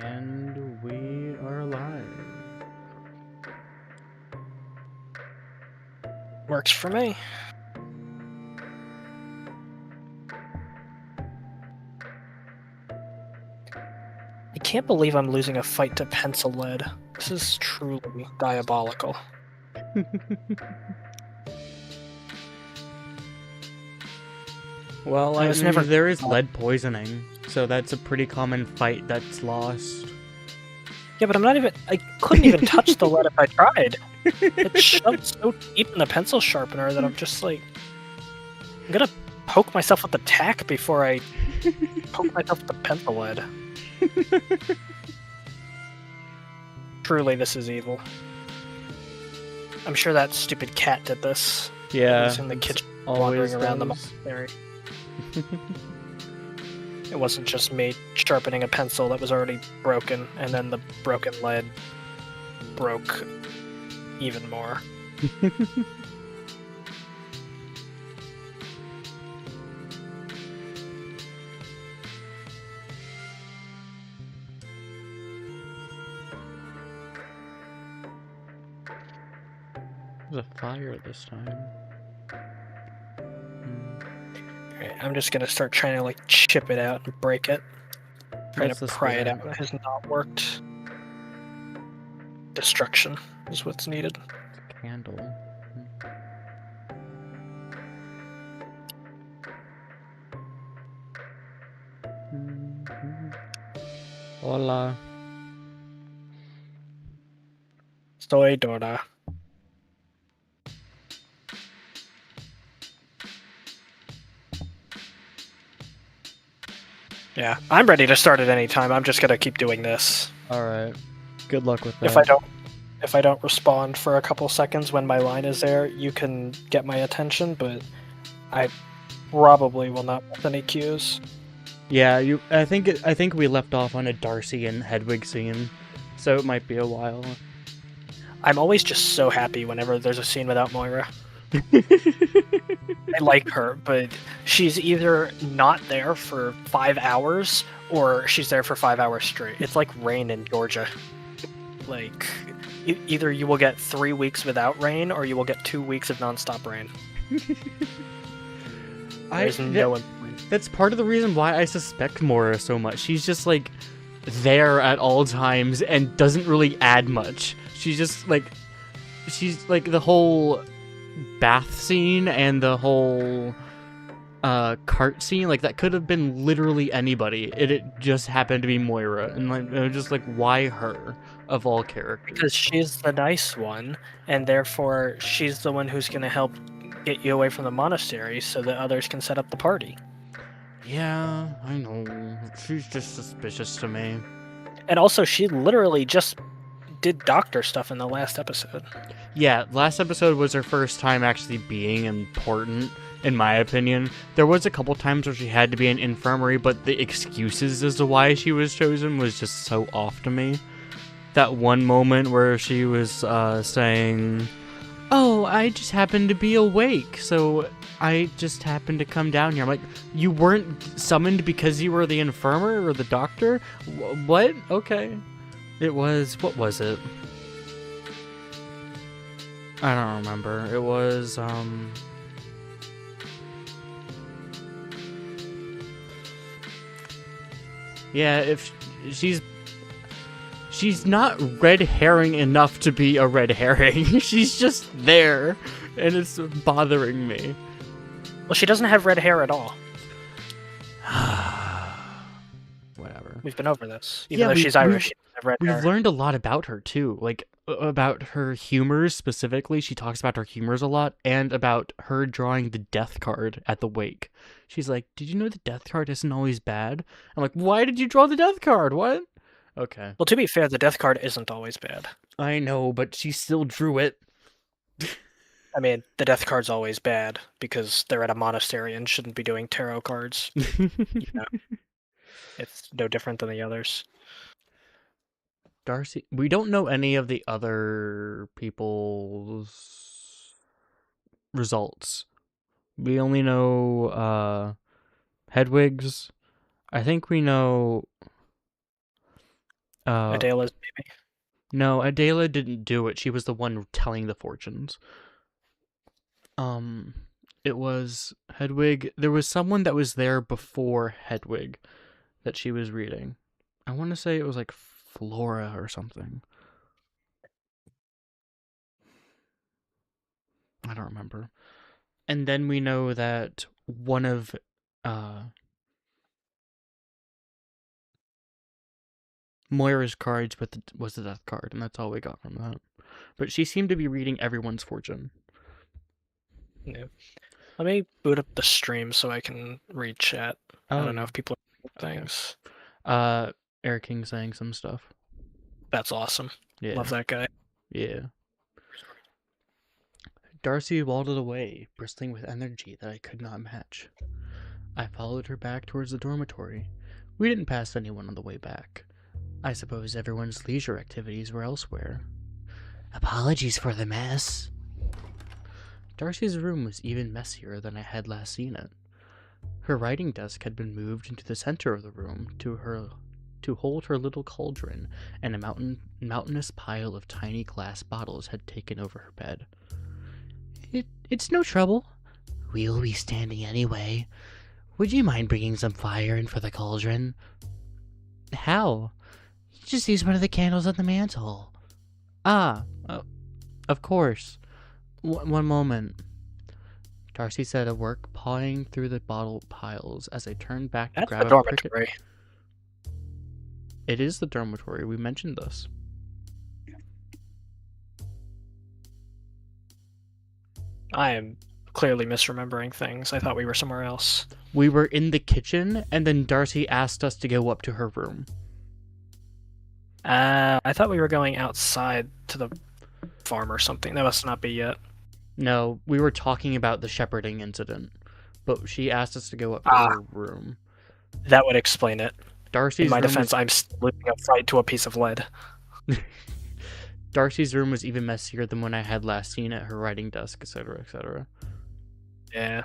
And we are live. Works for me. I can't believe I'm losing a fight to pencil lead. This is truly diabolical. Well, I I was mean, never. there is lead poisoning, so that's a pretty common fight that's lost. Yeah, but I'm not even. I couldn't even touch the lead if I tried. It's shoved so deep in the pencil sharpener that I'm just like. I'm gonna poke myself with the tack before I poke myself with the pencil lead. Truly, this is evil. I'm sure that stupid cat did this. Yeah, It was in the kitchen, wandering around the monastery. It wasn't just me sharpening a pencil that was already broken, and then the broken lead broke even more. There's a fire this time. Alright, I'm just gonna start trying to like chip it out and break it. Trying That's to the pry it spirit. out. It has not worked. Destruction is what's needed. It's a candle. Hola. Soy Dora. Yeah, I'm ready to start at any time. I'm just gonna keep doing this. Alright. Good luck with that. If I don't respond for a couple seconds when my line is there, you can get my attention, but I probably will not miss any cues. Yeah, I think we left off on a Darcy and Hedwig scene, so it might be a while. I'm always just so happy whenever there's a scene without Moira. I like her, but she's either not there for 5 hours or she's there for 5 hours straight. It's like rain in Georgia. Like, either you will get 3 weeks without rain or you will get 2 weeks of nonstop rain. There's no. That's part of the reason why I suspect Moira so much. She's just like there at all times and doesn't really add much. She's like the whole bath scene and the whole cart scene, like that could have been literally anybody. It just happened to be Moira, and like it was just like, why her of all characters? Because she's the nice one, and therefore she's the one who's going to help get you away from the monastery so that others can set up the party. Yeah, I know. She's just suspicious to me. And also, she literally just did doctor stuff in the last episode. Yeah, last episode was her first time actually being important, in my opinion. There was a couple times where she had to be in infirmary, but the excuses as to why she was chosen was just so off to me. That one moment where she was saying, "Oh, I just happened to be awake, so I just happened to come down here." I'm like, you weren't summoned because you were the infirmer or the doctor? What? Okay. It was, what was it? I don't remember. It was, yeah, if she's not red herring enough to be a red herring. She's just there, and it's bothering me. Well, she doesn't have red hair at all. Whatever. We've been over this. Even though she's Irish, she doesn't have red hair. We've learned a lot about her, too. Like, about her humors specifically. She talks about her humors a lot, and about her drawing the death card at the wake. She's like, "Did you know the death card isn't always bad?" I'm like, "Why did you draw the death card? What?" Okay. Well, to be fair, the death card isn't always bad. I know, but she still drew it. I mean, the death card's always bad because they're at a monastery and shouldn't be doing tarot cards. You know, it's no different than the others. Darcy, we don't know any of the other people's results. We only know Hedwig's. I think we know Adela's baby. No, Adela didn't do it. She was the one telling the fortunes. Um, it was Hedwig. There was someone that was there before Hedwig that she was reading. I want to say it was like Flora or something. I don't remember. And then we know that one of Moira's cards was the death card, and that's all we got from that. But she seemed to be reading everyone's fortune. Yeah. Let me boot up the stream so I can read chat. I don't know if people are things. Eric King saying some stuff. That's awesome. Yeah. Love that guy. Yeah. Darcy waddled away, bristling with energy that I could not match. I followed her back towards the dormitory. We didn't pass anyone on the way back. I suppose everyone's leisure activities were elsewhere. Apologies for the mess. Darcy's room was even messier than I had last seen it. Her writing desk had been moved into the center of the room to hold her little cauldron, and a mountainous pile of tiny glass bottles had taken over her bed. It's no trouble. We'll be standing anyway. Would you mind bringing some fire in for the cauldron? How? Just use one of the candles on the mantle. Of course. One moment. Darcy set to work pawing through the bottle piles as I turned back to grab a cricket. Dormitory. It is the dormitory. We mentioned this. I am clearly misremembering things. I thought we were somewhere else. We were in the kitchen, and then Darcy asked us to go up to her room. I thought we were going outside to the farm or something. That must not be yet. No, we were talking about the shepherding incident, but she asked us to go up to her room. That would explain it. Darcy's in my room defense, I'm losing a fight to a piece of lead. Darcy's room was even messier than when I had last seen it, her writing desk, etc., etc. Yeah.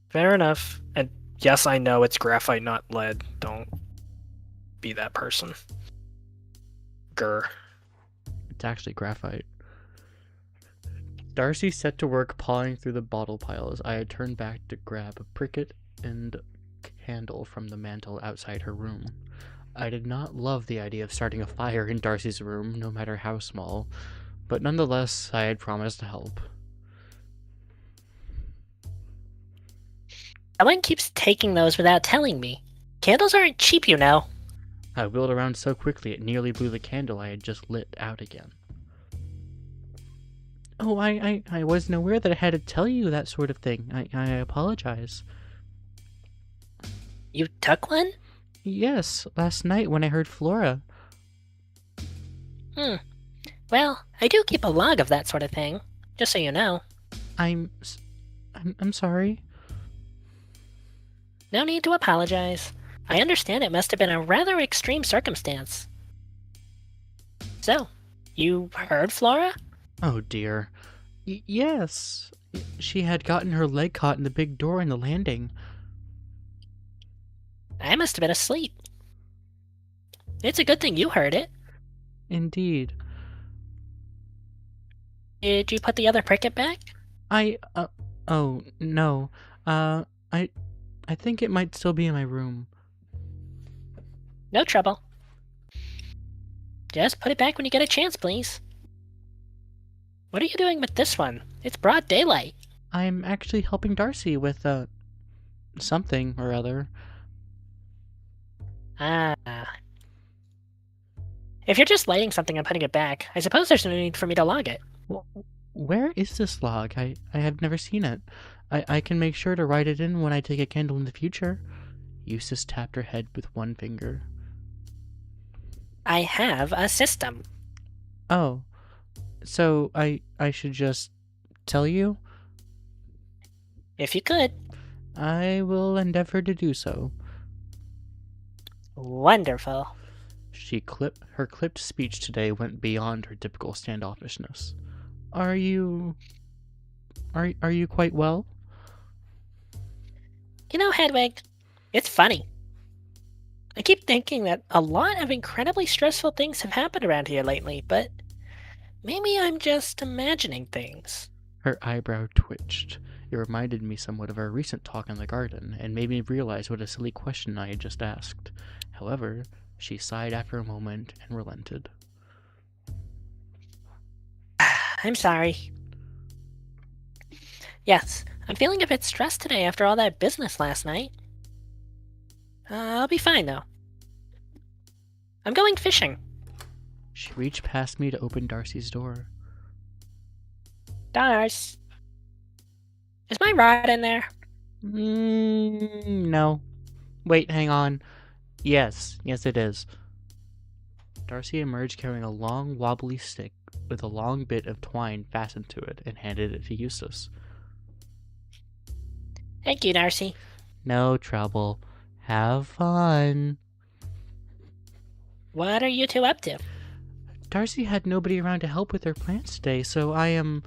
Fair enough. And yes, I know it's graphite, not lead. Don't be that person. Grr. It's actually graphite. Darcy set to work pawing through the bottle piles. I had turned back to grab a cricket and candle from the mantel outside her room. I did not love the idea of starting a fire in Darcy's room, no matter how small, but nonetheless, I had promised to help. Ellen keeps taking those without telling me. Candles aren't cheap, you know. I wheeled around so quickly it nearly blew the candle I had just lit out again. Oh, I wasn't aware that I had to tell you that sort of thing. I apologize. You took one? Yes, last night when I heard Flora. Well, I do keep a log of that sort of thing, just so you know. I'm sorry. No need to apologize. I understand it must have been a rather extreme circumstance. So, you heard Flora? Oh dear. Yes. She had gotten her leg caught in the big door in the landing. I must have been asleep. It's a good thing you heard it. Indeed. Did you put the other cricket back? Oh, no. I think it might still be in my room. No trouble. Just put it back when you get a chance, please. What are you doing with this one? It's broad daylight. I'm actually helping Darcy with, something or other. Ah. If you're just lighting something and putting it back, I suppose there's no need for me to log it. Well, where is this log? I have never seen it. I can make sure to write it in when I take a candle in the future. Eustace tapped her head with one finger. I have a system. Oh. So I should just tell you? If you could. I will endeavor to do so. Wonderful. Her clipped speech today went beyond her typical standoffishness. Are you quite well? You know, Hedwig, it's funny. I keep thinking that a lot of incredibly stressful things have happened around here lately, but maybe I'm just imagining things. Her eyebrow twitched. It reminded me somewhat of our recent talk in the garden, and made me realize what a silly question I had just asked. However, she sighed after a moment and relented. I'm sorry. Yes, I'm feeling a bit stressed today after all that business last night. I'll be fine, though. I'm going fishing. She reached past me to open Darcy's door. Dars. Is my rod in there? No. Wait, hang on. Yes it is. Darcy emerged carrying a long, wobbly stick with a long bit of twine fastened to it and handed it to Eustace. Thank you, Darcy. No trouble. Have fun. What are you two up to? Darcy had nobody around to help with her plants today, so I am...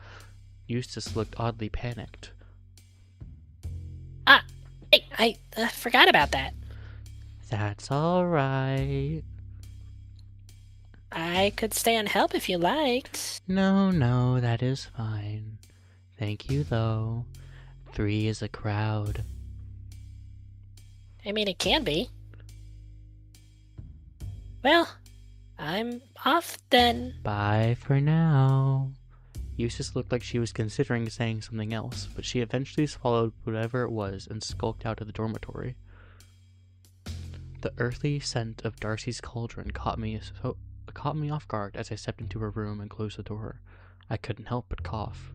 Eustace looked oddly panicked. Hey, I forgot about that. That's alright. I could stay and help if you liked. No, that is fine. Thank you, though. 3 is a crowd. I mean, it can be. Well, I'm off then. Bye for now. Eustace looked like she was considering saying something else, but she eventually swallowed whatever it was and skulked out of the dormitory. The earthly scent of Darcy's cauldron caught me off guard as I stepped into her room and closed the door. I couldn't help but cough.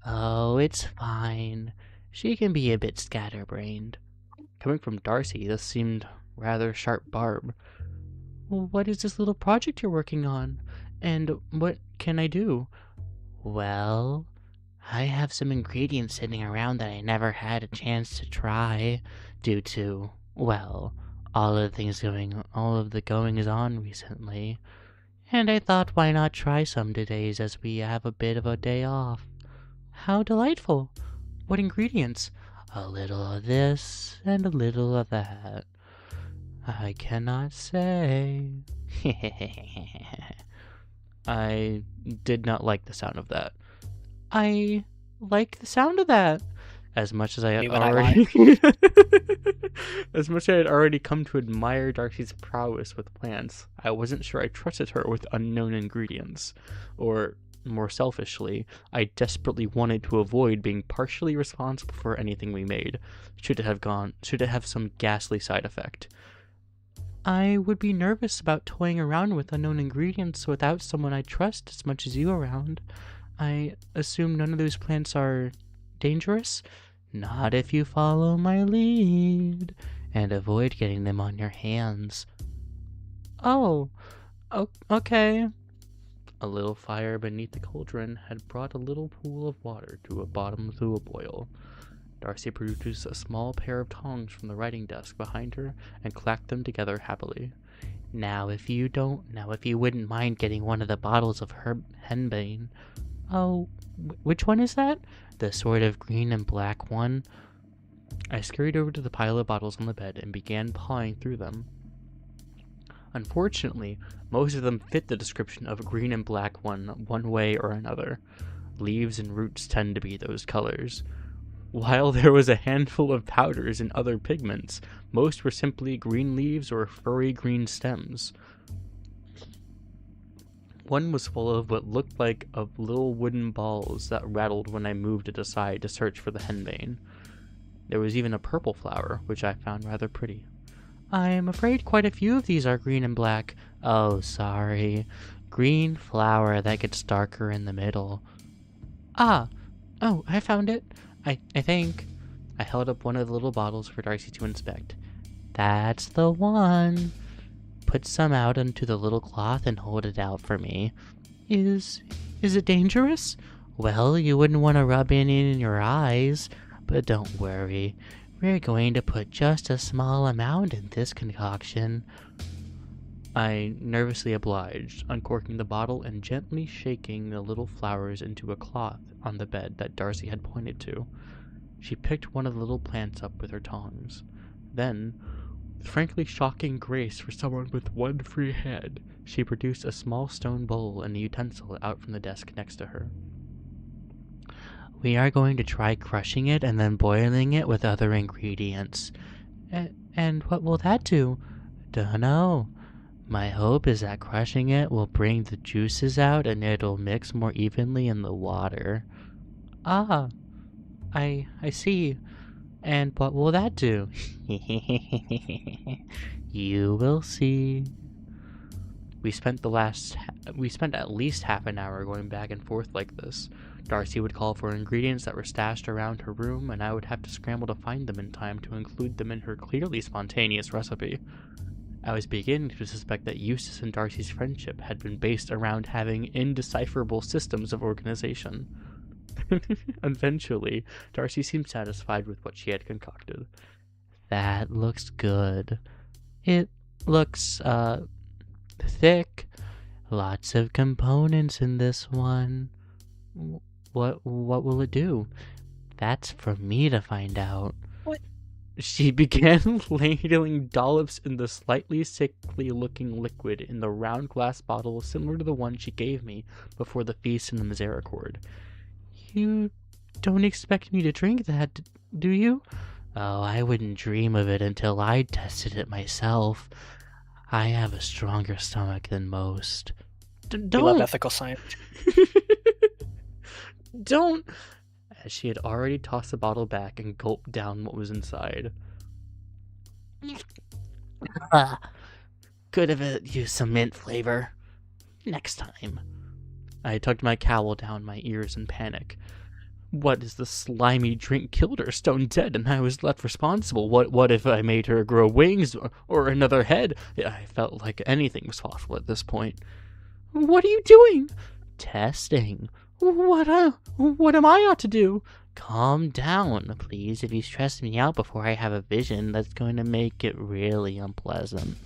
Oh, it's fine. She can be a bit scatterbrained. Coming from Darcy, this seemed rather sharp barb. What is this little project you're working on? And what can I do? Well, I have some ingredients sitting around that I never had a chance to try due to, well, all of the goings on recently. And I thought, why not try some today as we have a bit of a day off? How delightful! What ingredients? A little of this and a little of that. I cannot say. I did not like the sound of that. I like the sound of that. As much as I had as much as I had already come to admire Darcy's prowess with plants, I wasn't sure I trusted her with unknown ingredients. Or, more selfishly, I desperately wanted to avoid being partially responsible for anything we made, should it have some ghastly side effect. I would be nervous about toying around with unknown ingredients without someone I trust as much as you around. I assume none of those plants are dangerous? Not if you follow my lead and avoid getting them on your hands. Oh, okay. A little fire beneath the cauldron had brought a little pool of water to a bottom to a boil. Darcy produced a small pair of tongs from the writing desk behind her and clacked them together happily. Now if you wouldn't mind getting one of the bottles of herb henbane. Oh, which one is that? The sort of green and black one? I scurried over to the pile of bottles on the bed and began pawing through them. Unfortunately, most of them fit the description of a green and black one way or another. Leaves and roots tend to be those colors. While there was a handful of powders and other pigments, most were simply green leaves or furry green stems. One was full of what looked like little wooden balls that rattled when I moved it aside to search for the henbane. There was even a purple flower, which I found rather pretty. I'm afraid quite a few of these are green and black. Oh, sorry. Green flower that gets darker in the middle. Oh, I found it. I think. I held up one of the little bottles for Darcy to inspect. That's the one. Put some out onto the little cloth and hold it out for me. Is it dangerous? Well, you wouldn't want to rub it in your eyes, but don't worry. We're going to put just a small amount in this concoction. I nervously obliged, uncorking the bottle and gently shaking the little flowers into a cloth on the bed that Darcy had pointed to. She picked one of the little plants up with her tongs. Then, with frankly shocking grace for someone with one free hand, she produced a small stone bowl and a utensil out from the desk next to her. We are going to try crushing it and then boiling it with other ingredients. And what will that do? Dunno. My hope is that crushing it will bring the juices out and it'll mix more evenly in the water. Ah, I see. And what will that do? You will see. We spent at least half an hour going back and forth like this. Darcy would call for ingredients that were stashed around her room, and I would have to scramble to find them in time to include them in her clearly spontaneous recipe. I was beginning to suspect that Eustace and Darcy's friendship had been based around having indecipherable systems of organization. Eventually, Darcy seemed satisfied with what she had concocted. That looks good. It looks, thick. Lots of components in this one. What will it do? That's for me to find out. What? She began ladling dollops in the slightly sickly-looking liquid in the round glass bottle similar to the one she gave me before the feast in the Misericorde. You don't expect me to drink that, do you? Oh, I wouldn't dream of it until I tested it myself. I have a stronger stomach than most. We love ethical science. Don't! As she had already tossed the bottle back and gulped down what was inside. Could have used some mint flavor. Next time. I tugged my cowl down my ears in panic. What if the slimy drink killed her stone dead and I was left responsible? What if I made her grow wings or another head? I felt like anything was possible at this point. What are you doing? Testing. What am I ought to do? Calm down, please. If you stress me out before I have a vision, that's going to make it really unpleasant.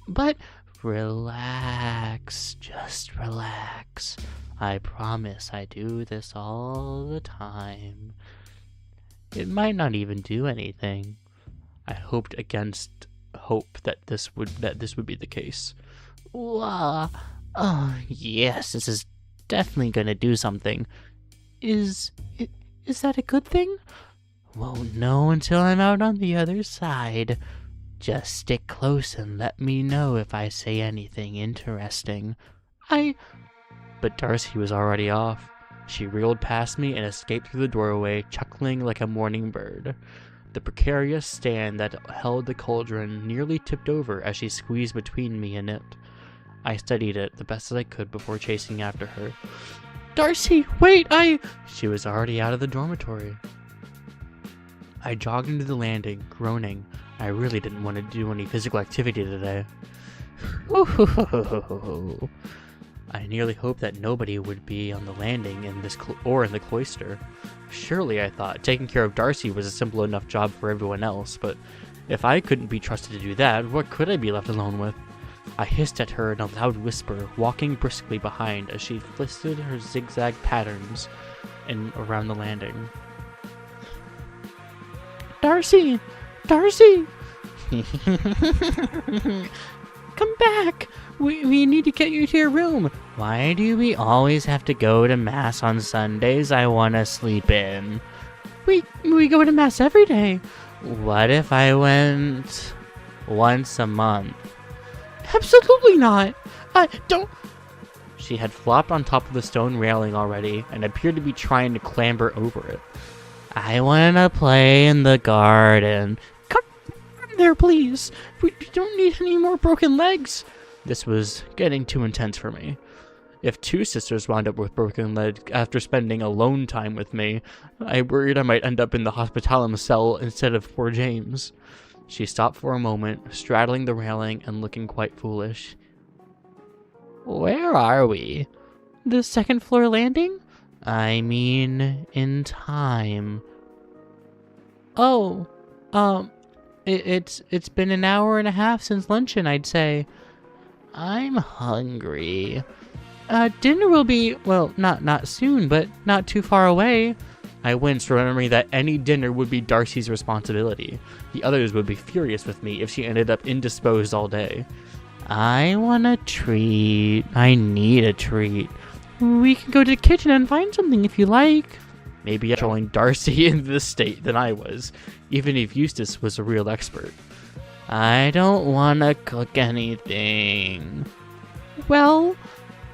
But relax. Just relax. I promise I do this all the time. It might not even do anything. I hoped against hope that this would be the case. Oh, yes, this is definitely gonna do something. Is that a good thing? Won't know until I'm out on the other side. Just stick close and let me know if I say anything interesting. But Darcy was already off. She reeled past me and escaped through the doorway, chuckling like a morning bird. The precarious stand that held the cauldron nearly tipped over as she squeezed between me and it. I studied it the best as I could before chasing after her. Darcy, wait, She was already out of the dormitory. I jogged into the landing, groaning. I really didn't want to do any physical activity today. I nearly hoped that nobody would be on the landing in this or in the cloister. Surely, I thought, taking care of Darcy was a simple enough job for everyone else, but if I couldn't be trusted to do that, what could I be left alone with? I hissed at her in a loud whisper, walking briskly behind as she listed her zigzag patterns around the landing. Darcy! Darcy! Come back! We need to get you to your room. Why do we always have to go to Mass on Sundays? I want to sleep in. We go to Mass every day. What if I went once a month? Absolutely not. Don't... She had flopped on top of the stone railing already and appeared to be trying to clamber over it. I want to play in the garden. Come there, please. We don't need any more broken legs. This was getting too intense for me. If two sisters wound up with broken legs after spending alone time with me, I worried I might end up in the hospitalum cell instead of poor James. She stopped for a moment, straddling the railing and looking quite foolish. Where are we? The second floor landing? I mean, in time. Oh, it's been an hour and a half since luncheon, I'd say. I'm hungry. Dinner will be, well, not soon, but not too far away. I winced, remembering that any dinner would be Darcy's responsibility. The others would be furious with me if she ended up indisposed all day. I want a treat. I need a treat. We can go to the kitchen and find something if you like. Maybe I'm showing Darcy in this state than I was, even if Eustace was a real expert. I don't want to cook anything. Well,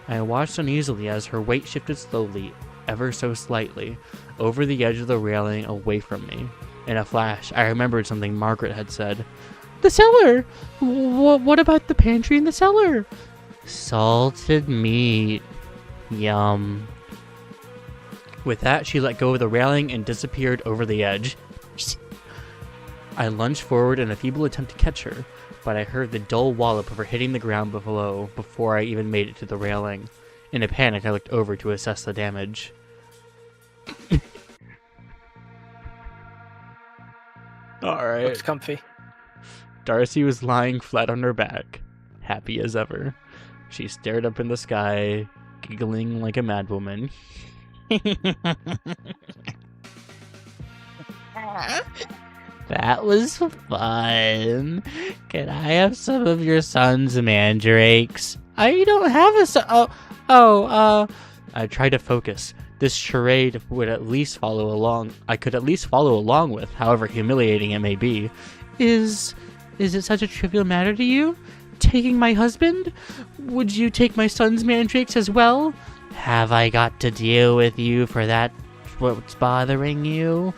I watched uneasily as her weight shifted slowly, ever so slightly, over the edge of the railing away from me. In a flash, I remembered something Margaret had said. The cellar! What about the pantry in the cellar? Salted meat. Yum. With that, she let go of the railing and disappeared over the edge. I lunged forward in a feeble attempt to catch her, but I heard the dull wallop of her hitting the ground below before I even made it to the railing. In a panic, I looked over to assess the damage. Alright. Looks comfy. Darcy was lying flat on her back, happy as ever. She stared up in the sky, giggling like a madwoman. That was fun. Can I have some of your son's mandrakes? I don't have a son. I tried to focus. This charade would at least follow along. I could at least follow along with, however humiliating it may be. Is it such a trivial matter to you? Taking my husband? Would you take my son's mandrakes as well? Have I got to deal with you for that? What's bothering you?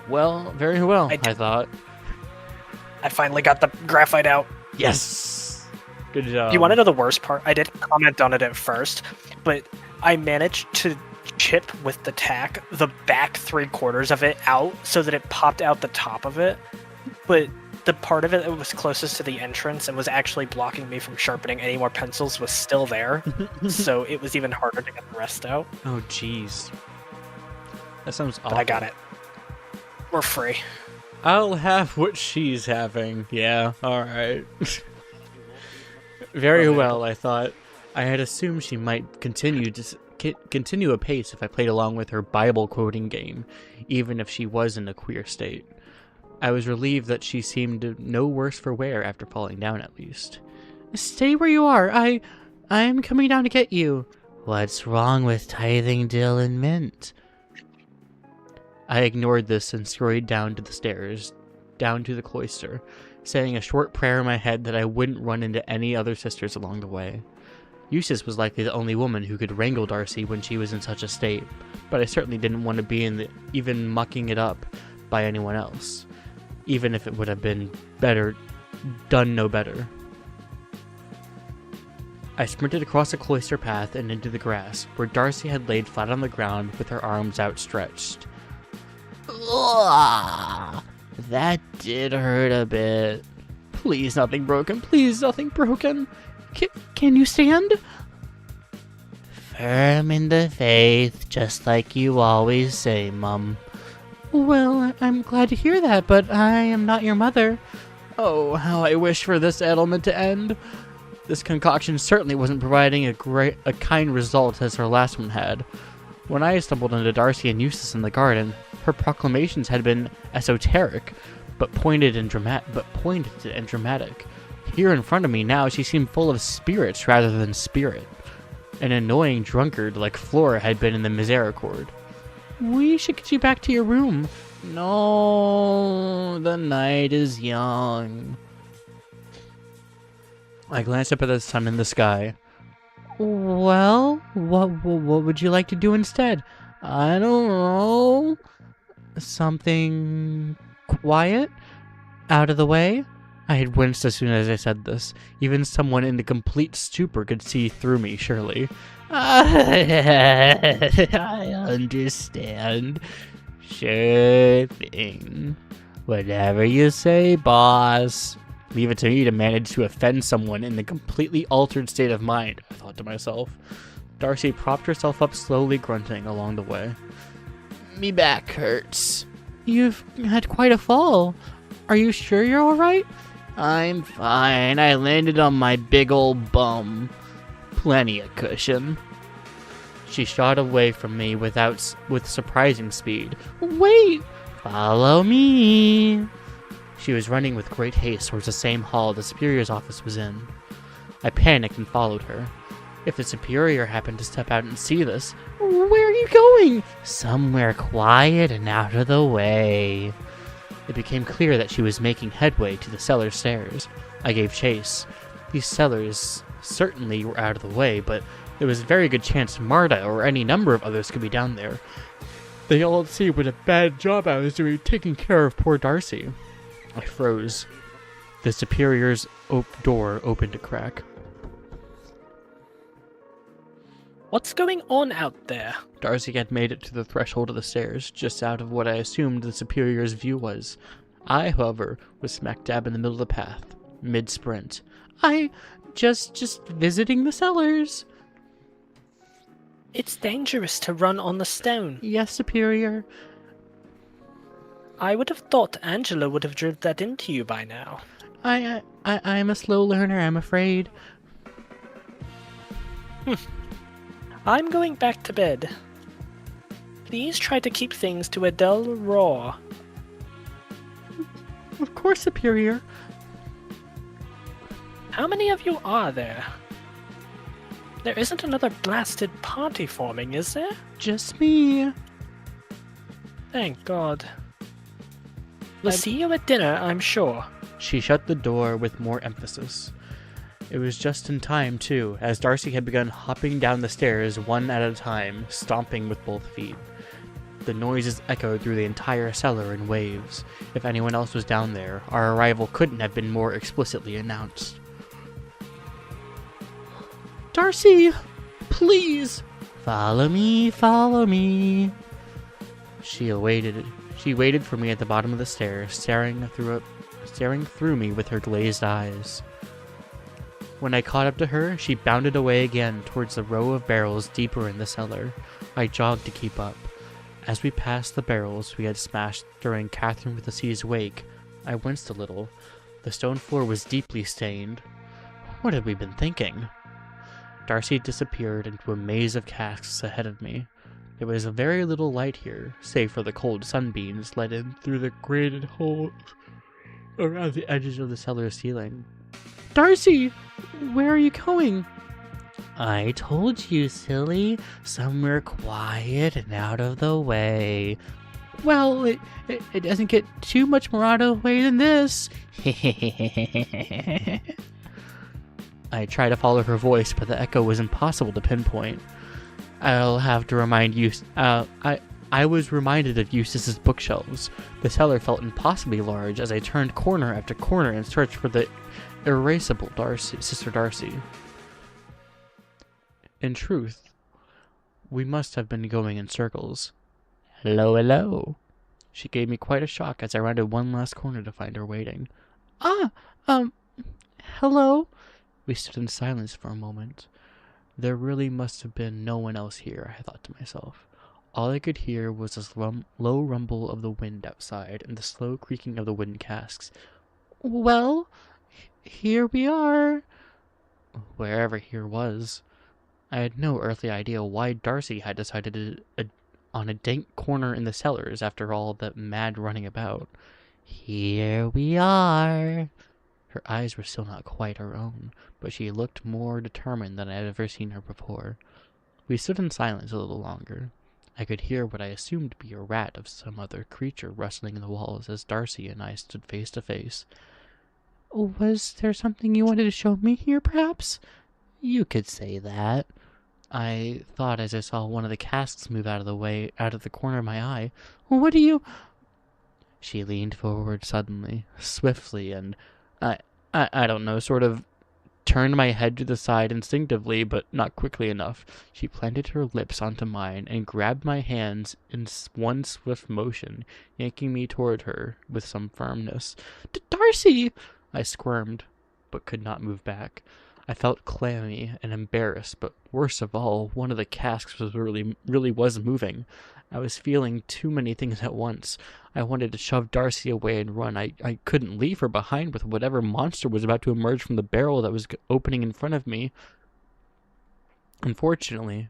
Well, very well, I thought. I finally got the graphite out. Yes! Good job. You want to know the worst part? I didn't comment on it at first, but I managed to chip with the tack the back 3/4 of it out so that it popped out the top of it. But the part of it that was closest to the entrance and was actually blocking me from sharpening any more pencils was still there. So it was even harder to get the rest out. Oh, jeez. That sounds awful. But I got it. We're free. I'll have what she's having. Yeah, alright. Very well, I thought. I had assumed she might continue apace if I played along with her Bible quoting game, even if she was in a queer state. I was relieved that she seemed no worse for wear after falling down at least. Stay where you are. I'm coming down to get you. What's wrong with tithing dill and mint? I ignored this and scurried down to the stairs, down to the cloister, saying a short prayer in my head that I wouldn't run into any other sisters along the way. Eustace was likely the only woman who could wrangle Darcy when she was in such a state, but I certainly didn't want to be even mucking it up by anyone else, even if it would have been done no better. I sprinted across the cloister path and into the grass, where Darcy had laid flat on the ground with her arms outstretched. Ugh, that did hurt a bit. Please, nothing broken. Please, nothing broken. Can you stand? Firm in the faith, just like you always say, Mum. Well, I'm glad to hear that, but I am not your mother. Oh, how I wish for this ailment to end. This concoction certainly wasn't providing a kind result as her last one had. When I stumbled into Darcy and Eustace in the garden, her proclamations had been esoteric, but pointed and dramatic. Here in front of me now, she seemed full of spirits rather than spirit. An annoying drunkard like Flora had been in the Misericorde. We should get you back to your room. No, the night is young. I glanced up at the sun in the sky. Well, what would you like to do instead? I don't know. Something quiet? Out of the way? I had winced as soon as I said this. Even someone in a complete stupor could see through me, surely. I understand. Sure thing. Whatever you say, boss. Leave it to me to manage to offend someone in a completely altered state of mind, I thought to myself. Darcy propped herself up slowly, grunting along the way. Me back hurts. You've had quite a fall. Are you sure you're alright? I'm fine. I landed on my big old bum. Plenty of cushion. She shot away from me with surprising speed. Wait! Follow me! She was running with great haste towards the same hall the Superior's office was in. I panicked and followed her. If the Superior happened to step out and see this, where are you going? Somewhere quiet and out of the way. It became clear that she was making headway to the cellar stairs. I gave chase. These cellars certainly were out of the way, but there was a very good chance Marta or any number of others could be down there. They all see what a bad job I was doing taking care of poor Darcy. I froze. The Superior's door opened a crack. What's going on out there? Darcy had made it to the threshold of the stairs, just out of what I assumed the Superior's view was. I, however, was smack dab in the middle of the path, mid-sprint. Just visiting the cellars. It's dangerous to run on the stone. Yes, Superior. I would have thought Angela would have drilled that into you by now. I'm a slow learner, I'm afraid. I'm going back to bed. Please try to keep things to a dull roar. Of course, Superior. How many of you are there? There isn't another blasted party forming, is there? Just me. Thank God. We'll see you at dinner, I'm sure. She shut the door with more emphasis. It was just in time, too, as Darcy had begun hopping down the stairs one at a time, stomping with both feet. The noises echoed through the entire cellar in waves. If anyone else was down there, our arrival couldn't have been more explicitly announced. Darcy! Please! Follow me, follow me. She waited for me at the bottom of the stairs, staring through me with her glazed eyes. When I caught up to her, she bounded away again towards the row of barrels deeper in the cellar. I jogged to keep up. As we passed the barrels we had smashed during Catherine with the Sea's wake, I winced a little. The stone floor was deeply stained. What had we been thinking? Darcy disappeared into a maze of casks ahead of me. There was a very little light here, save for the cold sunbeams let in through the grated hole around the edges of the cellar ceiling. Darcy! Where are you going? I told you, silly. Somewhere quiet and out of the way. Well, it doesn't get too much more out of the way than this. I tried to follow her voice, but the echo was impossible to pinpoint. I'll have to remind you. I was reminded of Eustace's bookshelves. The cellar felt impossibly large as I turned corner after corner in search for the irascible Sister Darcy. In truth, we must have been going in circles. Hello, hello. She gave me quite a shock as I rounded one last corner to find her waiting. Hello? We stood in silence for a moment. There really must have been no one else here, I thought to myself. All I could hear was this low rumble of the wind outside and the slow creaking of the wooden casks. Well, here we are. Wherever here was. I had no earthly idea why Darcy had decided on a dank corner in the cellars after all that mad running about. Here we are. Her eyes were still not quite her own, but she looked more determined than I had ever seen her before. We stood in silence a little longer. I could hear what I assumed to be a rat of some other creature rustling in the walls as Darcy and I stood face to face. Was there something you wanted to show me here, perhaps? You could say that. I thought as I saw one of the casks move out of the corner of my eye. What do you... She leaned forward suddenly, swiftly, and I don't know, sort of turned my head to the side instinctively, but not quickly enough. She planted her lips onto mine and grabbed my hands in one swift motion, yanking me toward her with some firmness. Darcy! I squirmed, but could not move back. I felt clammy and embarrassed, but worst of all, one of the casks really was moving. I was feeling too many things at once. I wanted to shove Darcy away and run. I couldn't leave her behind with whatever monster was about to emerge from the barrel that was opening in front of me. Unfortunately,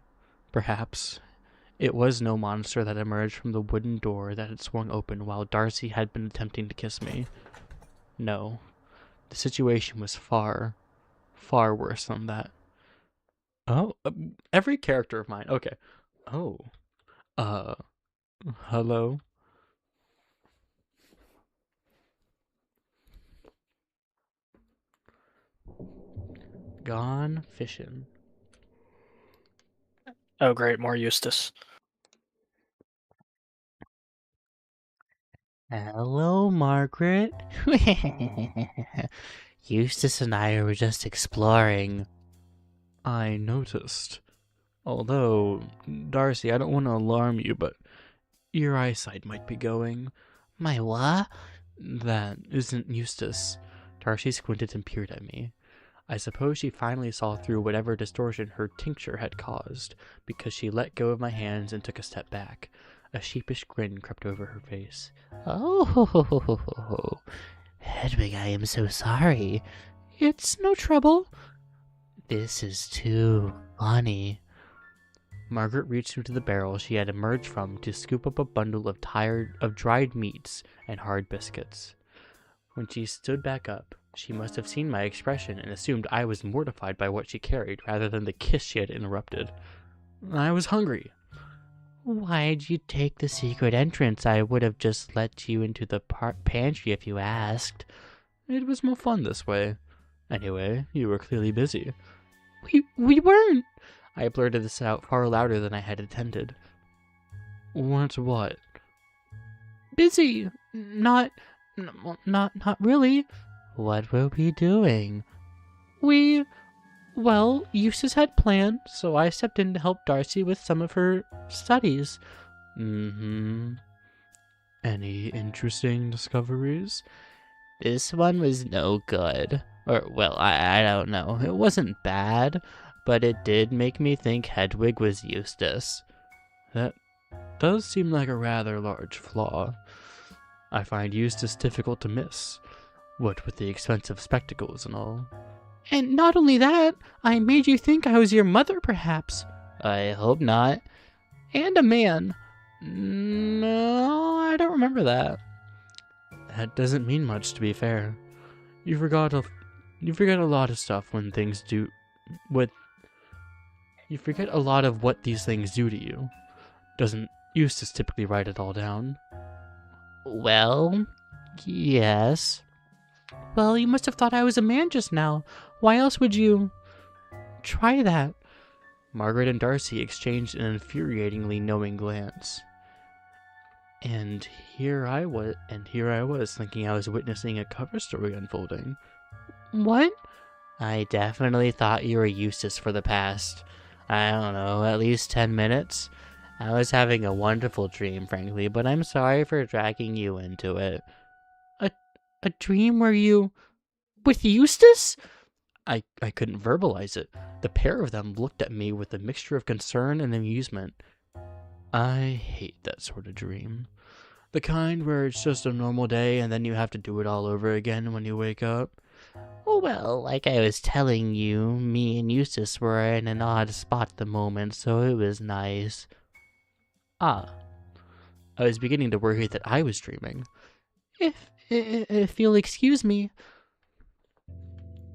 Perhaps it was no monster that emerged from the wooden door that had swung open while Darcy had been attempting to kiss me. No, the situation was far, far worse than that. Oh, every character of mine. Okay. Oh, uh, hello? Gone fishing. Oh, great, more Eustace. Hello, Margaret. Eustace and I were just exploring. I noticed. Although, Darcy, I don't want to alarm you, but your eyesight might be going. My what? That isn't Eustace. Darcy squinted and peered at me. I suppose she finally saw through whatever distortion her tincture had caused, because she let go of my hands and took a step back. A sheepish grin crept over her face. Oh, Hedwig, I am so sorry. It's no trouble. This is too funny. Margaret reached into the barrel she had emerged from to scoop up a bundle of dried meats and hard biscuits. When she stood back up, she must have seen my expression and assumed I was mortified by what she carried rather than the kiss she had interrupted. I was hungry. Why'd you take the secret entrance? I would have just let you into the pantry if you asked. It was more fun this way. Anyway, you were clearly busy. We weren't. I blurted this out far louder than I had intended. What? Busy. Not really. What were we doing? Well, Eustace had planned, so I stepped in to help Darcy with some of her studies. Any interesting discoveries? This one was no good. Or, well, I don't know. It wasn't bad, but it did make me think Hedwig was Eustace. That does seem like a rather large flaw. I find Eustace difficult to miss, what with the expensive spectacles and all. And not only that, I made you think I was your mother, perhaps. I hope not. And a man. No, I don't remember that. That doesn't mean much, to be fair. You forget a lot of stuff when things do... You forget a lot of what these things do to you. Doesn't Eustace typically write it all down? Well, yes. Well, you must have thought I was a man just now. Why else would you... Try that. Margaret and Darcy exchanged an infuriatingly knowing glance. And here I was thinking I was witnessing a cover story unfolding. What? I definitely thought you were Eustace for the past, I don't know, at least 10 minutes. I was having a wonderful dream, frankly, but I'm sorry for dragging you into it. A dream where you... with Eustace? I couldn't verbalize it. The pair of them looked at me with a mixture of concern and amusement. I hate that sort of dream. The kind where it's just a normal day and then you have to do it all over again when you wake up. Well, like I was telling you, me and Eustace were in an odd spot at the moment, so it was nice. Ah. I was beginning to worry that I was dreaming. If you'll excuse me.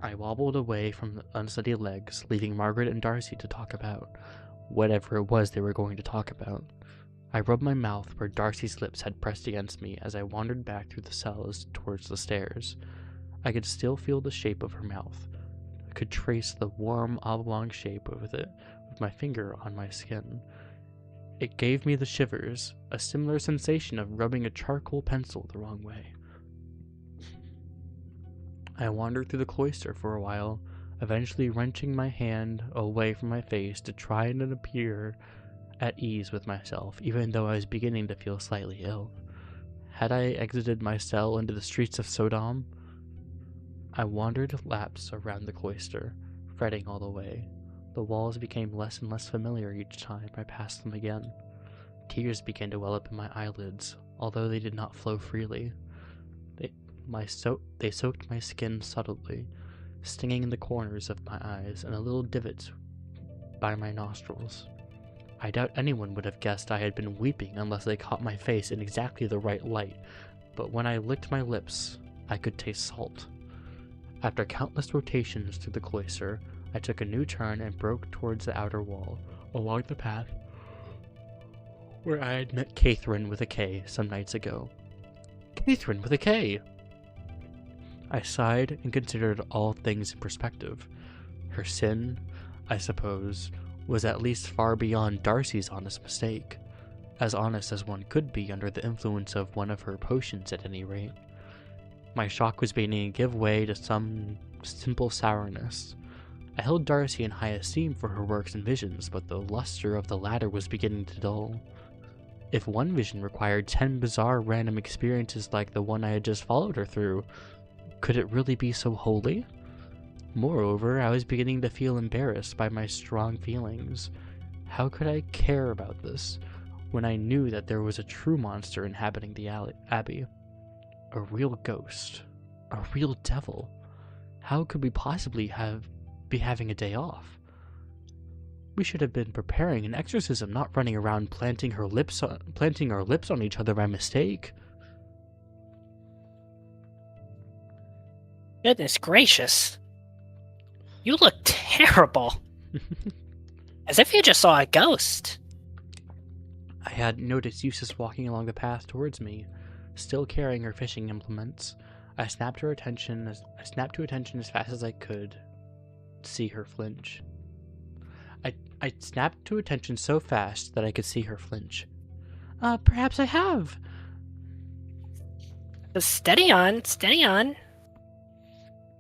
I wobbled away from the unsteady legs, leaving Margaret and Darcy to talk about whatever it was they were going to talk about. I rubbed my mouth where Darcy's lips had pressed against me as I wandered back through the cells towards the stairs. I could still feel the shape of her mouth. I could trace the warm, oblong shape of it with my finger on my skin. It gave me the shivers, a similar sensation of rubbing a charcoal pencil the wrong way. I wandered through the cloister for a while, eventually wrenching my hand away from my face to try and appear at ease with myself, even though I was beginning to feel slightly ill. Had I exited my cell into the streets of Sodom? I wandered laps around the cloister, fretting all the way. The walls became less and less familiar each time I passed them again. Tears began to well up in my eyelids, although they did not flow freely. They soaked my skin subtly, stinging in the corners of my eyes and the little divots by my nostrils. I doubt anyone would have guessed I had been weeping unless they caught my face in exactly the right light, but when I licked my lips, I could taste salt. After countless rotations through the cloister, I took a new turn and broke towards the outer wall, along the path where I had met Catherine with a K some nights ago. Catherine with a K! I sighed and considered all things in perspective. Her sin, I suppose, was at least far beyond Darcy's honest mistake. As honest as one could be under the influence of one of her potions at any rate. My shock was beginning to give way to some simple sourness. I held Darcy in high esteem for her works and visions, but the luster of the latter was beginning to dull. If one vision required 10 bizarre random experiences like the one I had just followed her through, could it really be so holy? Moreover, I was beginning to feel embarrassed by my strong feelings. How could I care about this, when I knew that there was a true monster inhabiting the abbey? A real ghost. A real devil. How could we possibly be having a day off? We should have been preparing an exorcism, not running around planting our lips on each other by mistake. Goodness gracious. You look terrible. As if you just saw a ghost. I had noticed Eustace walking along the path towards me, still carrying her fishing implements. I snapped to attention as fast as I could see her flinch. I snapped to attention so fast that I could see her flinch. Perhaps I have. Steady on, steady on.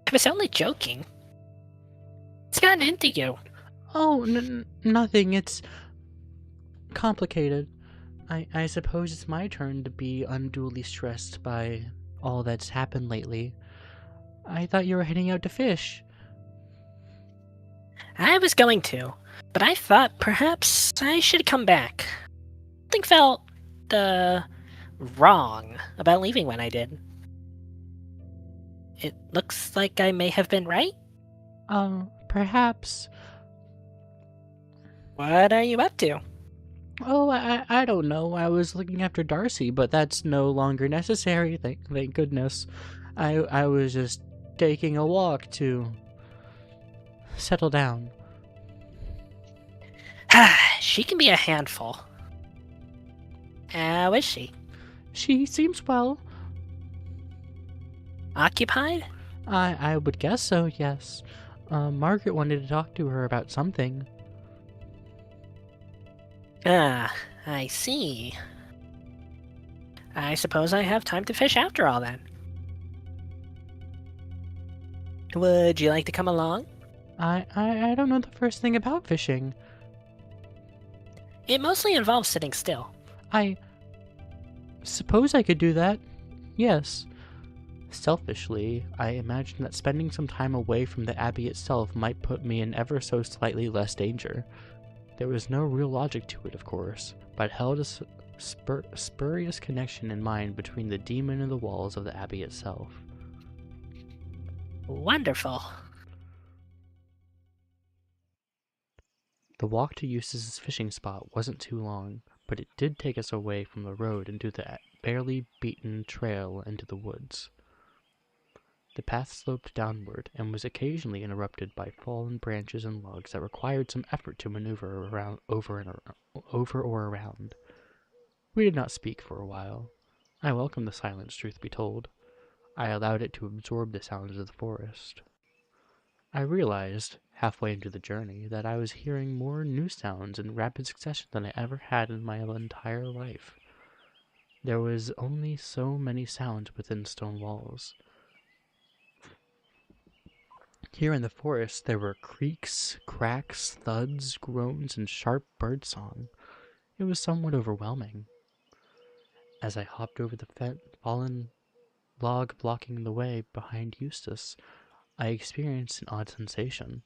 I was only joking. What's gotten into you? Oh, nothing. It's complicated. I suppose it's my turn to be unduly stressed by all that's happened lately. I thought you were heading out to fish. I was going to, but I thought perhaps I should come back. Something felt, wrong about leaving when I did. It looks like I may have been right? Perhaps. What are you up to? Oh, I don't know. I was looking after Darcy, but that's no longer necessary, thank goodness. I was just taking a walk to settle down. She can be a handful. How is she? She seems well. Occupied? I would guess so, yes. Margaret wanted to talk to her about something. Ah, I see. I suppose I have time to fish after all then. Would you like to come along? I don't know the first thing about fishing. It mostly involves sitting still. I suppose I could do that. Yes. Selfishly, I imagined that spending some time away from the abbey itself might put me in ever so slightly less danger. There was no real logic to it, of course, but held a spurious connection in mind between the demon and the walls of the abbey itself. Wonderful. The walk to Eustace's fishing spot wasn't too long, but it did take us away from the road into the barely beaten trail into the woods. The path sloped downward and was occasionally interrupted by fallen branches and logs that required some effort to maneuver over or around. We did not speak for a while. I welcomed the silence, truth be told. I allowed it to absorb the sounds of the forest. I realized, halfway into the journey, that I was hearing more new sounds in rapid succession than I ever had in my entire life. There was only so many sounds within stone walls. Here in the forest there were creaks, cracks, thuds, groans, and sharp birdsong. It was somewhat overwhelming. As I hopped over the fallen log blocking the way behind Eustace, I experienced an odd sensation.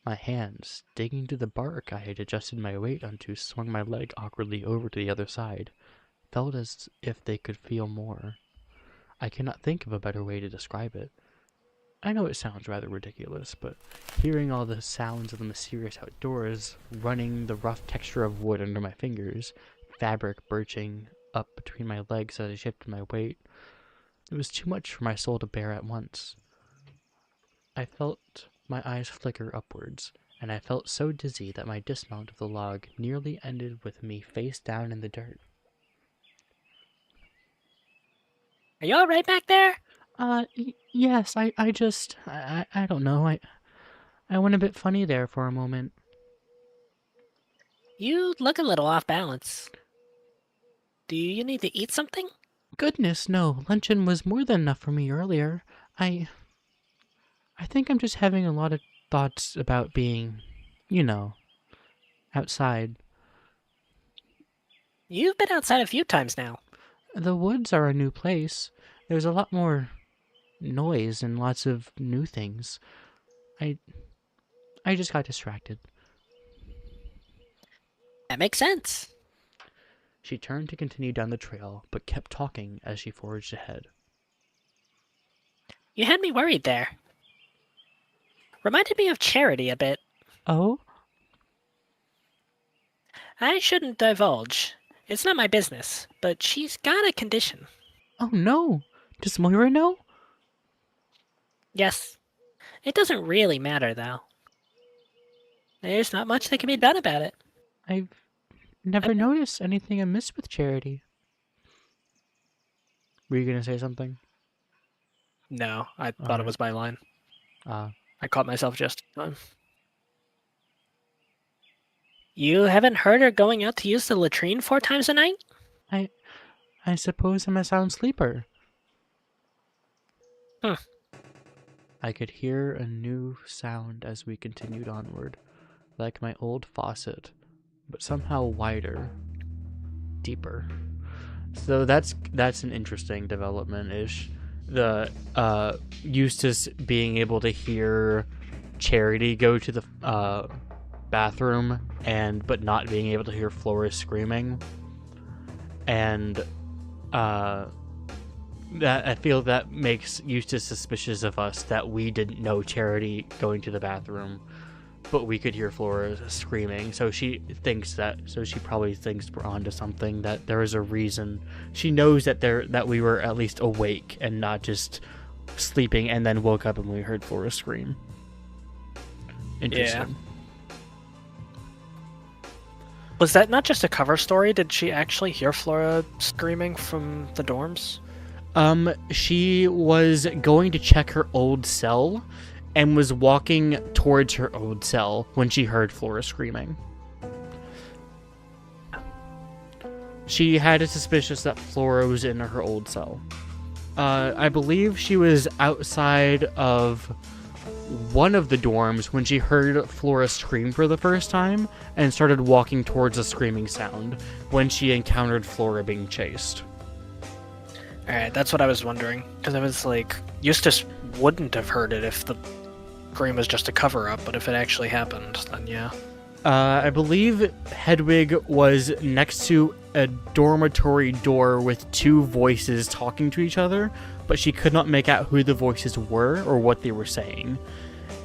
My hands, digging through the bark I had adjusted my weight onto, swung my leg awkwardly over to the other side, felt as if they could feel more. I cannot think of a better way to describe it. I know it sounds rather ridiculous, but hearing all the sounds of the mysterious outdoors, running the rough texture of wood under my fingers, fabric birching up between my legs as I shifted my weight, it was too much for my soul to bear at once. I felt my eyes flicker upwards, and I felt so dizzy that my dismount of the log nearly ended with me face down in the dirt. Are you alright back there? Yes, I don't know, I went a bit funny there for a moment. You look a little off balance. Do you need to eat something? Goodness, no, luncheon was more than enough for me earlier. I think I'm just having a lot of thoughts about being, outside. You've been outside a few times now. The woods are a new place. There's a lot more noise and lots of new things. I just got distracted. That makes sense. She turned to continue down the trail, but kept talking as she forged ahead. You had me worried there. Reminded me of Charity a bit. Oh? I shouldn't divulge. It's not my business, but she's got a condition. Oh no! Does Moira know? Yes. It doesn't really matter, though. There's not much that can be done about it. I've never noticed anything amiss with Charity. Were you gonna say something? No, I thought it Alright. was my line. Ah. I caught myself just in time. You haven't heard her going out to use the latrine 4 times a night? I suppose I'm a sound sleeper. I could hear a new sound as we continued onward, like my old faucet, but somehow wider, deeper. So that's an interesting development-ish. The Eustace being able to hear Charity go to the bathroom but not being able to hear Flora screaming, and that I feel that makes Eustace suspicious of us, that we didn't know Charity going to the bathroom, but we could hear Flora screaming. So she probably thinks we're onto something, that there is a reason. She knows that we were at least awake and not just sleeping and then woke up and we heard Flora scream. Interesting. Yeah. Was that not just a cover story? Did she actually hear Flora screaming from the dorms? She was going to check her old cell and was walking towards her old cell when she heard Flora screaming. She had a suspicion that Flora was in her old cell. I believe she was outside of one of the dorms when she heard Flora scream for the first time and started walking towards the screaming sound when she encountered Flora being chased. Alright, that's what I was wondering. Because I was like, Eustace wouldn't have heard it if the scream was just a cover-up, but if it actually happened, then yeah. I believe Hedwig was next to a dormitory door with two voices talking to each other, but she could not make out who the voices were or what they were saying.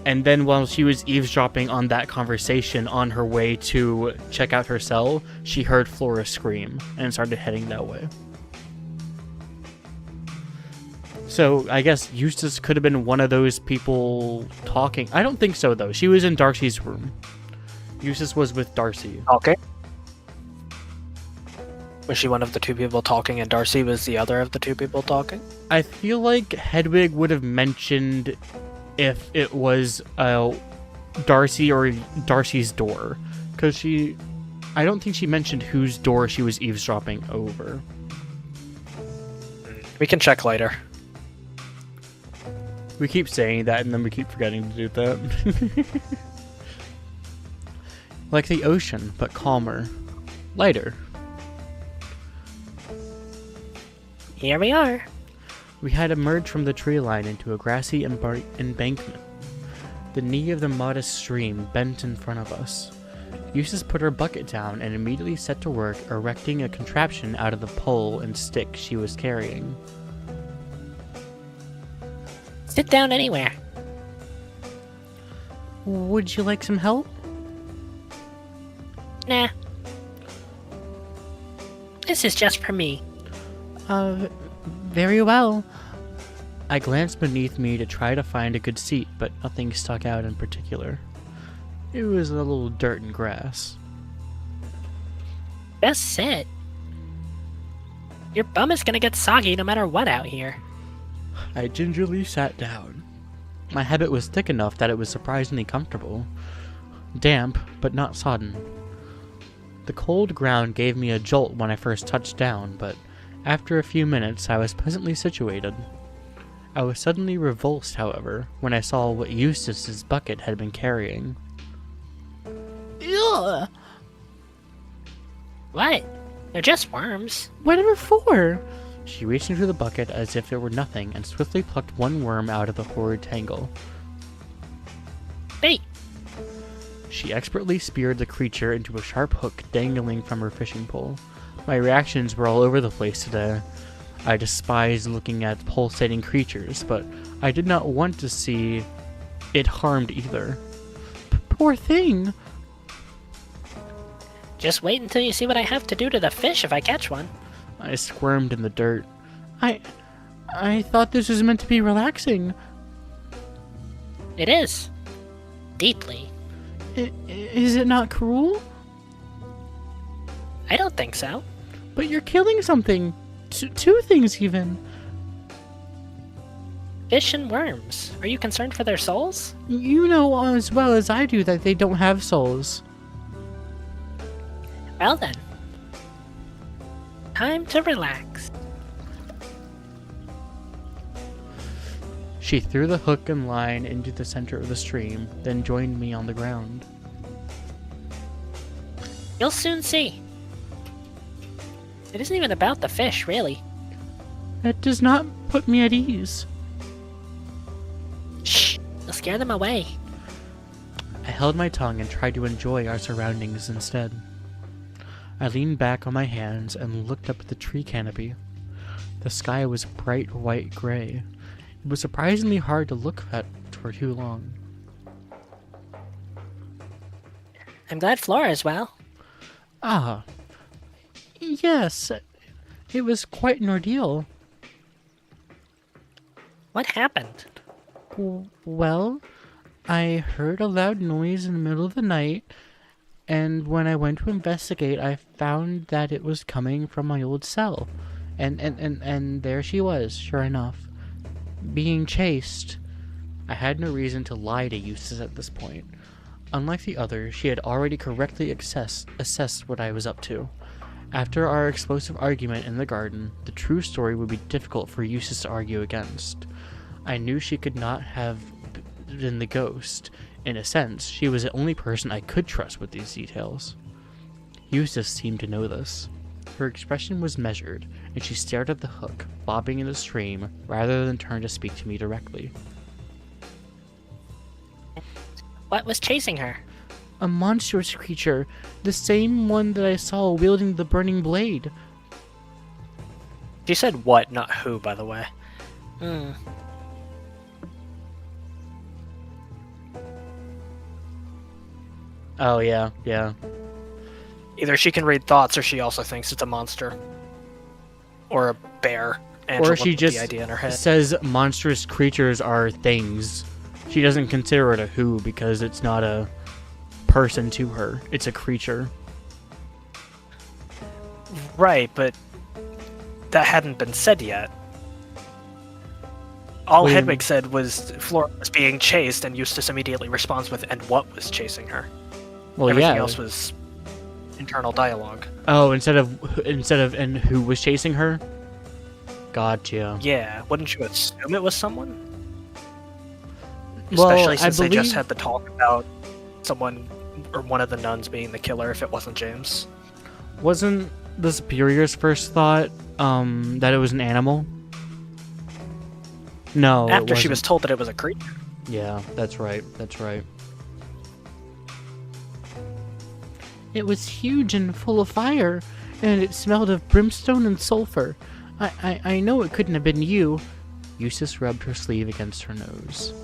And then while she was eavesdropping on that conversation on her way to check out her cell, she heard Flora scream and started heading that way. So I guess Eustace could have been one of those people talking. I don't think so, though. She was in Darcy's room. Eustace was with Darcy. Okay. Was she one of the two people talking and Darcy was the other of the two people talking? I feel like Hedwig would have mentioned if it was Darcy or Darcy's door. Because I don't think she mentioned whose door she was eavesdropping over. We can check later. We keep saying that and then we keep forgetting to do that. Like the ocean, but calmer. Lighter. Here we are. We had emerged from the tree line into a grassy embankment. The knee of the modest stream bent in front of us. Eustace put her bucket down and immediately set to work erecting a contraption out of the pole and stick she was carrying. Sit down anywhere. Would you like some help? Nah. This is just for me. Very well. I glanced beneath me to try to find a good seat, but nothing stuck out in particular. It was a little dirt and grass. Best sit. Your bum is gonna get soggy no matter what out here. I gingerly sat down. My habit was thick enough that it was surprisingly comfortable. Damp, but not sodden. The cold ground gave me a jolt when I first touched down, but after a few minutes I was pleasantly situated. I was suddenly revulsed, however, when I saw what Eustace's bucket had been carrying. Ugh! What? They're just worms. Whatever for? She reached into the bucket as if it were nothing and swiftly plucked one worm out of the horrid tangle. Bait. She expertly speared the creature into a sharp hook dangling from her fishing pole. My reactions were all over the place today. I despise looking at pulsating creatures, but I did not want to see it harmed either. Poor thing! Just wait until you see what I have to do to the fish if I catch one. I squirmed in the dirt. I thought this was meant to be relaxing. It is. Deeply. Is it not cruel? I don't think so. But you're killing something. Two things, even. Fish and worms. Are you concerned for their souls? You know as well as I do that they don't have souls. Well then. Time to relax. She threw the hook and line into the center of the stream, then joined me on the ground. You'll soon see. It isn't even about the fish, really. That does not put me at ease. Shh! You'll scare them away. I held my tongue and tried to enjoy our surroundings instead. I leaned back on my hands and looked up at the tree canopy. The sky was bright white gray. It was surprisingly hard to look at for too long. I'm glad Flora is well. Ah. Yes. It was quite an ordeal. What happened? Well, I heard a loud noise in the middle of the night, and when I went to investigate, I found that it was coming from my old cell. And there she was, sure enough. Being chased. I had no reason to lie to Eustace at this point. Unlike the others, she had already correctly assessed what I was up to. After our explosive argument in the garden, the true story would be difficult for Eustace to argue against. I knew she could not have been the ghost. In a sense, she was the only person I could trust with these details. Eustace seemed to know this. Her expression was measured, and she stared at the hook, bobbing in the stream, rather than turn to speak to me directly. What was chasing her? A monstrous creature, the same one that I saw wielding the burning blade. She said what, not who, by the way. Oh, yeah. Either she can read thoughts, or she also thinks it's a monster. Or a bear. Angela Or she put just the idea in her head. says monstrous creatures are things. She doesn't consider it a who because it's not a person to her. It's a creature. Right, but that hadn't been said yet. All What do you Hedwig said was Flora was being chased, and Eustace immediately responds with, and what was chasing her? Well, Everything yeah. else was internal dialogue. Oh, instead of and who was chasing her? Gotcha. Yeah, wouldn't you assume it was someone? Well, Especially since I they just believe- had the talk about someone or one of the nuns being the killer if it wasn't James. Wasn't the Superior's first thought that it was an animal? No. it After she was wasn't. told that it was a creature. Yeah, that's right. It was huge and full of fire, and it smelled of brimstone and sulfur. I know it couldn't have been you. Eustace rubbed her sleeve against her nose.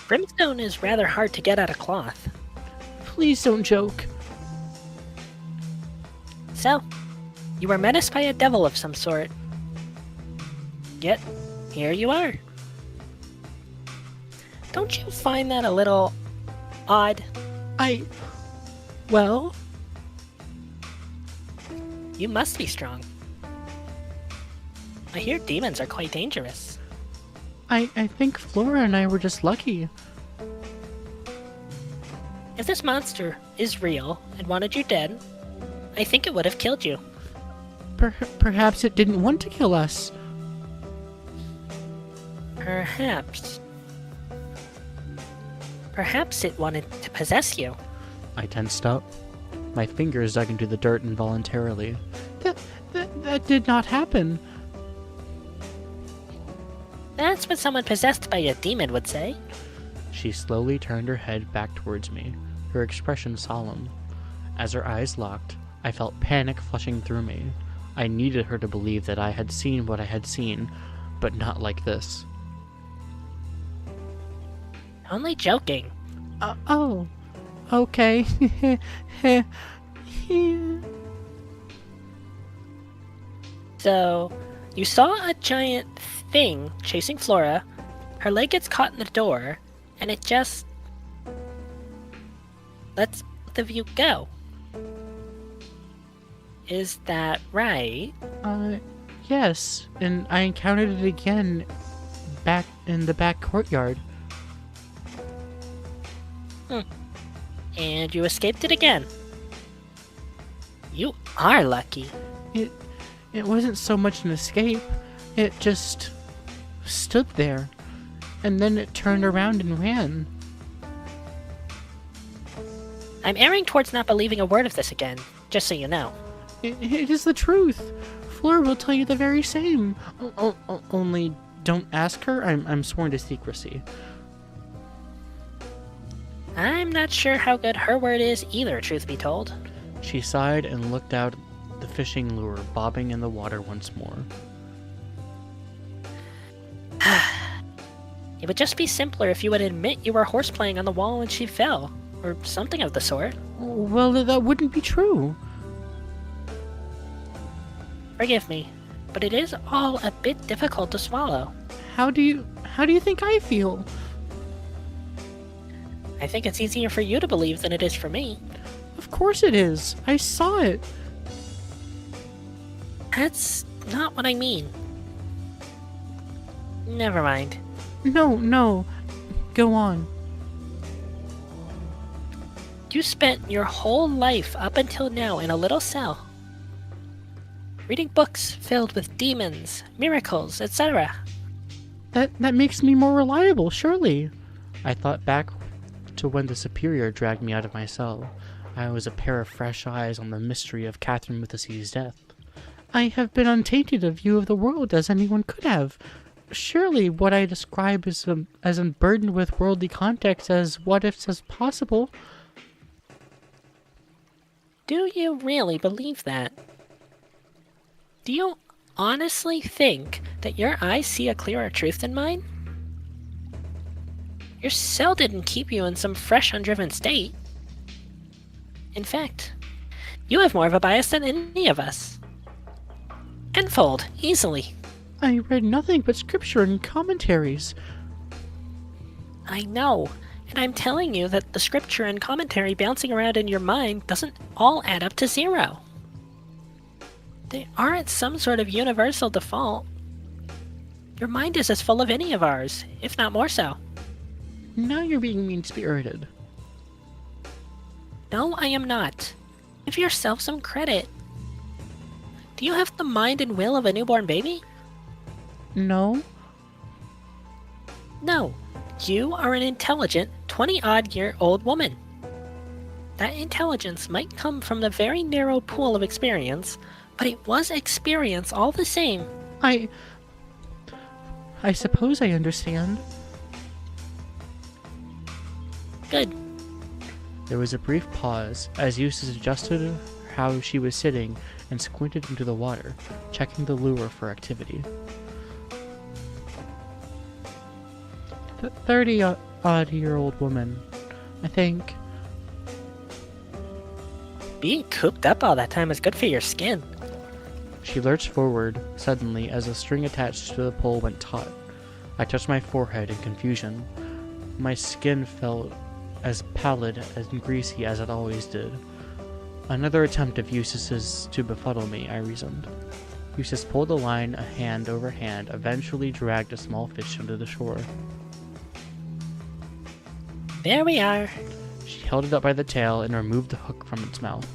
Brimstone is rather hard to get out of cloth. Please don't joke. So, you were menaced by a devil of some sort. Yet, here you are. Don't you find that a little odd? Well, You must be strong. I hear demons are quite dangerous. I think Flora and I were just lucky. If this monster is real and wanted you dead, I think it would have killed you. Perhaps it didn't want to kill us. Perhaps. Perhaps it wanted to possess you. I tensed up. My fingers dug into the dirt involuntarily. That did not happen. That's what someone possessed by a demon would say. She slowly turned her head back towards me, her expression solemn. As her eyes locked, I felt panic flushing through me. I needed her to believe that I had seen what I had seen, but not like this. Only joking. Oh, okay. So, you saw a giant thing chasing Flora, her leg gets caught in the door, and it just lets both of you go. Is that right? Yes, and I encountered it again back in the back courtyard. And you escaped it again. You are lucky. It wasn't so much an escape, it just stood there, and then it turned around and ran. I'm erring towards not believing a word of this again, just so you know. It is the truth. Fleur will tell you the very same. Only don't ask her. I'm sworn to secrecy. I'm not sure how good her word is either, truth be told. She sighed and looked out at the fishing lure bobbing in the water once more. It would just be simpler if you would admit you were horseplaying on the wall when she fell, or something of the sort. Well, that wouldn't be true. Forgive me, but it is all a bit difficult to swallow. How do you think I feel? I think it's easier for you to believe than it is for me. Of course it is. I saw it. That's not what I mean. Never mind. No. Go on. You spent your whole life up until now in a little cell, reading books filled with demons, miracles, etc. That makes me more reliable, surely. I thought back to when the Superior dragged me out of my cell. I was a pair of fresh eyes on the mystery of Catherine with the Sea's death. I have been untainted a view of the world as anyone could have. Surely what I describe is as unburdened with worldly context as what-ifs as possible. Do you really believe that? Do you honestly think that your eyes see a clearer truth than mine? Your cell didn't keep you in some fresh, undriven state. In fact, you have more of a bias than any of us. Tenfold, easily. I read nothing but scripture and commentaries. I know, and I'm telling you that the scripture and commentary bouncing around in your mind doesn't all add up to zero. They aren't some sort of universal default. Your mind is as full of any of ours, if not more so. Now you're being mean-spirited. No, I am not. Give yourself some credit. Do you have the mind and will of a newborn baby? No? No. You are an intelligent, 20-odd-year-old woman. That intelligence might come from the very narrow pool of experience, but it was experience all the same. I suppose I understand. Good. There was a brief pause as Eustace adjusted how she was sitting and squinted into the water, checking the lure for activity. 30 odd-year-old woman. I think. Being cooped up all that time is good for your skin. She lurched forward suddenly as a string attached to the pole went taut. I touched my forehead in confusion. My skin felt as pallid and greasy as it always did. Another attempt of Eustace's to befuddle me, I reasoned. Eustace pulled the line hand over hand, eventually dragged a small fish onto the shore. There we are. She held it up by the tail and removed the hook from its mouth.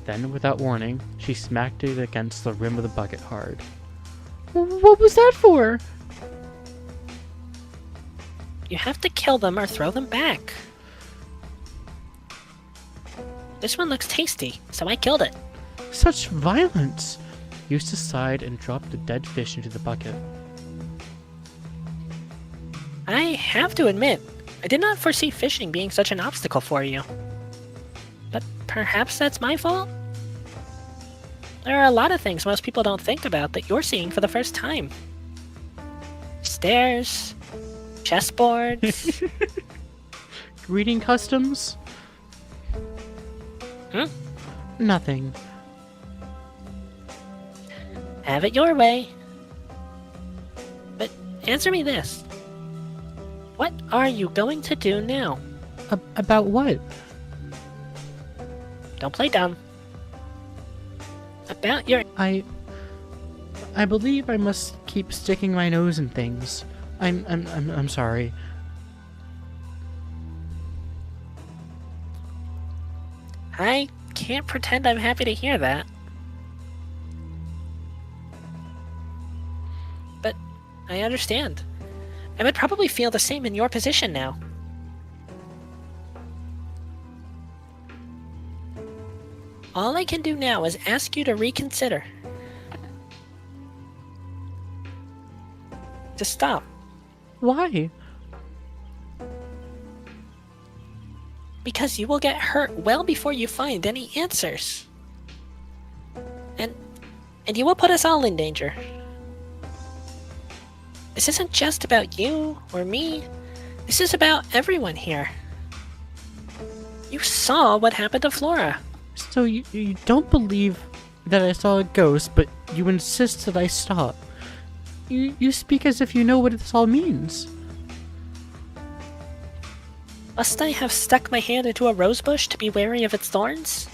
Then, without warning, she smacked it against the rim of the bucket hard. What was that for? You have to kill them or throw them back. This one looks tasty, so I killed it. Such violence! Eustace sighed and dropped the dead fish into the bucket. I have to admit, I did not foresee fishing being such an obstacle for you. But perhaps that's my fault? There are a lot of things most people don't think about that you're seeing for the first time. Stairs, chessboards. Reading customs? Nothing. Have it your way. But answer me this. What are you going to do now? About what? Don't play dumb. About your... I believe I must keep sticking my nose in things. I'm sorry. I can't pretend I'm happy to hear that. But I understand. I would probably feel the same in your position now. All I can do now is ask you to reconsider. To stop. Why? Because you will get hurt well before you find any answers. And you will put us all in danger. This isn't just about you or me. This is about everyone here. You saw what happened to Flora. So you don't believe that I saw a ghost, but you insist that I stop. You speak as if you know what this all means. Must I have stuck my hand into a rosebush to be wary of its thorns?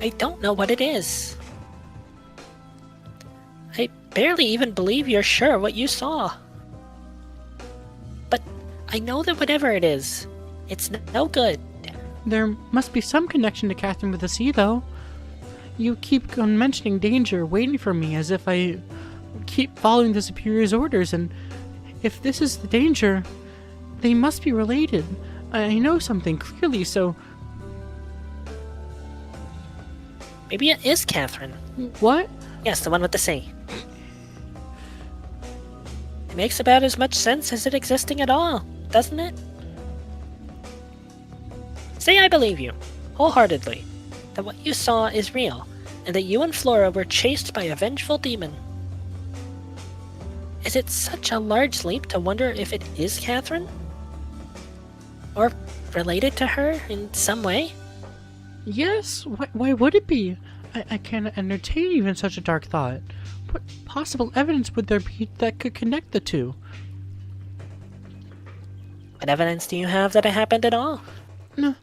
I don't know what it is. I barely even believe you're sure what you saw. But I know that whatever it is, it's no good. There must be some connection to Catherine with the Sea, though. You keep on mentioning danger, waiting for me, as if I keep following the Superior's orders, and if this is the danger, they must be related. I know something clearly, so... Maybe it is Catherine. What? Yes, the one with the sea. It makes about as much sense as it existing at all, doesn't it? Say I believe you, wholeheartedly, that what you saw is real, and that you and Flora were chased by a vengeful demon. Is it such a large leap to wonder if it is Catherine? Or related to her in some way? Yes, why would it be? I can't entertain even such a dark thought. What possible evidence would there be that could connect the two? What evidence do you have that it happened at all? No.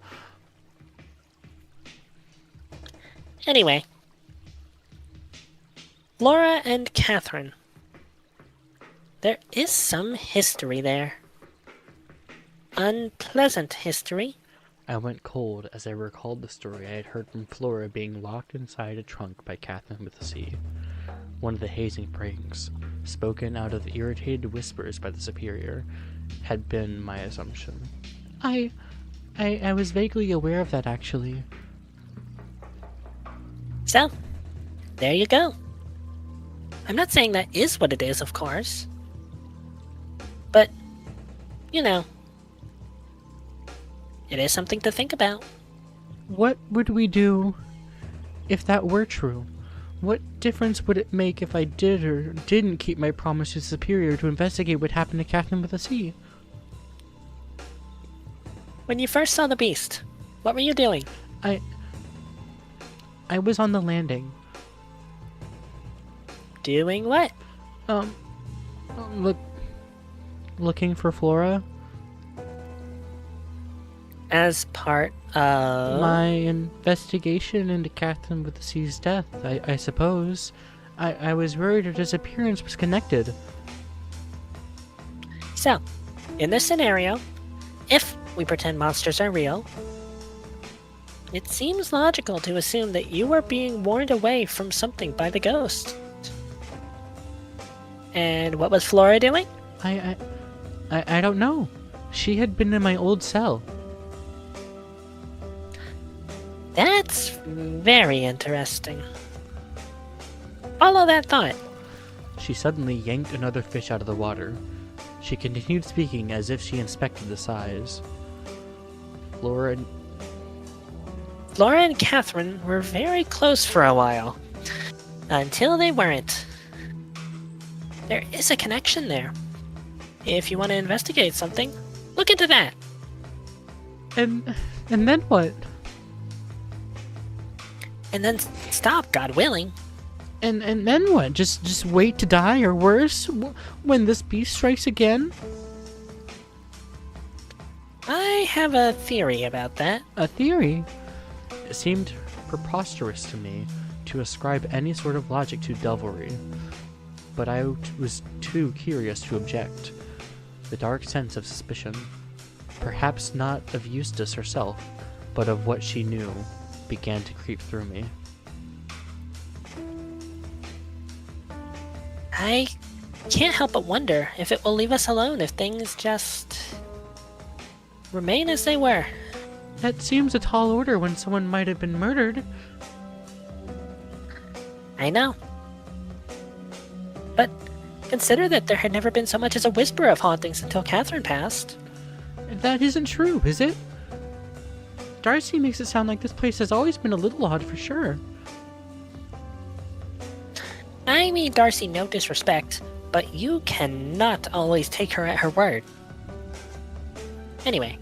Anyway. Laura and Catherine. There is some history there. Unpleasant history. I went cold as I recalled the story I had heard from Flora being locked inside a trunk by Catherine with the Sea. One of the hazing pranks, spoken out of irritated whispers by the Superior, had been my assumption. I was vaguely aware of that, actually. So, there you go. I'm not saying that is what it is, of course. But, you know, it is something to think about. What would we do if that were true? What difference would it make if I did or didn't keep my promise to Superior to investigate what happened to Catherine with the Sea? When you first saw the beast, what were you doing? I was on the landing. Doing what? Looking for Flora. As part of... My investigation into Catherine with the Sea's death, I suppose. I was worried her disappearance was connected. So, in this scenario, if we pretend monsters are real, it seems logical to assume that you were being warned away from something by the ghost. And what was Flora doing? I don't know. She had been in my old cell. That's very interesting. Follow that thought. She suddenly yanked another fish out of the water. She continued speaking as if she inspected the size. Flora Flora and Catherine were very close for a while. Until they weren't. There is a connection there. If you want to investigate something, look into that. And then what? And then stop, God willing. And then what? Just wait to die or worse when this beast strikes again? I have a theory about that. A theory? It seemed preposterous to me to ascribe any sort of logic to devilry, but I was too curious to object. The dark sense of suspicion, perhaps not of Eustace herself, but of what she knew, began to creep through me. I can't help but wonder if it will leave us alone if things just remain as they were. That seems a tall order when someone might have been murdered. I know. But consider that there had never been so much as a whisper of hauntings until Catherine passed. That isn't true, is it? Darcy makes it sound like this place has always been a little odd for sure. I mean Darcy no disrespect, but you cannot always take her at her word. Anyway,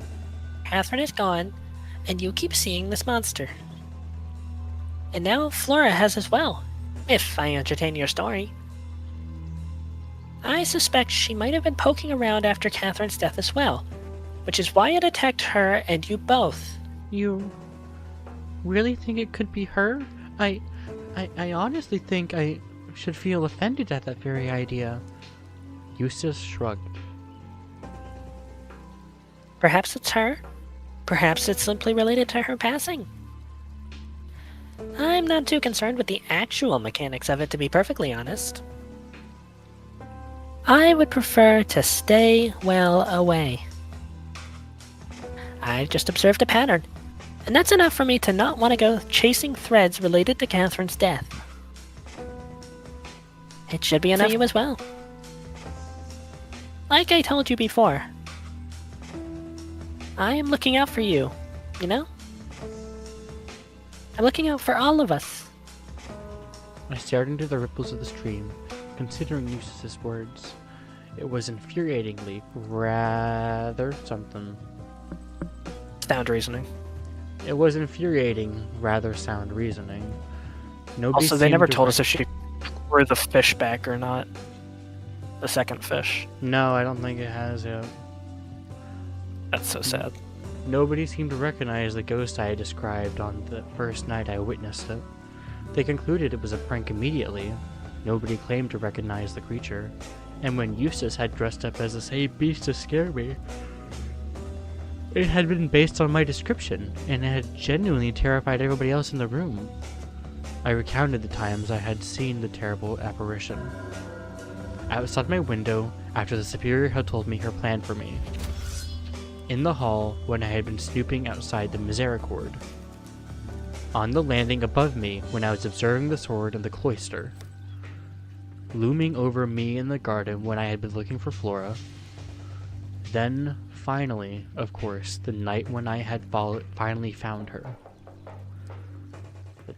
Catherine is gone, and you keep seeing this monster. And now Flora has as well, if I entertain your story. I suspect she might have been poking around after Catherine's death as well, which is why it attacked her and you both. You really think it could be her? I honestly think I should feel offended at that very idea. Eustace shrugged. Perhaps it's her. Perhaps it's simply related to her passing. I'm not too concerned with the actual mechanics of it, to be perfectly honest. I would prefer to stay well away. I've just observed a pattern, and that's enough for me to not want to go chasing threads related to Catherine's death. It should be enough for you as well. Like I told you before, I am looking out for you, you know? I'm looking out for all of us. I stared into the ripples of the stream, considering Eustace's words. It was infuriatingly rather something. Sound reasoning. It was infuriating, rather sound reasoning. Nobody Also, they seemed never to told us if she threw the fish back or not. The second fish. No, I don't think it has yet. That's so sad. Nobody seemed to recognize the ghost I had described on the first night I witnessed it. They concluded it was a prank immediately. Nobody claimed to recognize the creature. And when Eustace had dressed up as the same beast to scare me, it had been based on my description, and it had genuinely terrified everybody else in the room. I recounted the times I had seen the terrible apparition. Outside my window, after the Superior had told me her plan for me. In the hall, when I had been snooping outside the Misericorde. On the landing above me, when I was observing the sword in the cloister. Looming over me in the garden when I had been looking for Flora. Then, finally, of course, the night when I had finally found her.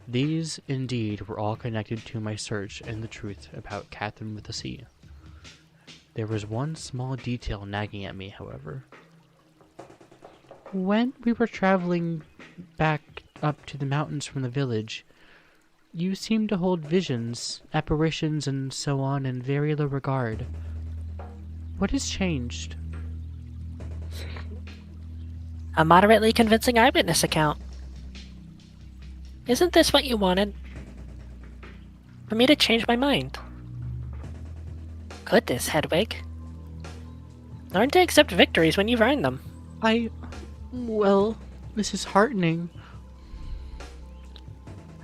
These, indeed, were all connected to my search and the truth about Catherine with a C. There was one small detail nagging at me, however. When we were traveling back up to the mountains from the village, you seemed to hold visions, apparitions, and so on in very low regard. What has changed? A moderately convincing eyewitness account. Isn't this what you wanted? For me to change my mind? Goodness, Hedwig. Learn to accept victories when you've earned them. Well, this is heartening.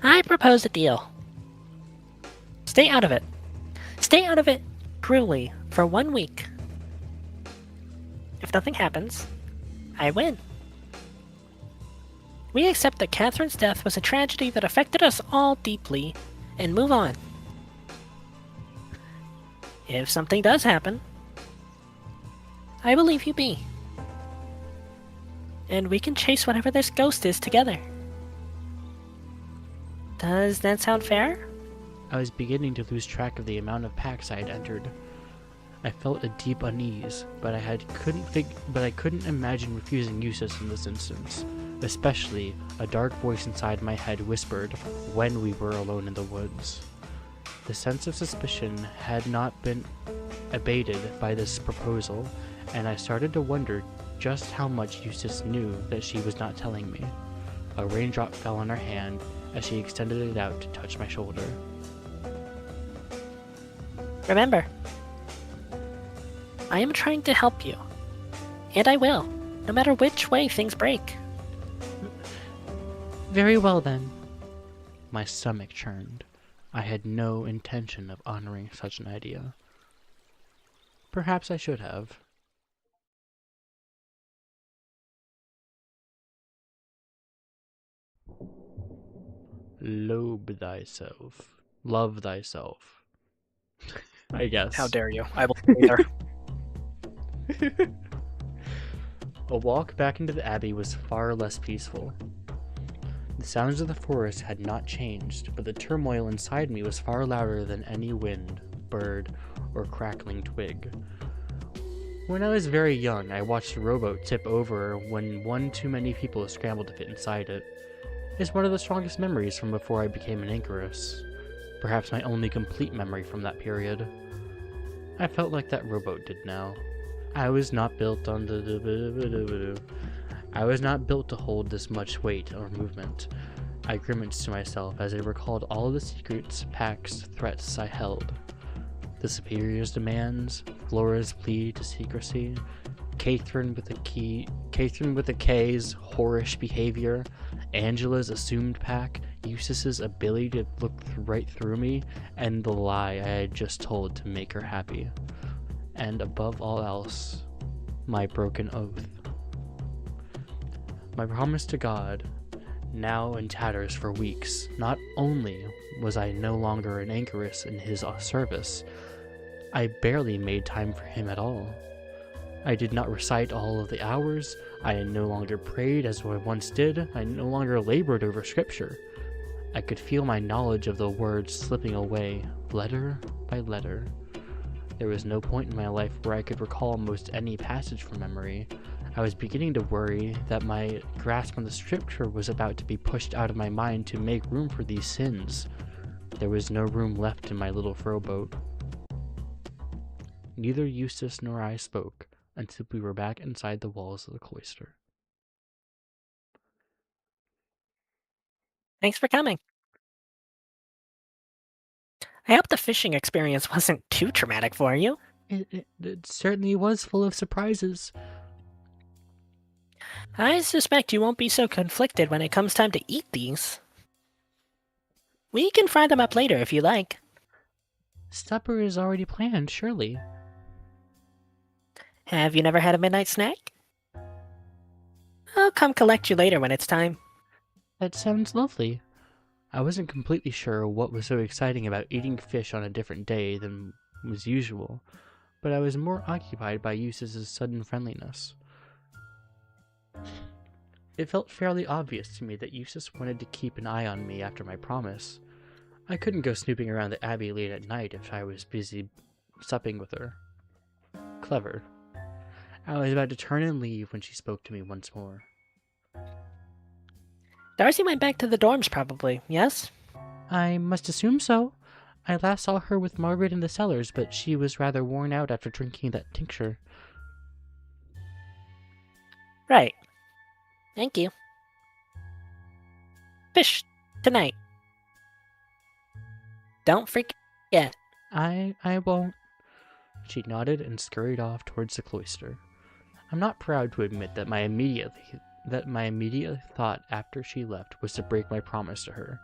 I propose a deal. Stay out of it. Stay out of it truly for 1 week. If nothing happens, I win. We accept that Catherine's death was a tragedy that affected us all deeply and move on. If something does happen, I will leave you be. And we can chase whatever this ghost is together. Does that sound fair? I was beginning to lose track of the amount of packs I had entered. I felt a deep unease, but I couldn't imagine refusing Eustace in this instance. Especially, a dark voice inside my head whispered when we were alone in the woods. The sense of suspicion had not been abated by this proposal, and I started to wonder just how much Eustace knew that she was not telling me. A raindrop fell on her hand as she extended it out to touch my shoulder. Remember, I am trying to help you. And I will, no matter which way things break. Very well, then. My stomach churned. I had no intention of honoring such an idea. Perhaps I should have. Lobe thyself. Love thyself. I guess. How dare you? I will neither. A walk back into the abbey was far less peaceful. The sounds of the forest had not changed, but the turmoil inside me was far louder than any wind, bird, or crackling twig. When I was very young, I watched a rowboat tip over when one too many people scrambled to fit inside it. It's one of the strongest memories from before I became an anchoress. Perhaps my only complete memory from that period. I felt like that rowboat did now. I was not built to hold this much weight or movement. I grimaced to myself as I recalled all the secrets, pacts, threats I held. The Superior's demands, Flora's plea to secrecy, Catherine with a K's whorish behavior, Angela's assumed pack, Eustace's ability to look right through me, and the lie I had just told to make her happy. And above all else, my broken oath. My promise to God, now in tatters for weeks. Not only was I no longer an anchoress in his service, I barely made time for him at all. I did not recite all of the hours, I no longer prayed as I once did, I no longer labored over scripture. I could feel my knowledge of the words slipping away, letter by letter. There was no point in my life where I could recall most any passage from memory. I was beginning to worry that my grasp on the scripture was about to be pushed out of my mind to make room for these sins. There was no room left in my little rowboat. Neither Eustace nor I spoke until we were back inside the walls of the cloister. Thanks for coming. I hope the fishing experience wasn't too traumatic for you. It certainly was full of surprises. I suspect you won't be so conflicted when it comes time to eat these. We can fry them up later if you like. Supper is already planned, surely. Have you never had a midnight snack? I'll come collect you later when it's time. That sounds lovely. I wasn't completely sure what was so exciting about eating fish on a different day than was usual, but I was more occupied by Eustace's sudden friendliness. It felt fairly obvious to me that Eustace wanted to keep an eye on me after my promise. I couldn't go snooping around the Abbey late at night if I was busy supping with her. Clever. I was about to turn and leave when she spoke to me once more. Darcy went back to the dorms probably, yes? I must assume so. I last saw her with Margaret in the cellars, but she was rather worn out after drinking that tincture. Right. Thank you. Fish tonight. Don't forget. I won't. She nodded and scurried off towards the cloister. I'm not proud to admit that my immediate thought after she left was to break my promise to her,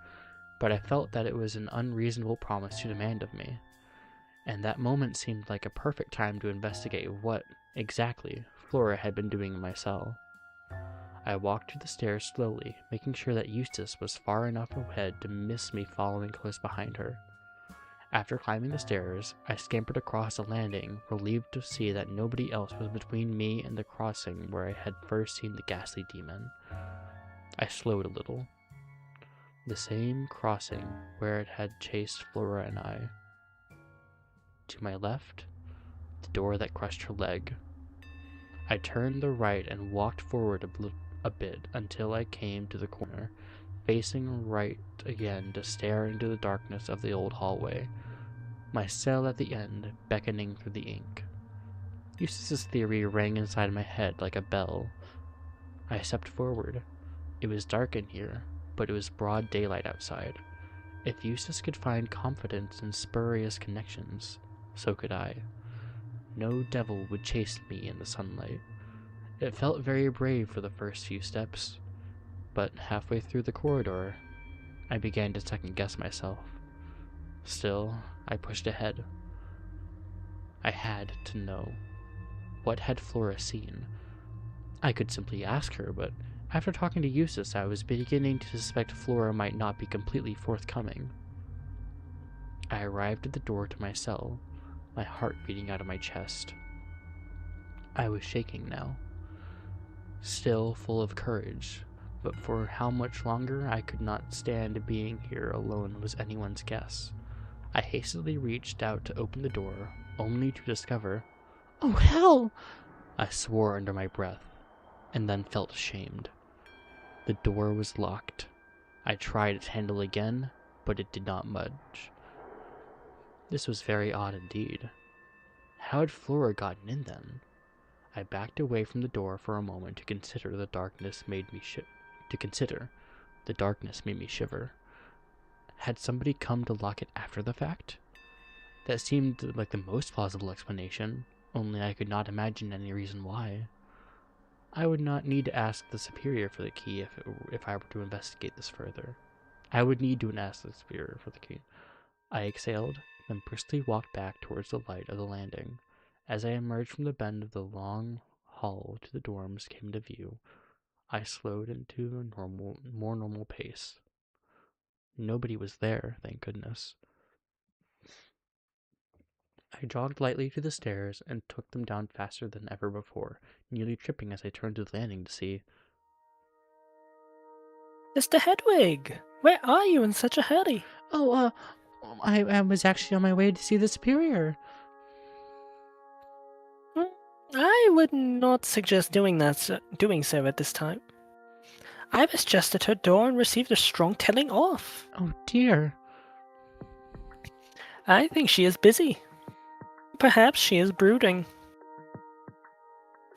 but I felt that it was an unreasonable promise to demand of me, and that moment seemed like a perfect time to investigate what, exactly, Flora had been doing in my cell. I walked to the stairs slowly, making sure that Eustace was far enough ahead to miss me following close behind her. After climbing the stairs, I scampered across the landing, relieved to see that nobody else was between me and the crossing where I had first seen the ghastly demon. I slowed a little. The same crossing where it had chased Flora and I. To my left, the door that crushed her leg. I turned the right and walked forward a bit until I came to the corner, facing right again to stare into the darkness of the old hallway, my cell at the end beckoning through the ink. Eustace's theory rang inside my head like a bell. I stepped forward. It was dark in here, but it was broad daylight outside. If Eustace could find confidence in spurious connections, so could I. No devil would chase me in the sunlight. It felt very brave for the first few steps, but halfway through the corridor, I began to second-guess myself. Still, I pushed ahead. I had to know. What had Flora seen? I could simply ask her, but after talking to Eustace, I was beginning to suspect Flora might not be completely forthcoming. I arrived at the door to my cell, my heart beating out of my chest. I was shaking now. Still full of courage, but for how much longer I could not stand being here alone was anyone's guess. I hastily reached out to open the door, only to discover, "Oh, hell!" I swore under my breath, and then felt ashamed. The door was locked. I tried its handle again, but it did not budge. This was very odd indeed. How had Flora gotten in then? I backed away from the door for a moment to consider. The darkness made me shiver. Had somebody come to lock it after the fact? That seemed like the most plausible explanation, only I could not imagine any reason why. I would not need to ask the Superior for the key if I were to investigate this further. I would need to ask the Superior for the key. I exhaled, then briskly walked back towards the light of the landing. As I emerged from the bend of the long hall to the dorms came into view, I slowed into a more normal pace. Nobody was there, thank goodness. I jogged lightly to the stairs and took them down faster than ever before, nearly tripping as I turned to the landing to see. Mr. Hedwig, where are you in such a hurry? Oh, I was actually on my way to see the Superior. I would not suggest doing so at this time. I was just at her door and received a strong telling off. Oh dear. I think she is busy. Perhaps she is brooding.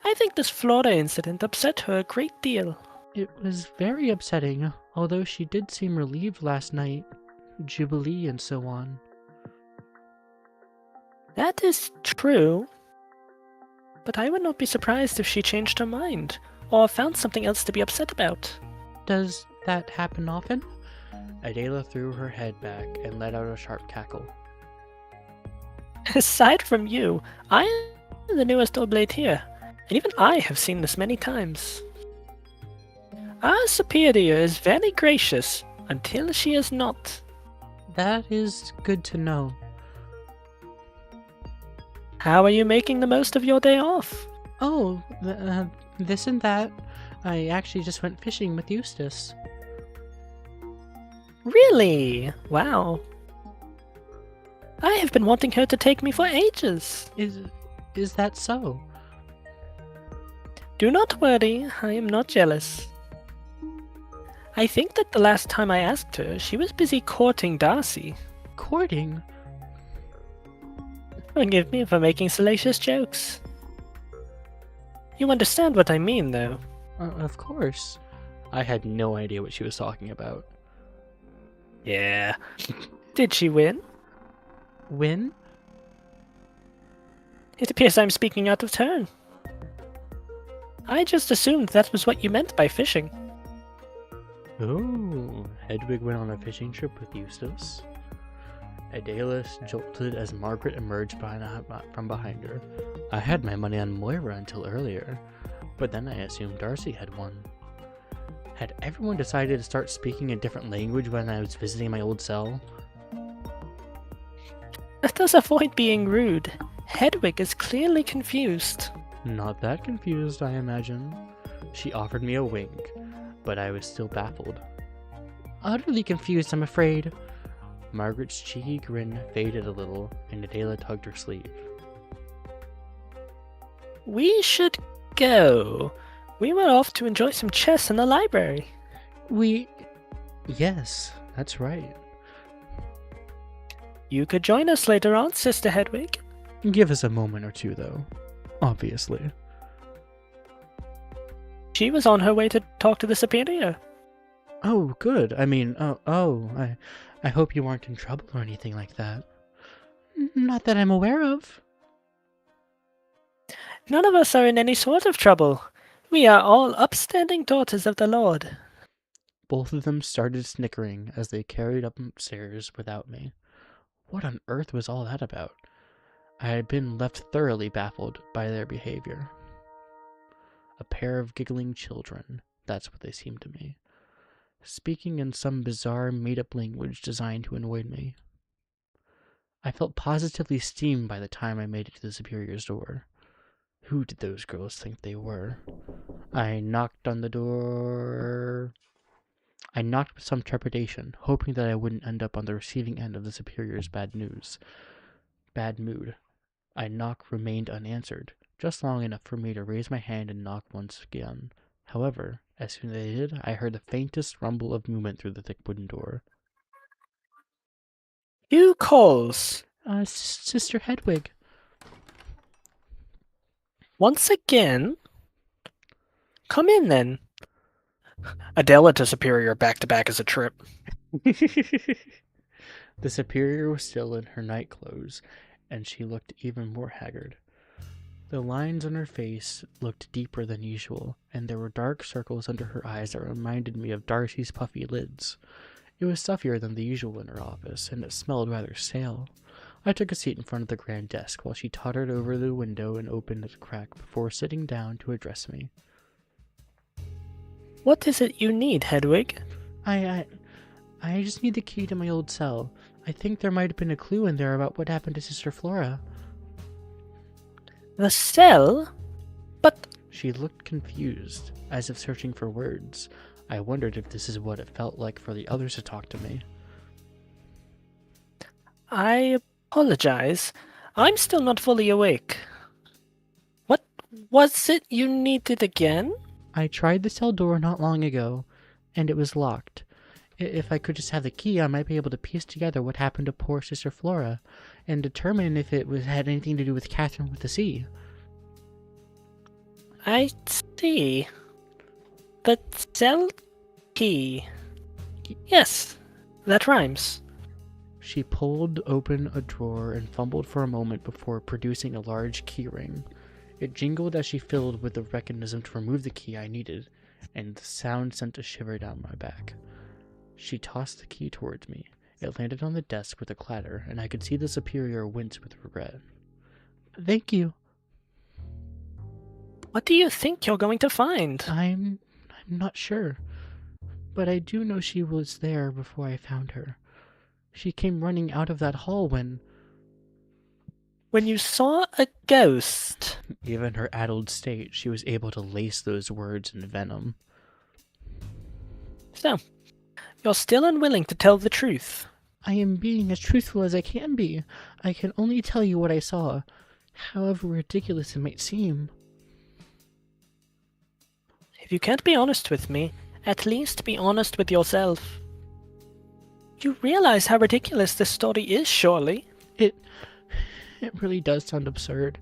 I think this Flora incident upset her a great deal. It was very upsetting, although she did seem relieved last night. Jubilee and so on. That is true. But I would not be surprised if she changed her mind, or found something else to be upset about. Does that happen often? Adela threw her head back and let out a sharp cackle. Aside from you, I am the newest oblate here, and even I have seen this many times. Our superior is very gracious, until she is not. That is good to know. How are you making the most of your day off? Oh, this and that. I actually just went fishing with Eustace. Really? Wow. I have been wanting her to take me for ages. Is that so? Do not worry, I am not jealous. I think that the last time I asked her, she was busy courting Darcy. Courting? Forgive me for making salacious jokes. You understand what I mean, though. Of course. I had no idea what she was talking about. Yeah. Did she win? Win? It appears I'm speaking out of turn. I just assumed that was what you meant by fishing. Oh, Hedwig went on a fishing trip with Eustace. Adela jolted as Margaret emerged from behind her. I had my money on Moira until earlier, but then I assumed Darcy had won. Had everyone decided to start speaking a different language when I was visiting my old cell? Let us avoid being rude. Hedwig is clearly confused. Not that confused, I imagine. She offered me a wink, but I was still baffled. Utterly confused, I'm afraid. Margaret's cheeky grin faded a little, and Adela tugged her sleeve. We should go. We were off to enjoy some chess in the library. Yes, that's right. You could join us later on, Sister Hedwig. Give us a moment or two, though. Obviously. She was on her way to talk to the Superior. Oh, good. I mean, I hope you aren't in trouble or anything like that. Not that I'm aware of. None of us are in any sort of trouble. We are all upstanding daughters of the Lord. Both of them started snickering as they carried upstairs without me. What on earth was all that about? I had been left thoroughly baffled by their behavior. A pair of giggling children, that's what they seemed to me, speaking in some bizarre made-up language designed to annoy me. I felt positively steamed by the time I made it to the Superior's door. Who did those girls think they were? I knocked on the door. I knocked with some trepidation, hoping that I wouldn't end up on the receiving end of the Superior's bad mood. My knock remained unanswered, just long enough for me to raise my hand and knock once again. However, as soon as I did, I heard the faintest rumble of movement through the thick wooden door. Who calls? Sister Hedwig. Once again? Come in, then. Adela to Superior back-to-back is a trip. The Superior was still in her night clothes, and she looked even more haggard. The lines on her face looked deeper than usual, and there were dark circles under her eyes that reminded me of Darcy's puffy lids. It was stuffier than the usual in her office, and it smelled rather stale. I took a seat in front of the grand desk while she tottered over the window and opened it a crack before sitting down to address me. What is it you need, Hedwig? I just need the key to my old cell. I think there might have been a clue in there about what happened to Sister Flora. The cell? But... She looked confused, as if searching for words. I wondered if this is what it felt like for the others to talk to me. I apologize. I'm still not fully awake. What was it you needed again? I tried the cell door not long ago, and it was locked. If I could just have the key, I might be able to piece together what happened to poor Sister Flora, and determine if it had anything to do with Catherine with the C. I see. The cell key. Yes, that rhymes. She pulled open a drawer and fumbled for a moment before producing a large key ring. It jingled as she fiddled with the mechanism to remove the key I needed, and the sound sent a shiver down my back. She tossed the key towards me. It landed on the desk with a clatter, and I could see the Superior wince with regret. Thank you. What do you think you're going to find? I'm not sure, but I do know she was there before I found her. She came running out of that hall when When you saw a ghost. Even her addled state, she was able to lace those words in venom. So, you're still unwilling to tell the truth. I am being as truthful as I can be. I can only tell you what I saw, however ridiculous it might seem. If you can't be honest with me, at least be honest with yourself. You realize how ridiculous this story is, surely? It really does sound absurd,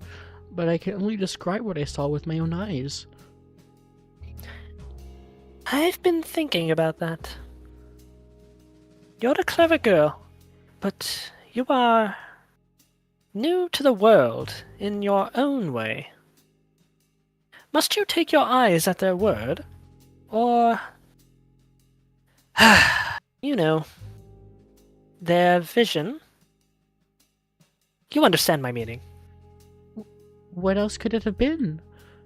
but I can only describe what I saw with my own eyes. I've been thinking about that. You're a clever girl, but you are new to the world in your own way. Must you take your eyes at their word? Or, you know, their vision? You understand my meaning. What else could it have been?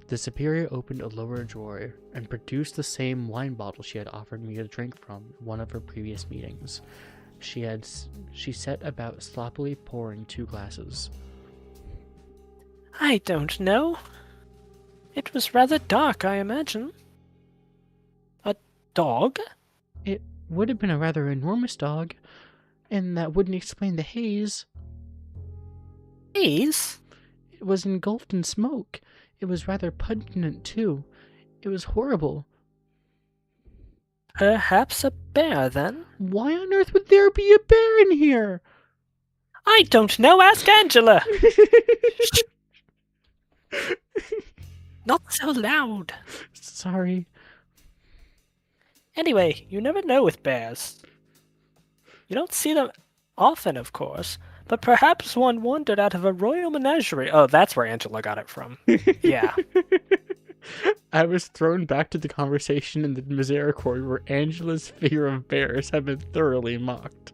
The superior opened a lower drawer and produced the same wine bottle she had offered me to drink from in one of her previous meetings. She set about sloppily pouring 2 glasses. I don't know. It was rather dark, I imagine. A dog? It would have been a rather enormous dog, and that wouldn't explain the haze. Haze? It was engulfed in smoke. It was rather pungent, too. It was horrible. Perhaps a bear, then? Why on earth would there be a bear in here? I don't know, ask Angela! Not so loud. Sorry. Anyway, you never know with bears. You don't see them often, of course, but perhaps one wandered out of a royal menagerie. Oh, that's where Angela got it from. Yeah. I was thrown back to the conversation in the Misericorde where Angela's fear of bears had been thoroughly mocked.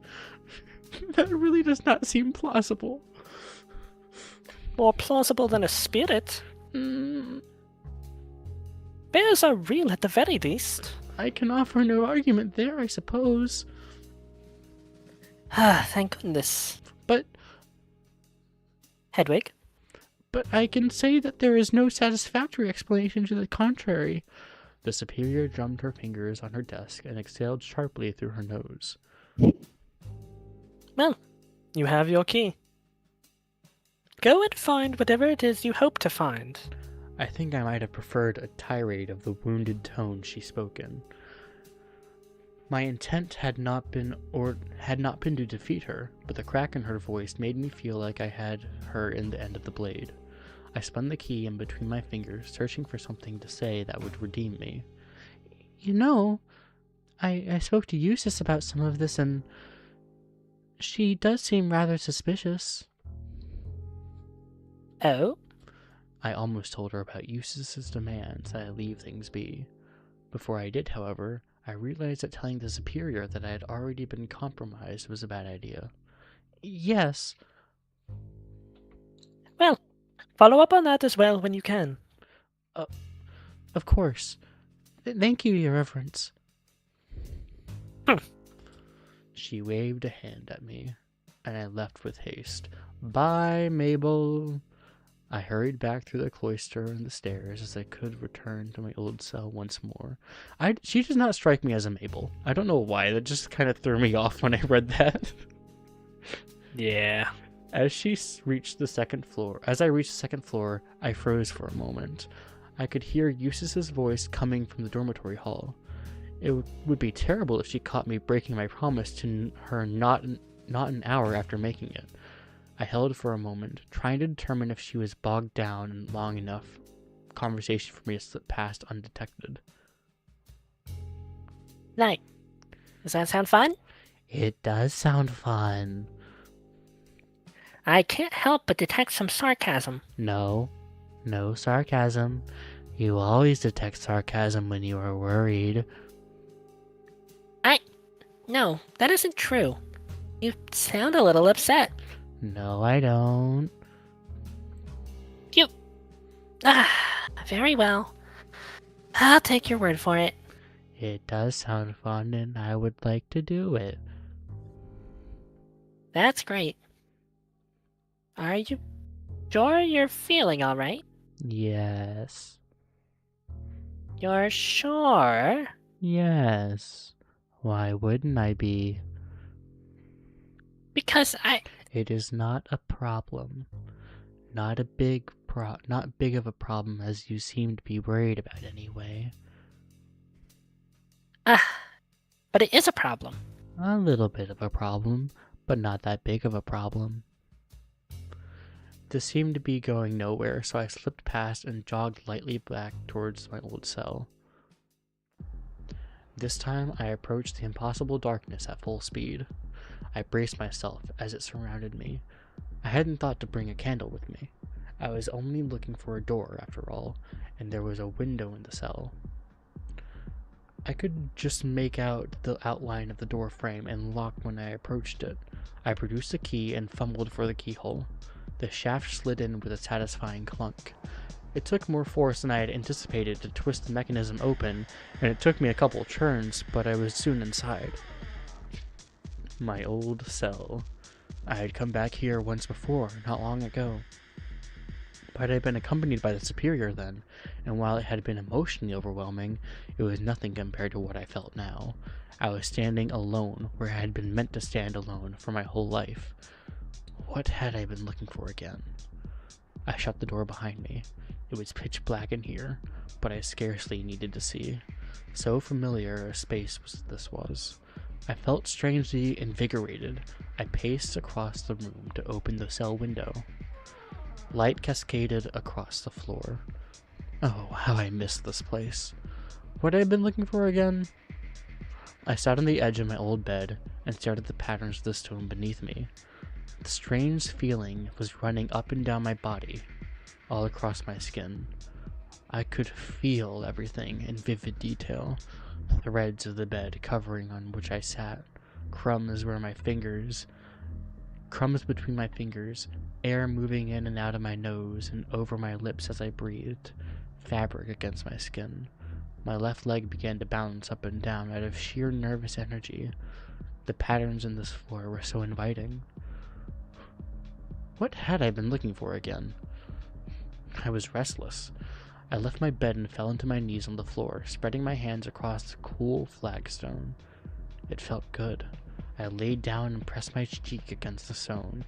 That really does not seem plausible. More plausible than a spirit. Mm, Bears are real at the very least. I can offer no argument there, I suppose. Ah, thank goodness. But Hedwig? I can say that there is no satisfactory explanation to the contrary. The superior drummed her fingers on her desk and exhaled sharply through her nose. Well, you have your key. Go and find whatever it is you hope to find. I think I might have preferred a tirade of the wounded tone she spoke in. My intent had not been to defeat her, but the crack in her voice made me feel like I had her in the end of the blade. I spun the key in between my fingers, searching for something to say that would redeem me. You know, I spoke to Eustace about some of this, and she does seem rather suspicious. Oh? I almost told her about Eustace's demands that I leave things be. Before I did, however, I realized that telling the superior that I had already been compromised was a bad idea. Yes. Well, follow up on that as well when you can. Of course. Thank you, Your Reverence. She waved a hand at me, and I left with haste. Bye, Mabel. I hurried back through the cloister and the stairs as I could return to my old cell once more. She does not strike me as a Mabel. I don't know why. That just kind of threw me off when I read that. Yeah. As I reached the second floor, I froze for a moment. I could hear Eustace's voice coming from the dormitory hall. It would be terrible if she caught me breaking my promise to her not an hour after making it. I held for a moment, trying to determine if she was bogged down in long enough conversation for me to slip past undetected. Night. Does that sound fun? It does sound fun. I can't help but detect some sarcasm. No sarcasm. You always detect sarcasm when you are worried. No, that isn't true. You sound a little upset. No, I don't. Phew. Very well. I'll take your word for it. It does sound fun, and I would like to do it. That's great. Are you sure you're feeling alright? Yes. You're sure? Yes. Why wouldn't I be? Because It is not a problem. Not big of a problem as you seem to be worried about anyway. but it is a problem. A little bit of a problem, but not that big of a problem. This seemed to be going nowhere, so I slipped past and jogged lightly back towards my old cell. This time, I approached the impossible darkness at full speed. I braced myself as it surrounded me. I hadn't thought to bring a candle with me. I was only looking for a door, after all, and there was a window in the cell. I could just make out the outline of the door frame and lock when I approached it. I produced a key and fumbled for the keyhole. The shaft slid in with a satisfying clunk. It took more force than I had anticipated to twist the mechanism open, and it took me a couple turns, but I was soon inside. My old cell. I had come back here once before, not long ago. But I had been accompanied by the superior then, and while it had been emotionally overwhelming, it was nothing compared to what I felt now. I was standing alone where I had been meant to stand alone for my whole life. What had I been looking for again? I shut the door behind me. It was pitch black in here, but I scarcely needed to see. So familiar a space this was. I felt strangely invigorated. I paced across the room to open the cell window. Light cascaded across the floor. Oh, how I missed this place. What had I been looking for again? I sat on the edge of my old bed and stared at the patterns of the stone beneath me. The strange feeling was running up and down my body, all across my skin. I could feel everything in vivid detail. Threads of the bed covering on which I sat, crumbs between my fingers, air moving in and out of my nose and over my lips as I breathed, fabric against my skin. My left leg began to bounce up and down out of sheer nervous energy. The patterns in this floor were so inviting. What had I been looking for again? I was restless. I left my bed and fell into my knees on the floor, spreading my hands across the cool flagstone. It felt good. I laid down and pressed my cheek against the stone.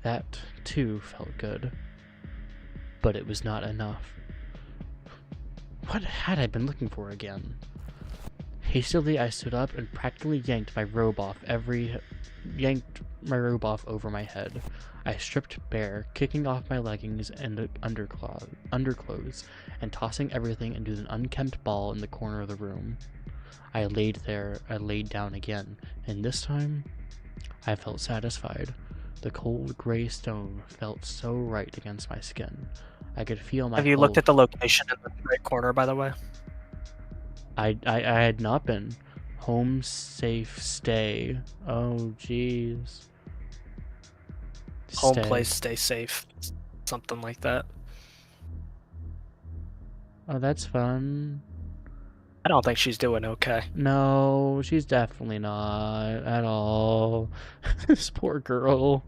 That, too, felt good. But it was not enough. What had I been looking for again? Hastily, I stood up and practically yanked my robe off over my head. I stripped bare, kicking off my leggings and underclothes, and tossing everything into an unkempt ball in the corner of the room. I laid down again, and this time, I felt satisfied. The cold gray stone felt so right against my skin. I could feel my Have you looked at the location in the right corner, by the way? I had not been. Home safe stay. Oh, jeez. Home place, stay safe. Something like that. Oh, that's fun. I don't think she's doing okay. No, she's definitely not at all. This poor girl.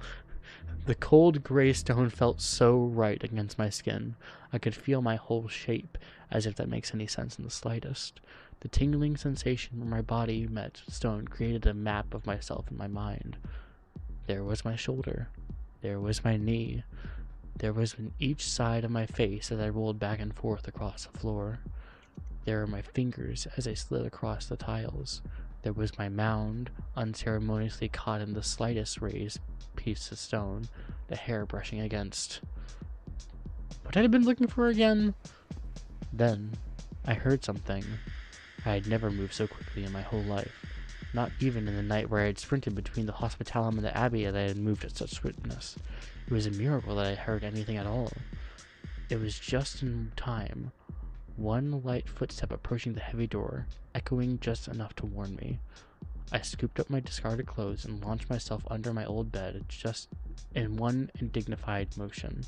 The cold gray stone felt so right against my skin. I could feel my whole shape, as if that makes any sense in the slightest. The tingling sensation where my body met stone created a map of myself in my mind. There was my shoulder. There was my knee. There was on each side of my face as I rolled back and forth across the floor. There were my fingers as I slid across the tiles. There was my mound, unceremoniously caught in the slightest raised piece of stone, the hair brushing against. What had I been looking for again? Then, I heard something. I had never moved so quickly in my whole life. Not even in the night where I had sprinted between the hospitalum and the abbey that I had moved at such swiftness. It was a miracle that I heard anything at all. It was just in time. One light footstep approaching the heavy door, echoing just enough to warn me. I scooped up my discarded clothes and launched myself under my old bed just in one indignified motion.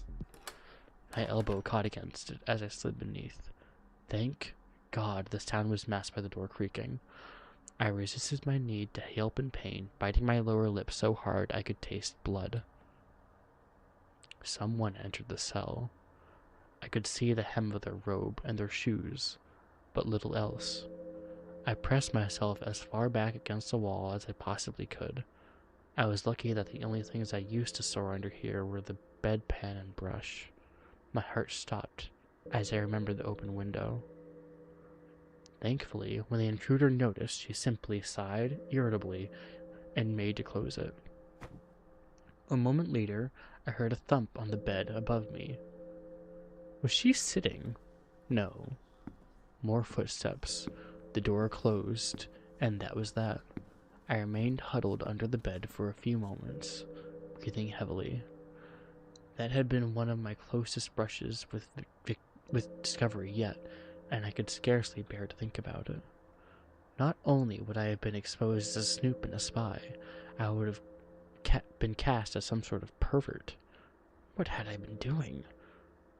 My elbow caught against it as I slid beneath. Thank God the sound was masked by the door creaking. I resisted my need to yelp in pain, biting my lower lip so hard I could taste blood. Someone entered the cell. I could see the hem of their robe and their shoes, but little else. I pressed myself as far back against the wall as I possibly could. I was lucky that the only things I used to store under here were the bedpan and brush. My heart stopped as I remembered the open window. Thankfully, when the intruder noticed, she simply sighed irritably and made to close it. A moment later, I heard a thump on the bed above me. Was she sitting? No. More footsteps. The door closed, and that was that. I remained huddled under the bed for a few moments, breathing heavily. That had been one of my closest brushes with discovery yet, and I could scarcely bear to think about it. Not only would I have been exposed as a snoop and a spy, I would have been cast as some sort of pervert. What had I been doing?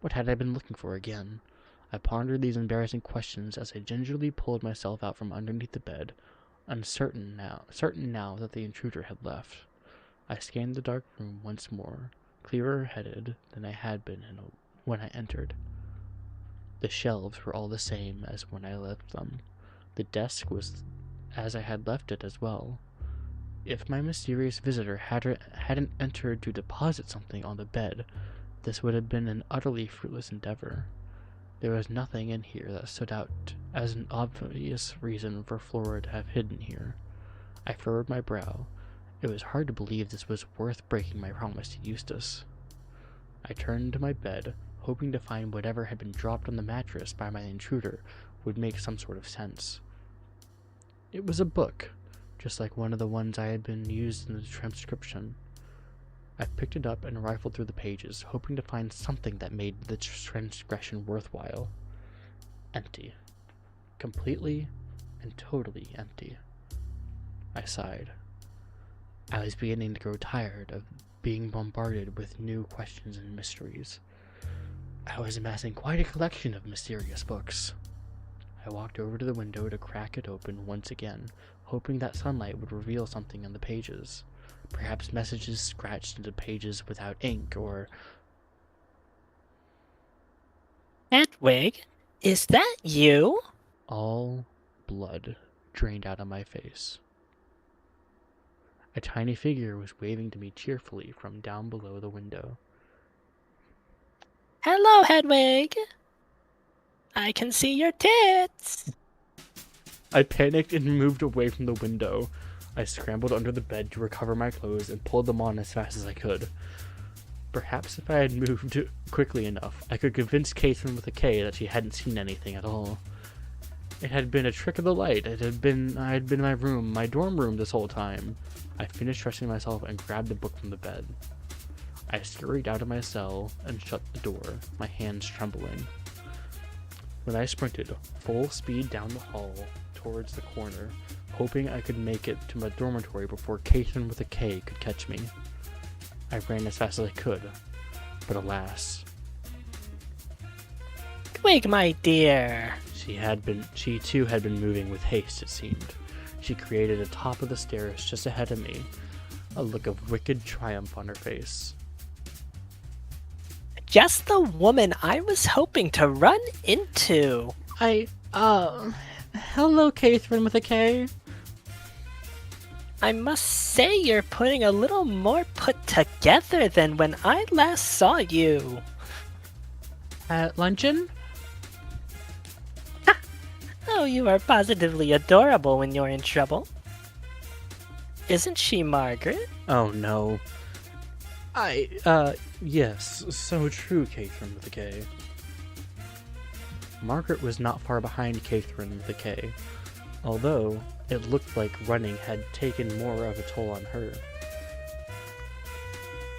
What had I been looking for again? I pondered these embarrassing questions as I gingerly pulled myself out from underneath the bed, certain now that the intruder had left. I scanned the dark room once more, clearer-headed than I had been when I entered. The shelves were all the same as when I left them. The desk was as I had left it as well. If my mysterious visitor hadn't entered to deposit something on the bed, this would have been an utterly fruitless endeavor. There was nothing in here that stood out as an obvious reason for Flora to have hidden here. I furrowed my brow. It was hard to believe this was worth breaking my promise to Eustace. I turned to my bed, hoping to find whatever had been dropped on the mattress by my intruder would make some sort of sense. It was a book, just like one of the ones I had been used in the transcription. I picked it up and rifled through the pages, hoping to find something that made the transgression worthwhile. Empty. Completely and totally empty. I sighed. I was beginning to grow tired of being bombarded with new questions and mysteries. I was amassing quite a collection of mysterious books. I walked over to the window to crack it open once again, hoping that sunlight would reveal something on the pages. Perhaps messages scratched into pages without ink, or... Hedwig, is that you? All blood drained out of my face. A tiny figure was waving to me cheerfully from down below the window. Hello, Hedwig. I can see your tits. I panicked and moved away from the window. I scrambled under the bed to recover my clothes and pulled them on as fast as I could. Perhaps if I had moved quickly enough, I could convince Catherine with a K that she hadn't seen anything at all. It had been a trick of the light. I had been in my room, my dorm room, this whole time. I finished dressing myself and grabbed the book from the bed. I scurried out of my cell and shut the door, my hands trembling. When I sprinted full speed down the hall towards the corner, hoping I could make it to my dormitory before Catherine with a K could catch me. I ran as fast as I could, but alas. Hedwig, my dear. She too had been moving with haste, it seemed. She created a top of the stairs just ahead of me, a look of wicked triumph on her face. Just the woman I was hoping to run into. Hello, Catherine with a K. I must say you're putting a little more put together than when I last saw you. At luncheon? Oh, you are positively adorable when you're in trouble. Isn't she, Margaret? Oh, no. Yes, so true, Catherine with a K. Margaret was not far behind Catherine with a K, although it looked like running had taken more of a toll on her.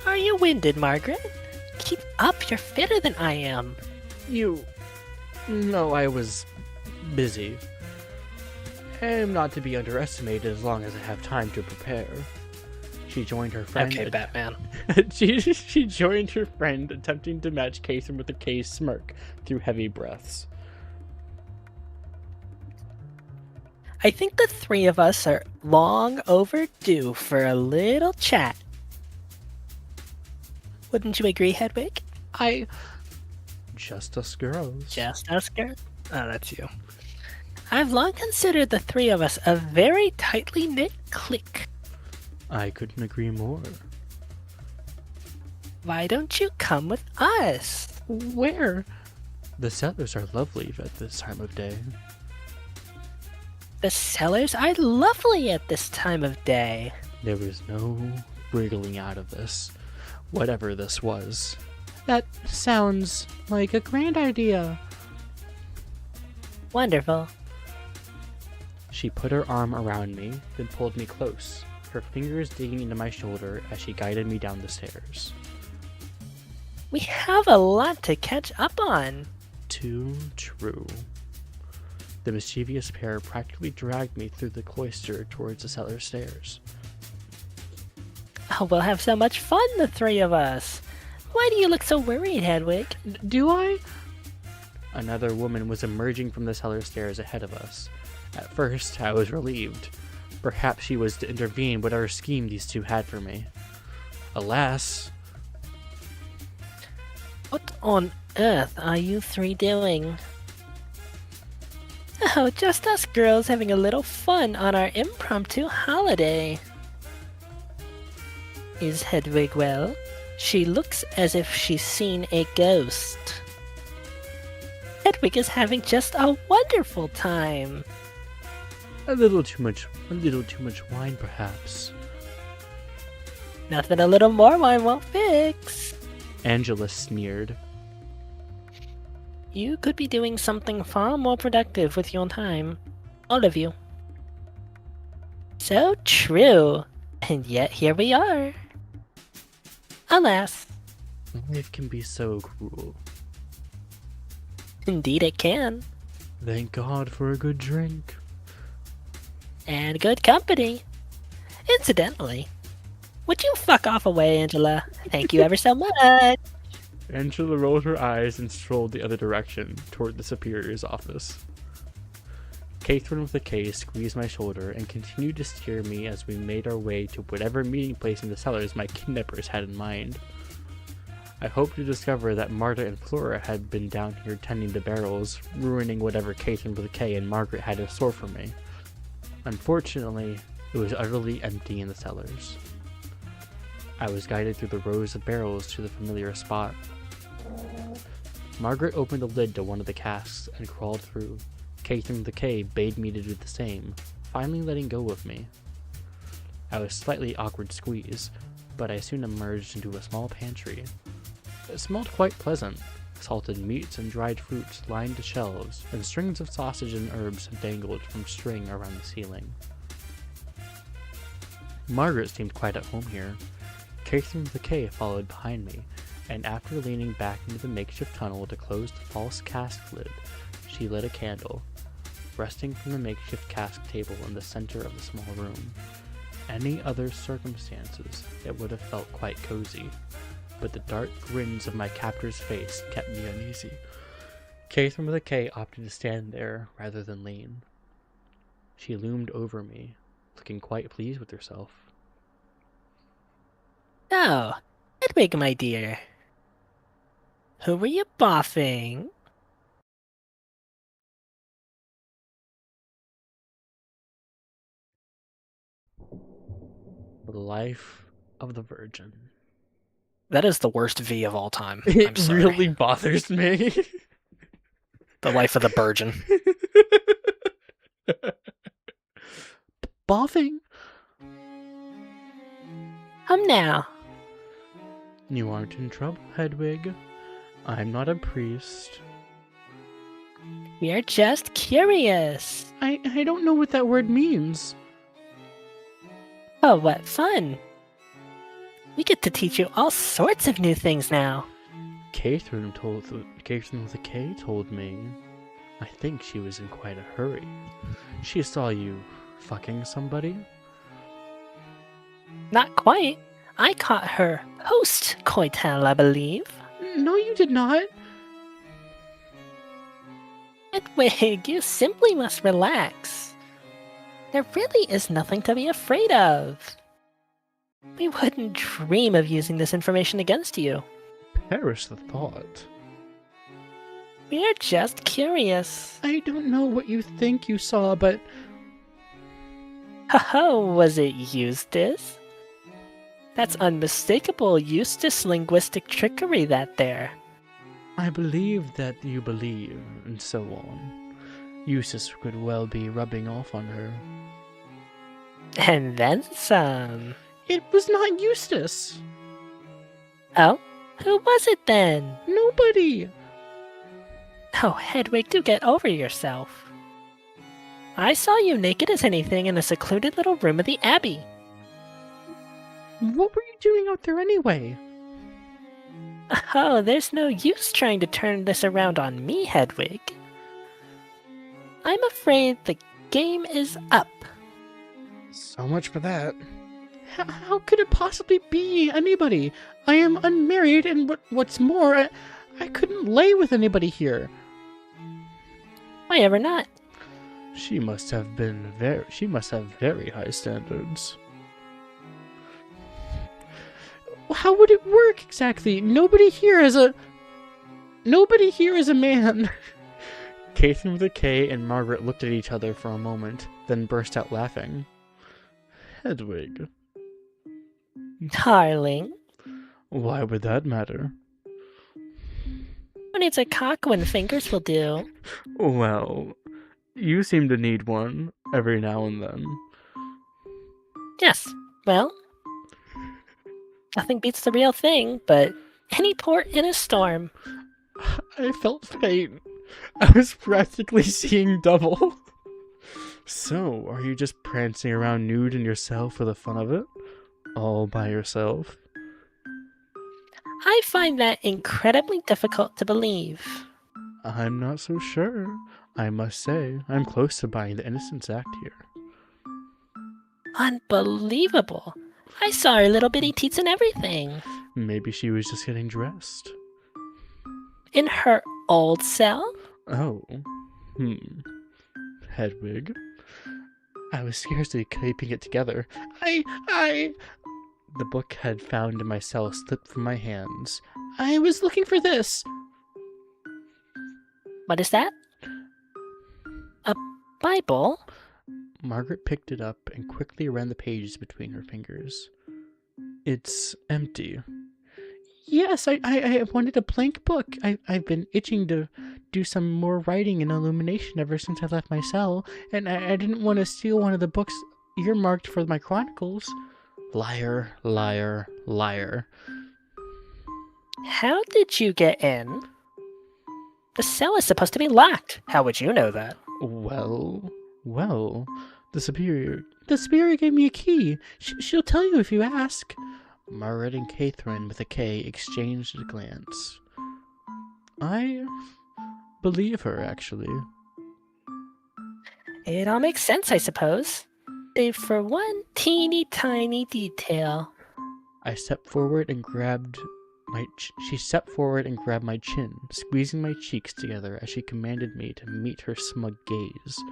Are you winded, Margaret? Keep up, you're fitter than I am. No, I was busy. I am not to be underestimated as long as I have time to prepare. She joined her friend. Okay, Batman. she joined her friend, attempting to match Catherine with a K's smirk through heavy breaths. I think the three of us are long overdue for a little chat. Wouldn't you agree, Hedwig? Just us girls. Just us girls. Oh, that's you. I've long considered the three of us a very tightly knit clique. I couldn't agree more. Why don't you come with us? Where? The cellars are lovely at this time of day. The cellars are lovely at this time of day. There was no wriggling out of this, whatever this was. That sounds like a grand idea. Wonderful. She put her arm around me, then pulled me close, her fingers digging into my shoulder as she guided me down the stairs. We have a lot to catch up on. Too true. The mischievous pair practically dragged me through the cloister towards the cellar stairs. Oh, we'll have so much fun, the three of us. Why do you look so worried, Hedwig? Do I? Another woman was emerging from the cellar stairs ahead of us. At first, I was relieved. Perhaps she was to intervene whatever scheme these two had for me. Alas, What on earth are you three doing? Oh, just us girls having a little fun on our impromptu holiday. Is Hedwig well? She looks as if she's seen a ghost. Hedwig is having just a wonderful time. a little too much wine, perhaps. Nothing a little more wine won't fix. Angela sneered. You could be doing something far more productive with your time. All of you. So true. And yet here we are. Alas. Life can be so cruel. Indeed it can. Thank God for a good drink. And good company. Incidentally, would you fuck off away, Angela? Thank you ever so much. Angela rolled her eyes and strolled the other direction, toward the superior's office. Catherine with a K squeezed my shoulder and continued to steer me as we made our way to whatever meeting place in the cellars my kidnappers had in mind. I hoped to discover that Marta and Flora had been down here tending to barrels, ruining whatever Catherine with a K and Margaret had in store for me. Unfortunately, it was utterly empty in the cellars. I was guided through the rows of barrels to the familiar spot. Margaret opened the lid to one of the casks and crawled through. Catherine with a K bade me to do the same, finally letting go of me. I was slightly awkward squeeze, but I soon emerged into a small pantry. It smelled quite pleasant. Salted meats and dried fruits lined the shelves, and strings of sausage and herbs dangled from string around the ceiling. Margaret seemed quite at home here. Catherine with a K followed behind me, and after leaning back into the makeshift tunnel to close the false cask lid, she lit a candle, resting from the makeshift cask table in the center of the small room. Any other circumstances, it would have felt quite cozy, but the dark grins of my captor's face kept me uneasy. Catherine with a K opted to stand there rather than lean. She loomed over me, looking quite pleased with herself. Oh, Hedwig, my dear. Who were you boffing? The life of the Virgin. That is the worst V of all time. I'm It sorry. really bothers me. The life of the Virgin. Boffing? Now. You aren't in trouble, Hedwig. I'm not a priest. We are just curious. I don't know what that word means. Oh, what fun. We get to teach you all sorts of new things now. Catherine with a K told me. I think she was in quite a hurry. She saw you fucking somebody. Not quite. I caught her post-coital, I believe. No, you did not. Hedwig, you simply must relax. There really is nothing to be afraid of. We wouldn't dream of using this information against you. Perish the thought. We're just curious. I don't know what you think you saw, but Ho-ho, was it Eustace? That's unmistakable Eustace linguistic trickery, that there. I believe that you believe, and so on. Eustace could well be rubbing off on her. And then some. It was not Eustace! Oh? Who was it then? Nobody! Oh, Hedwig, do get over yourself. I saw you naked as anything in a secluded little room of the Abbey. What were you doing out there anyway? Oh, there's no use trying to turn this around on me, Hedwig. I'm afraid the game is up. So much for that. How could it possibly be anybody? I am unmarried, and what's more, I couldn't lay with anybody here. Why ever not? She must have very high standards. How would it work exactly? Nobody here is a man. Catherine with a K and Margaret looked at each other for a moment, then burst out laughing. Hedwig. Darling. Why would that matter? Who needs a cock when fingers will do? Well, you seem to need one every now and then. Yes, well, nothing beats the real thing, but any port in a storm. I felt faint. I was practically seeing double. So, are you just prancing around nude in yourself for the fun of it? All by yourself? I find that incredibly difficult to believe. I'm not so sure. I must say, I'm close to buying the Innocence Act here. Unbelievable. I saw her little bitty teats and everything. Maybe she was just getting dressed. In her old cell? Oh. Hedwig. I was scarcely keeping it together. The book had found in my cell slipped from my hands. I was looking for this. What is that? A Bible? Margaret picked it up and quickly ran the pages between her fingers. It's empty. Yes, I wanted a blank book. I've been itching to do some more writing and illumination ever since I left my cell, and I didn't want to steal one of the books earmarked for my chronicles. Liar, liar, liar. How did you get in? The cell is supposed to be locked. How would you know that? Well, the superior gave me a key. She'll tell you if you ask. Margaret and Catherine with a K exchanged a glance. I believe her, actually. It all makes sense, I suppose. Save for one teeny tiny detail. I stepped forward and grabbed she stepped forward and grabbed my chin, squeezing my cheeks together as she commanded me to meet her smug gaze.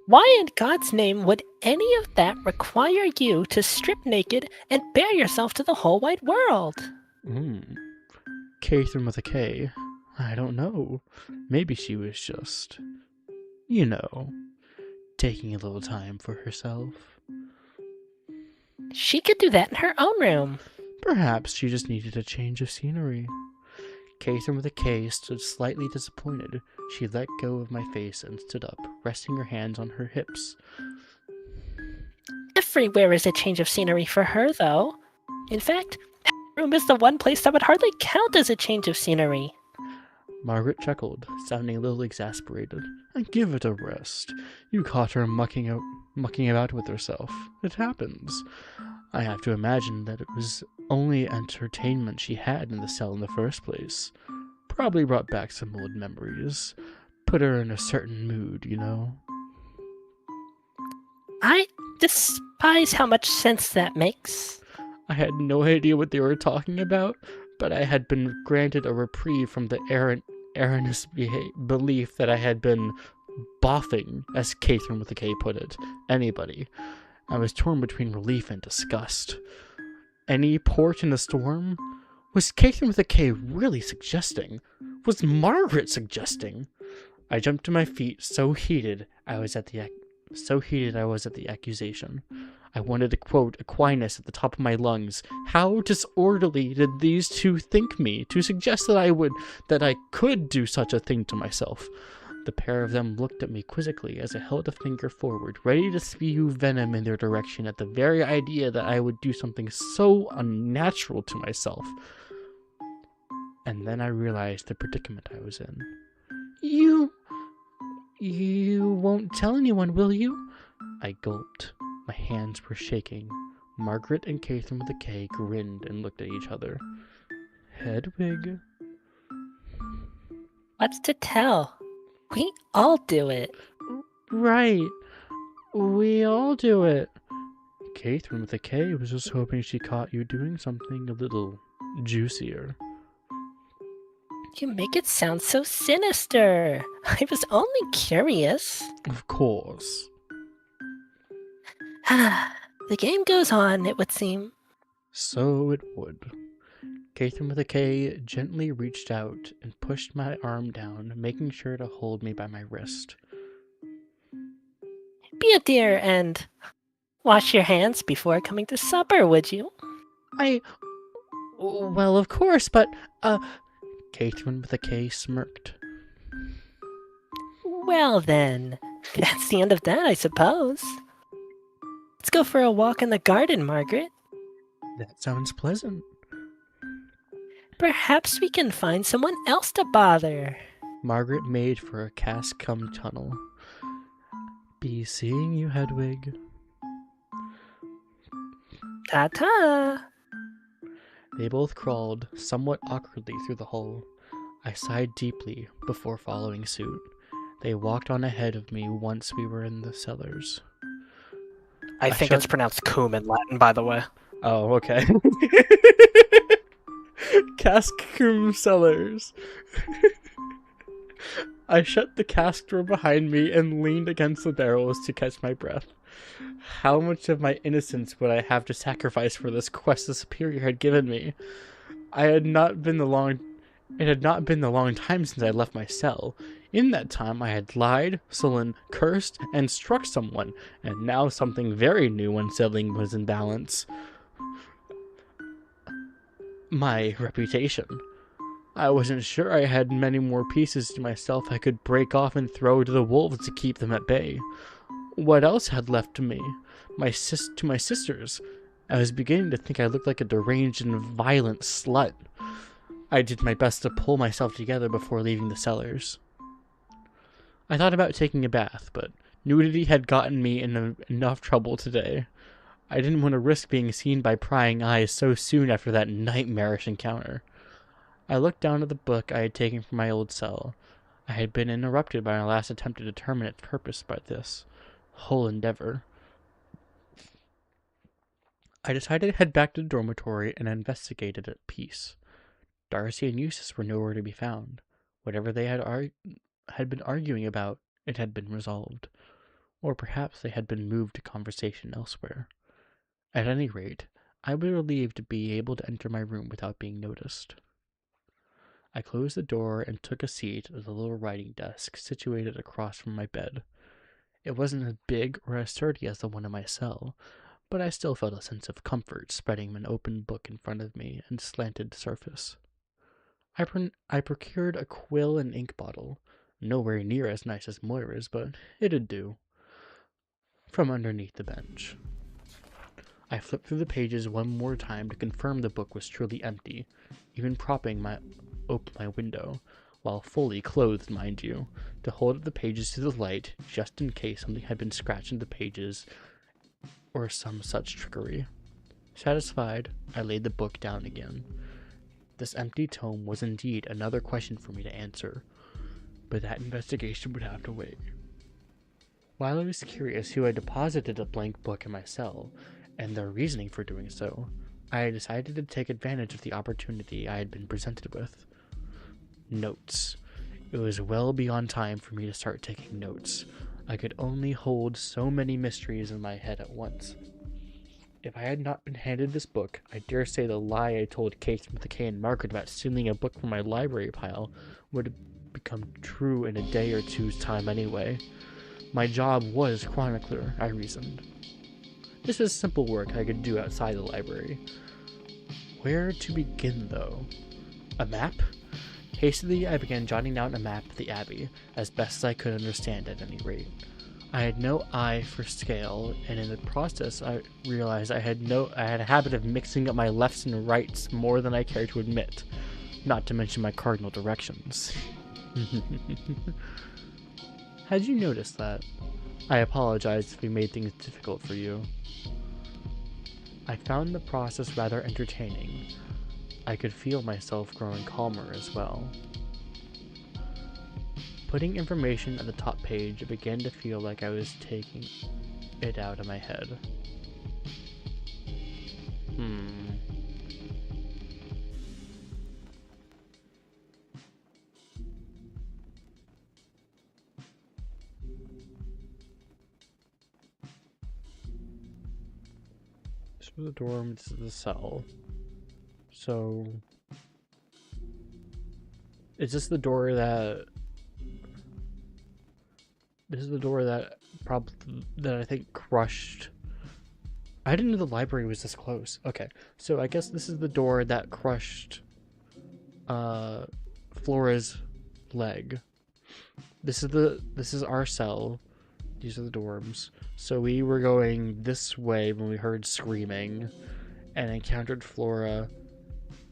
Why in God's name would any of that require you to strip naked and bare yourself to the whole wide world? Catherine with a K. I don't know. Maybe she was just, taking a little time for herself. She could do that in her own room. Perhaps she just needed a change of scenery. Catherine with a K stood slightly disappointed. She let go of my face and stood up, resting her hands on her hips. Everywhere is a change of scenery for her, though. In fact, that room is the one place that would hardly count as a change of scenery. Margaret chuckled, sounding a little exasperated. And give it a rest. You caught her mucking about with herself. It happens. I have to imagine that it was only entertainment she had in the cell in the first place. Probably brought back some old memories. Put her in a certain mood, I despise how much sense that makes. I had no idea what they were talking about, but I had been granted a reprieve from the erroneous belief that I had been boffing, as Catherine with a K put it, anybody. I was torn between relief and disgust. Any port in the storm? Was Catherine with a K really suggesting? Was Margaret suggesting? I jumped to my feet, so heated I was at the accusation. I wanted to quote Aquinas at the top of my lungs. How disorderly did these two think me to suggest that I could do such a thing to myself? The pair of them looked at me quizzically as I held a finger forward, ready to spew venom in their direction at the very idea that I would do something so unnatural to myself. And then I realized the predicament I was in. You won't tell anyone, will you? I gulped. My hands were shaking. Margaret and Catherine with a K grinned and looked at each other. Hedwig. What's to tell? We all do it. Right. We all do it. Catherine with a K was just hoping she caught you doing something a little juicier. You make it sound so sinister. I was only curious. Of course. The game goes on, it would seem. So it would. Catherine with a K gently reached out and pushed my arm down, making sure to hold me by my wrist. Be a dear and wash your hands before coming to supper, would you? Well, of course, but, Catherine with a K smirked. Well then, that's the end of that, I suppose. Let's go for a walk in the garden, Margaret. That sounds pleasant. Perhaps we can find someone else to bother. Margaret made for a cask-cum tunnel. Be seeing you, Hedwig. Ta-ta! They both crawled, somewhat awkwardly, through the hole. I sighed deeply before following suit. They walked on ahead of me once we were in the cellars. I think it's pronounced cum in Latin, by the way. Oh, okay. Cask cum cellars. I shut the cask door behind me and leaned against the barrels to catch my breath. How much of my innocence would I have to sacrifice for this quest the Superior had given me? It had not been the long time since I left my cell. In that time I had lied, sullen, cursed, and struck someone, and now something very new unsettling was in balance. My reputation. I wasn't sure I had many more pieces to myself I could break off and throw to the wolves to keep them at bay. What else had left to me? To my sisters. I was beginning to think I looked like a deranged and violent slut. I did my best to pull myself together before leaving the cellars. I thought about taking a bath, but nudity had gotten me in enough trouble today. I didn't want to risk being seen by prying eyes so soon after that nightmarish encounter. I looked down at the book I had taken from my old cell. I had been interrupted by my last attempt to determine its purpose by this whole endeavor. I decided to head back to the dormitory and investigate it at peace. Darcy and Eustace were nowhere to be found. Whatever they had been arguing about, it had been resolved. Or perhaps they had been moved to conversation elsewhere. At any rate, I was relieved to be able to enter my room without being noticed. I closed the door and took a seat at the little writing desk situated across from my bed. It wasn't as big or as sturdy as the one in my cell, but I still felt a sense of comfort spreading an open book in front of me and slanted surface. I procured a quill and ink bottle, nowhere near as nice as Moira's, but it'd do, from underneath the bench. I flipped through the pages one more time to confirm the book was truly empty, even propping open my window, while fully clothed, mind you, to hold up the pages to the light just in case something had been scratched into the pages or some such trickery. Satisfied, I laid the book down again. This empty tome was indeed another question for me to answer, but that investigation would have to wait. While I was curious who had deposited a blank book in my cell, and their reasoning for doing so, I decided to take advantage of the opportunity I had been presented with. Notes. It was well beyond time for me to start taking notes. I could only hold so many mysteries in my head at once. If I had not been handed this book, I dare say the lie I told Kate, McKay, and Margaret about stealing a book from my library pile would have become true in a day or two's time anyway. My job was chronicler, I reasoned. This was simple work I could do outside the library. Where to begin, though? A map? Hastily, I began jotting down a map of the Abbey, as best as I could understand at any rate. I had no eye for scale, and in the process I realized I had a habit of mixing up my lefts and rights more than I care to admit, not to mention my cardinal directions. Had you noticed that? I apologize if we made things difficult for you. I found the process rather entertaining. I could feel myself growing calmer as well. Putting information at the top page, it began to feel like I was taking it out of my head. This was the dorm, this is the cell. So... is this the door that... This is the door that I think crushed... I didn't know the library was this close. Okay, so I guess this is the door that crushed Flora's leg. This is our cell. These are the dorms. So we were going this way when we heard screaming and encountered Flora.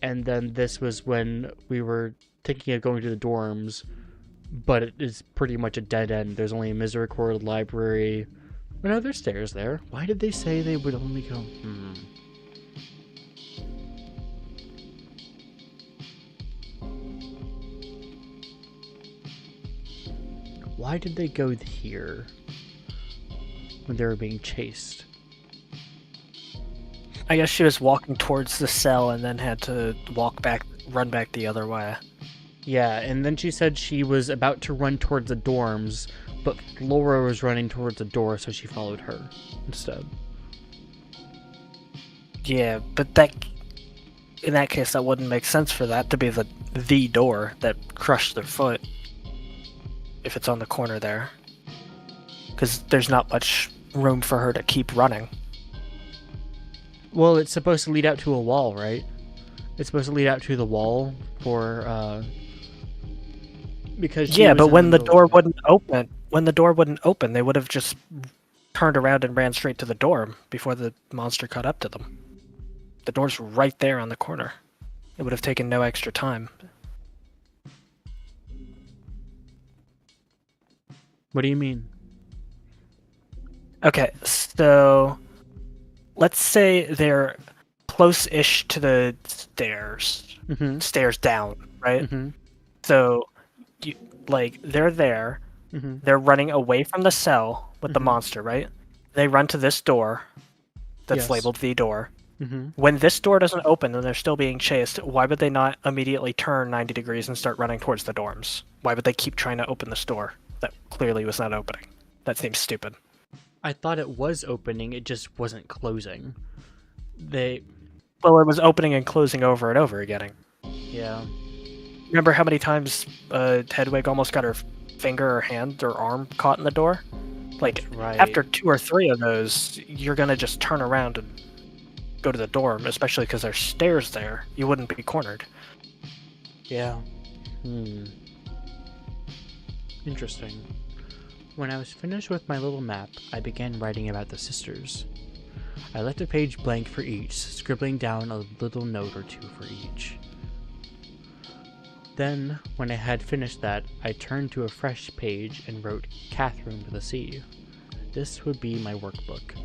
And then this was when we were thinking of going to the dorms, but it is pretty much a dead end. There's only a Misericorde library. Oh no, there's stairs there. Why did they say they would only go? Why did they go here when they were being chased? I guess she was walking towards the cell and then had to run back the other way. Yeah, and then she said she was about to run towards the dorms, but Flora was running towards the door, so she followed her instead. Yeah, but in that case, that wouldn't make sense for that to be the door that crushed their foot, if it's on the corner there. Because there's not much room for her to keep running. Well, it's supposed to lead out to a wall, right? It's supposed to lead out to the wall for, because yeah, but when the door wouldn't open, they would have just turned around and ran straight to the dorm before the monster caught up to them. The door's right there on the corner. It would have taken no extra time. What do you mean? Okay, so let's say they're close-ish to the stairs. Mm-hmm. Stairs down, right? Mm-hmm. So, they're there. Mm-hmm. They're running away from the cell with the monster, right? They run to this door that's labeled the door. Mm-hmm. When this door doesn't open and they're still being chased, why would they not immediately turn 90 degrees and start running towards the dorms? Why would they keep trying to open this door that clearly was not opening? That seems stupid. I thought it was opening, it just wasn't closing. Well, it was opening and closing over and over again. Yeah. Remember how many times Hedwig almost got her finger or hand or arm caught in the door? After 2 or 3 of those, you're gonna just turn around and go to the dorm, especially because there's stairs there. You wouldn't be cornered. Yeah. Interesting. When I was finished with my little map, I began writing about the sisters. I left a page blank for each, scribbling down a little note or two for each. Then, when I had finished that, I turned to a fresh page and wrote Catherine with a C. This would be my workbook.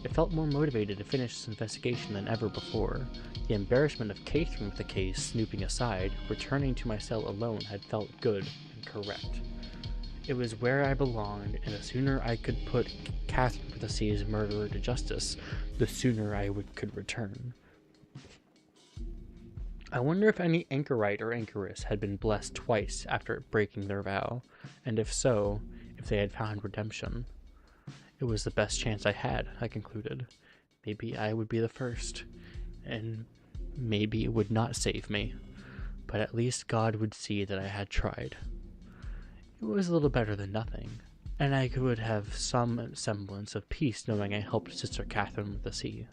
I felt more motivated to finish this investigation than ever before. The embarrassment of Catherine with the case snooping aside, returning to my cell alone had felt good and correct. It was where I belonged, and the sooner I could put Catherine with a C's murderer to justice, the sooner I could return. I wonder if any anchorite or anchoress had been blessed twice after breaking their vow, and if so, if if they had found redemption. It was the best chance I had, I concluded. Maybe I would be the first, and maybe it would not save me, but at least God would see that I had tried. It was a little better than nothing, and I would have some semblance of peace knowing I helped Sister Catherine with the sea.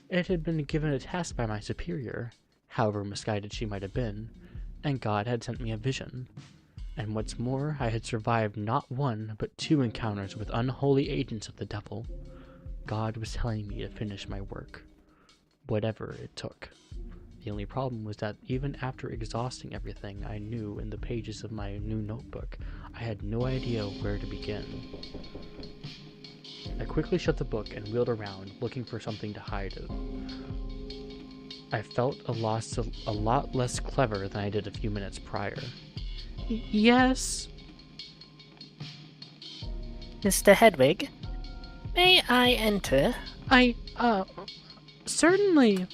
It had been given a task by my superior, however misguided she might have been, and God had sent me a vision. And what's more, I had survived not one, but 2 encounters with unholy agents of the devil. God was telling me to finish my work, whatever it took. The only problem was that even after exhausting everything I knew in the pages of my new notebook, I had no idea where to begin. I quickly shut the book and wheeled around, looking for something to hide it. I felt a lot less clever than I did a few minutes prior. Yes? Mr. Hedwig, may I enter? Certainly.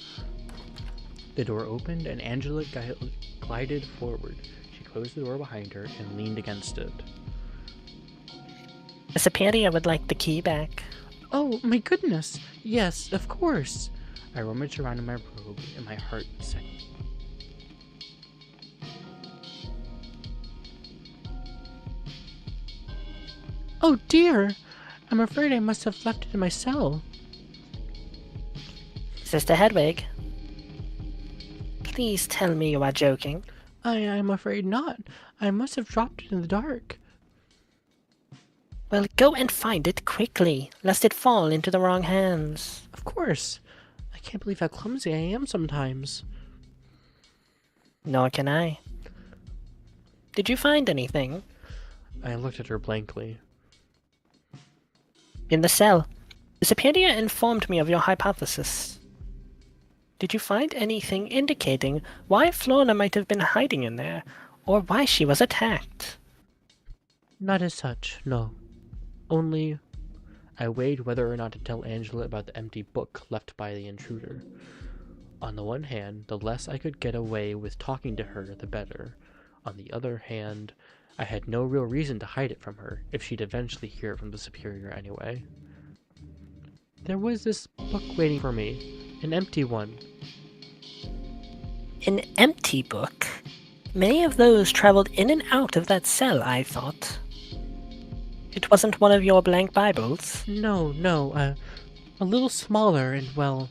The door opened and Angela glided forward. She closed the door behind her and leaned against it. The Superior would like the key back. Oh, my goodness. Yes, of course. I rummaged around in my robe and my heart sank. Oh dear! I'm afraid I must have left it in my cell. Sister Hedwig, please tell me you are joking. I'm afraid not. I must have dropped it in the dark. Well, go and find it quickly, lest it fall into the wrong hands. Of course. I can't believe how clumsy I am sometimes. Nor can I. Did you find anything? I looked at her blankly. In the cell. The Superior informed me of your hypothesis. Did you find anything indicating why Flora might have been hiding in there, or why she was attacked? Not as such, no. Only, I weighed whether or not to tell Angela about the empty book left by the intruder. On the one hand, the less I could get away with talking to her, the better. On the other hand, I had no real reason to hide it from her, if she'd eventually hear it from the Superior anyway. There was this book waiting for me, an empty one. An empty book? Many of those traveled in and out of that cell, I thought. It wasn't one of your blank Bibles? No, a little smaller and, well,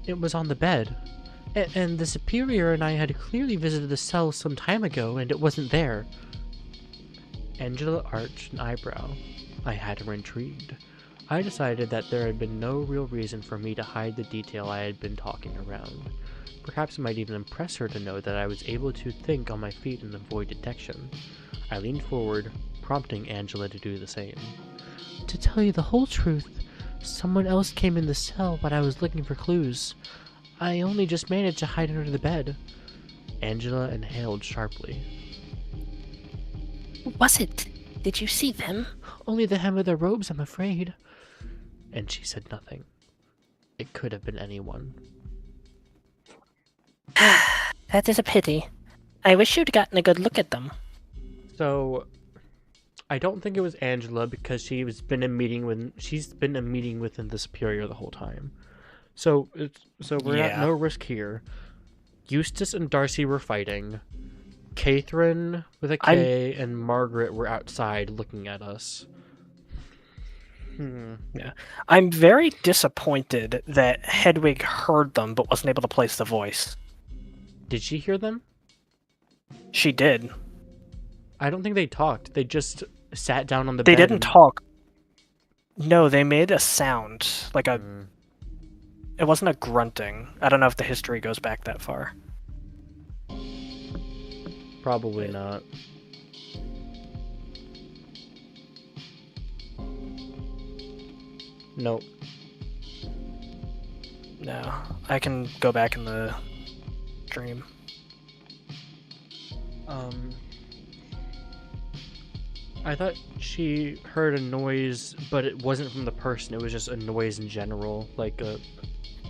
it was on the bed. And the Superior and I had clearly visited the cell some time ago, and it wasn't there. Angela arched an eyebrow. I had her intrigued. I decided that there had been no real reason for me to hide the detail I had been talking around. Perhaps it might even impress her to know that I was able to think on my feet and avoid detection. I leaned forward, prompting Angela to do the same. To tell you the whole truth, someone else came in the cell when I was looking for clues. I only just managed to hide under the bed. Angela inhaled sharply. Who was it? Did you see them? Only the hem of their robes, I'm afraid. And she said nothing. It could have been anyone. That is a pity. I wish you'd gotten a good look at them. So, I don't think it was Angela because she's been in a meeting within the Superior the whole time. So we're at no risk here. Eustace and Darcy were fighting. Catherine with a K and Margaret were outside looking at us. Yeah. I'm very disappointed that Hedwig heard them but wasn't able to place the voice. Did she hear them? She did. I don't think they talked. They just sat down on the bed. They didn't talk. No, they made a sound. Like a... It wasn't a grunting. I don't know if the history goes back that far. Probably not. Nope. No. I can go back in the dream. I thought she heard a noise, but it wasn't from the person. It was just a noise in general, like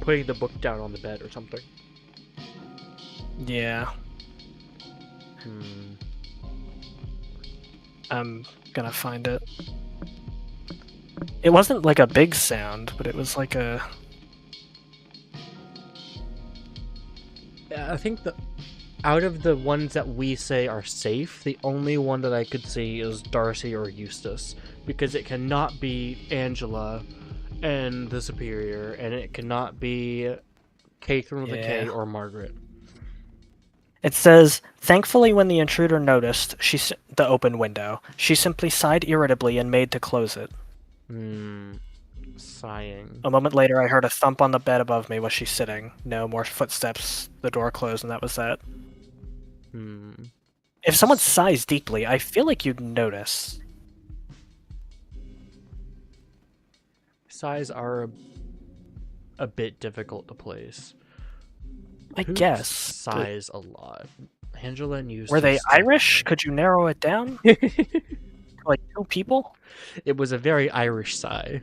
putting the book down on the bed or something. Yeah. I'm gonna find it. It wasn't like a big sound, but it was like a... I think that out of the ones that we say are safe, the only one that I could see is Darcy or Eustace, because it cannot be Angela and the Superior, and it cannot be Catherine with a K or Margaret. It says, thankfully when the intruder noticed the open window, she simply sighed irritably and made to close it. Sighing. A moment later, I heard a thump on the bed above me. Was she sitting? No more footsteps. The door closed, and that was that. If someone sighs deeply, I feel like you'd notice. Sighs are a bit difficult to place. I Who guess. sighs a lot. Angela and Eustace. Were they Irish? Could you narrow it down? Like 2 people? It was a very Irish sigh.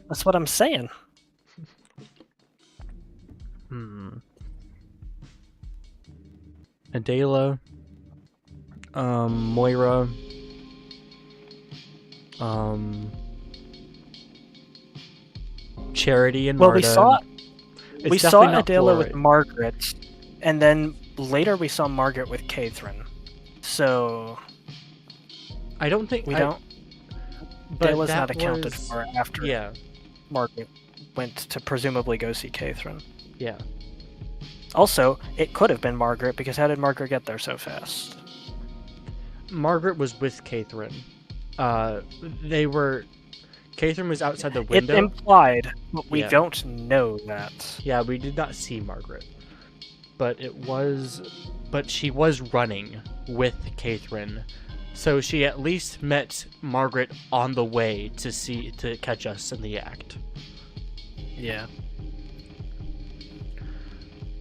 That's what I'm saying. Adela, Moira, Charity and Marta. we saw Adela with Margaret, and then later we saw Margaret with Catherine. So I don't think But Adela's not accounted for after Margaret went to presumably go see Catherine. Yeah. Also, it could have been Margaret, because how did Margaret get there so fast? Margaret was with Catherine. Catherine was outside the window. It's implied, but we don't know that. Yeah, we did not see Margaret. But she was running with Catherine. So she at least met Margaret on the way to catch us in the act. Yeah.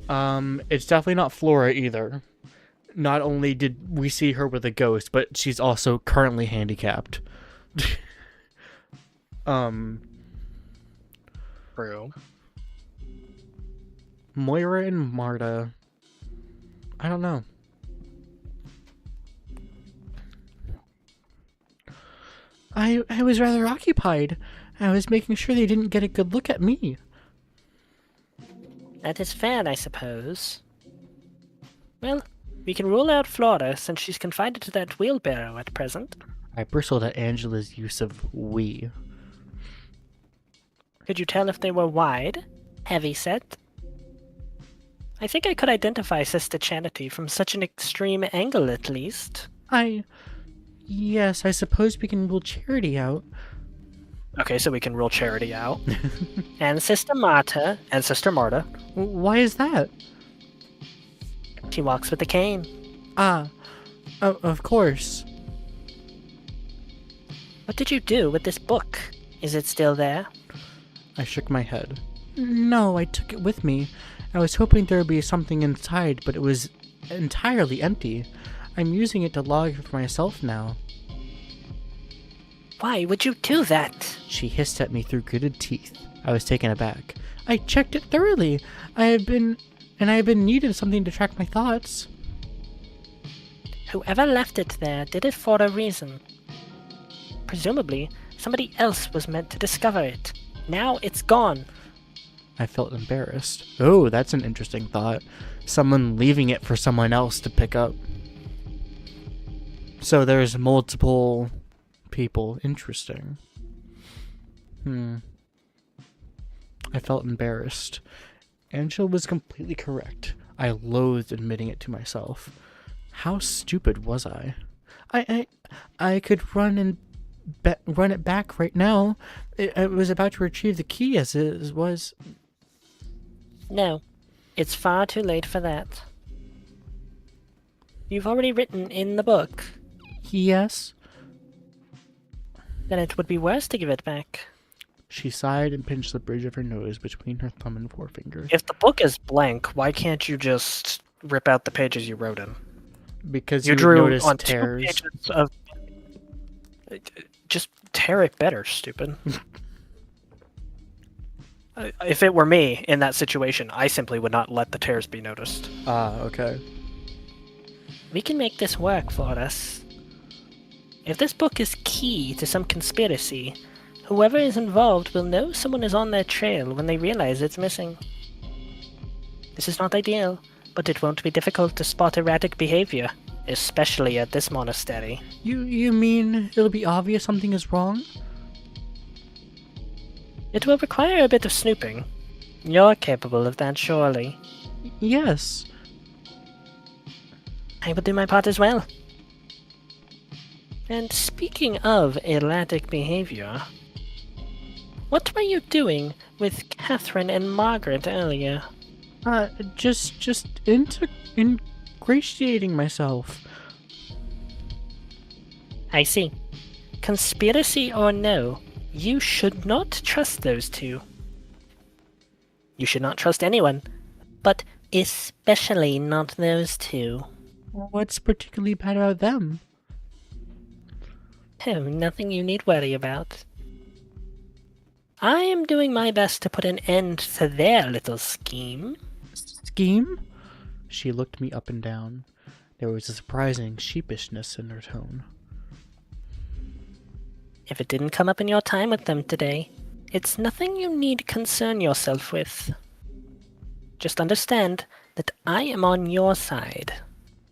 It's definitely not Flora either. Not only did we see her with a ghost, but she's also currently handicapped. True. Moira and Marta. I don't know. I was rather occupied. I was making sure they didn't get a good look at me. That is fair, I suppose. Well, we can rule out Flora, since she's confined to that wheelbarrow at present. I bristled at Angela's use of we. Could you tell if they were wide? Heavy set? I think I could identify Sister Chanity from such an extreme angle, at least. Yes, I suppose we can rule Charity out. Okay, so we can rule Charity out. And Sister Marta. And Sister Marta. Why is that? She walks with a cane. Of course. What did you do with this book? Is it still there? I shook my head. No, I took it with me. I was hoping there would be something inside, but it was entirely empty. I'm using it to log for myself now. Why would you do that? She hissed at me through gritted teeth. I was taken aback. I checked it thoroughly. I have been needing something to track my thoughts. Whoever left it there did it for a reason. Presumably, somebody else was meant to discover it. Now it's gone. I felt embarrassed. Oh, that's an interesting thought. Someone leaving it for someone else to pick up. So there's multiple people. Interesting. I felt embarrassed. Angela was completely correct. I loathed admitting it to myself. How stupid was I? I could run it back right now. I was about to retrieve the key as it was. No, it's far too late for that. You've already written in the book. Yes. Then it would be worse to give it back. She sighed and pinched the bridge of her nose between her thumb and forefinger. If the book is blank, why can't you just rip out the pages you wrote in? Because you drew drew on tears. 2 pages of... Just tear it better, stupid. If it were me in that situation, I simply would not let the tears be noticed. Ah, okay. We can make this work for us. If this book is key to some conspiracy, whoever is involved will know someone is on their trail when they realize it's missing. This is not ideal, but it won't be difficult to spot erratic behavior, especially at this monastery. You mean it'll be obvious something is wrong? It will require a bit of snooping. You're capable of that, surely. Yes. I will do my part as well. And speaking of erratic behavior, what were you doing with Catherine and Margaret earlier? Just ingratiating myself. I see. Conspiracy or no, you should not trust those two. You should not trust anyone, but especially not those two. What's particularly bad about them? Oh, nothing you need worry about. I am doing my best to put an end to their little scheme. Scheme? She looked me up and down. There was a surprising sheepishness in her tone. If it didn't come up in your time with them today, it's nothing you need concern yourself with. Just understand that I am on your side.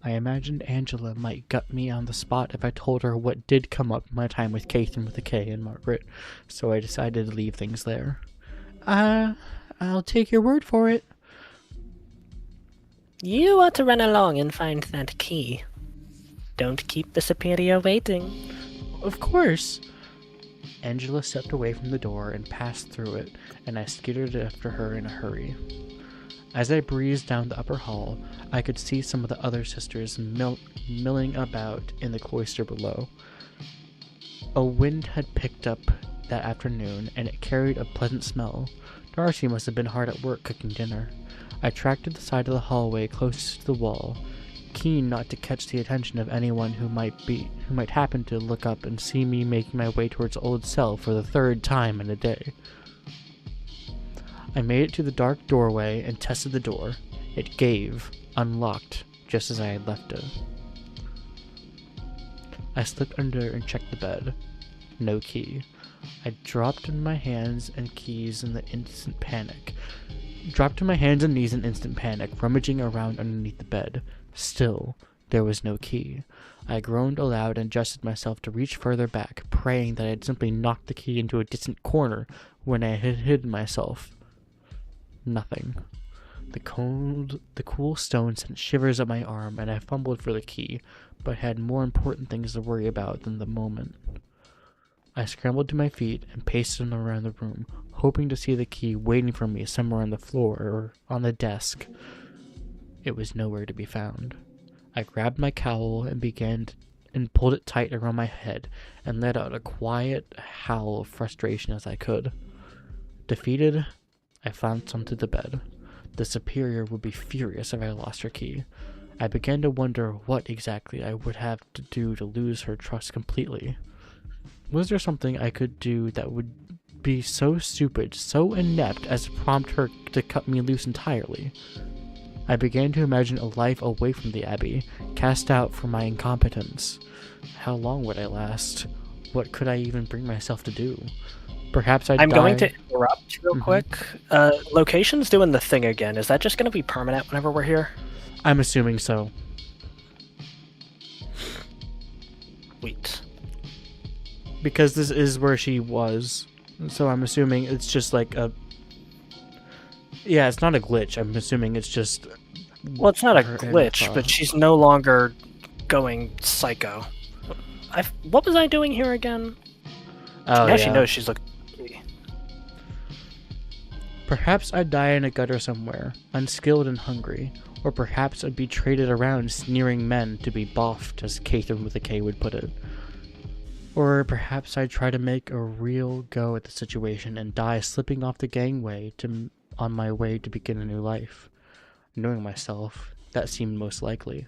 I imagined Angela might gut me on the spot if I told her what did come up in my time with Catherine with a K and Margaret, so I decided to leave things there. I'll take your word for it. You ought to run along and find that key. Don't keep the superior waiting. Of course. Angela stepped away from the door and passed through it, and I skittered after her in a hurry. As I breezed down the upper hall, I could see some of the other sisters milling about in the cloister below. A wind had picked up that afternoon, and it carried a pleasant smell. Darcy must have been hard at work cooking dinner. I tracked to the side of the hallway closest to the wall, keen not to catch the attention of anyone who might happen to look up and see me making my way towards Old Cell for the third time in a day. I made it to the dark doorway and tested the door. It gave, unlocked, just as I had left it. I slipped under and checked the bed. No key. I dropped to my hands and knees in instant panic, rummaging around underneath the bed. Still, there was no key. I groaned aloud and adjusted myself to reach further back, praying that I had simply knocked the key into a distant corner when I had hidden myself. Nothing. The cool stone sent shivers up my arm, and I fumbled for the key, but had more important things to worry about than the moment. I scrambled to my feet and paced around the room, hoping to see the key waiting for me somewhere on the floor or on the desk. It was nowhere to be found. I grabbed my cowl and pulled it tight around my head and let out a quiet howl of frustration as I could. Defeated, I flounced onto the bed. The superior would be furious if I lost her key. I began to wonder what exactly I would have to do to lose her trust completely. Was there something I could do that would be so stupid, so inept as to prompt her to cut me loose entirely? I began to imagine a life away from the Abbey, cast out for my incompetence. How long would I last? What could I even bring myself to do? Perhaps I'd I'm die. going to interrupt real quick. Location's doing the thing again. Is that just going to be permanent whenever we're here? I'm assuming so. Wait. Because this is where she was. So I'm assuming it's just like a... Yeah, it's not a glitch. I'm assuming it's just... Well, it's not a her glitch, info. but she's no longer going psycho. What was I doing here again? Oh, Now she yeah. knows she's looking. Perhaps I'd die in a gutter somewhere, unskilled and hungry. Or perhaps I'd be traded around sneering men to be boffed, as Catherine with a K would put it. Or perhaps I'd try to make a real go at the situation and die slipping off the gangway on my way to begin a new life. Knowing myself, that seemed most likely.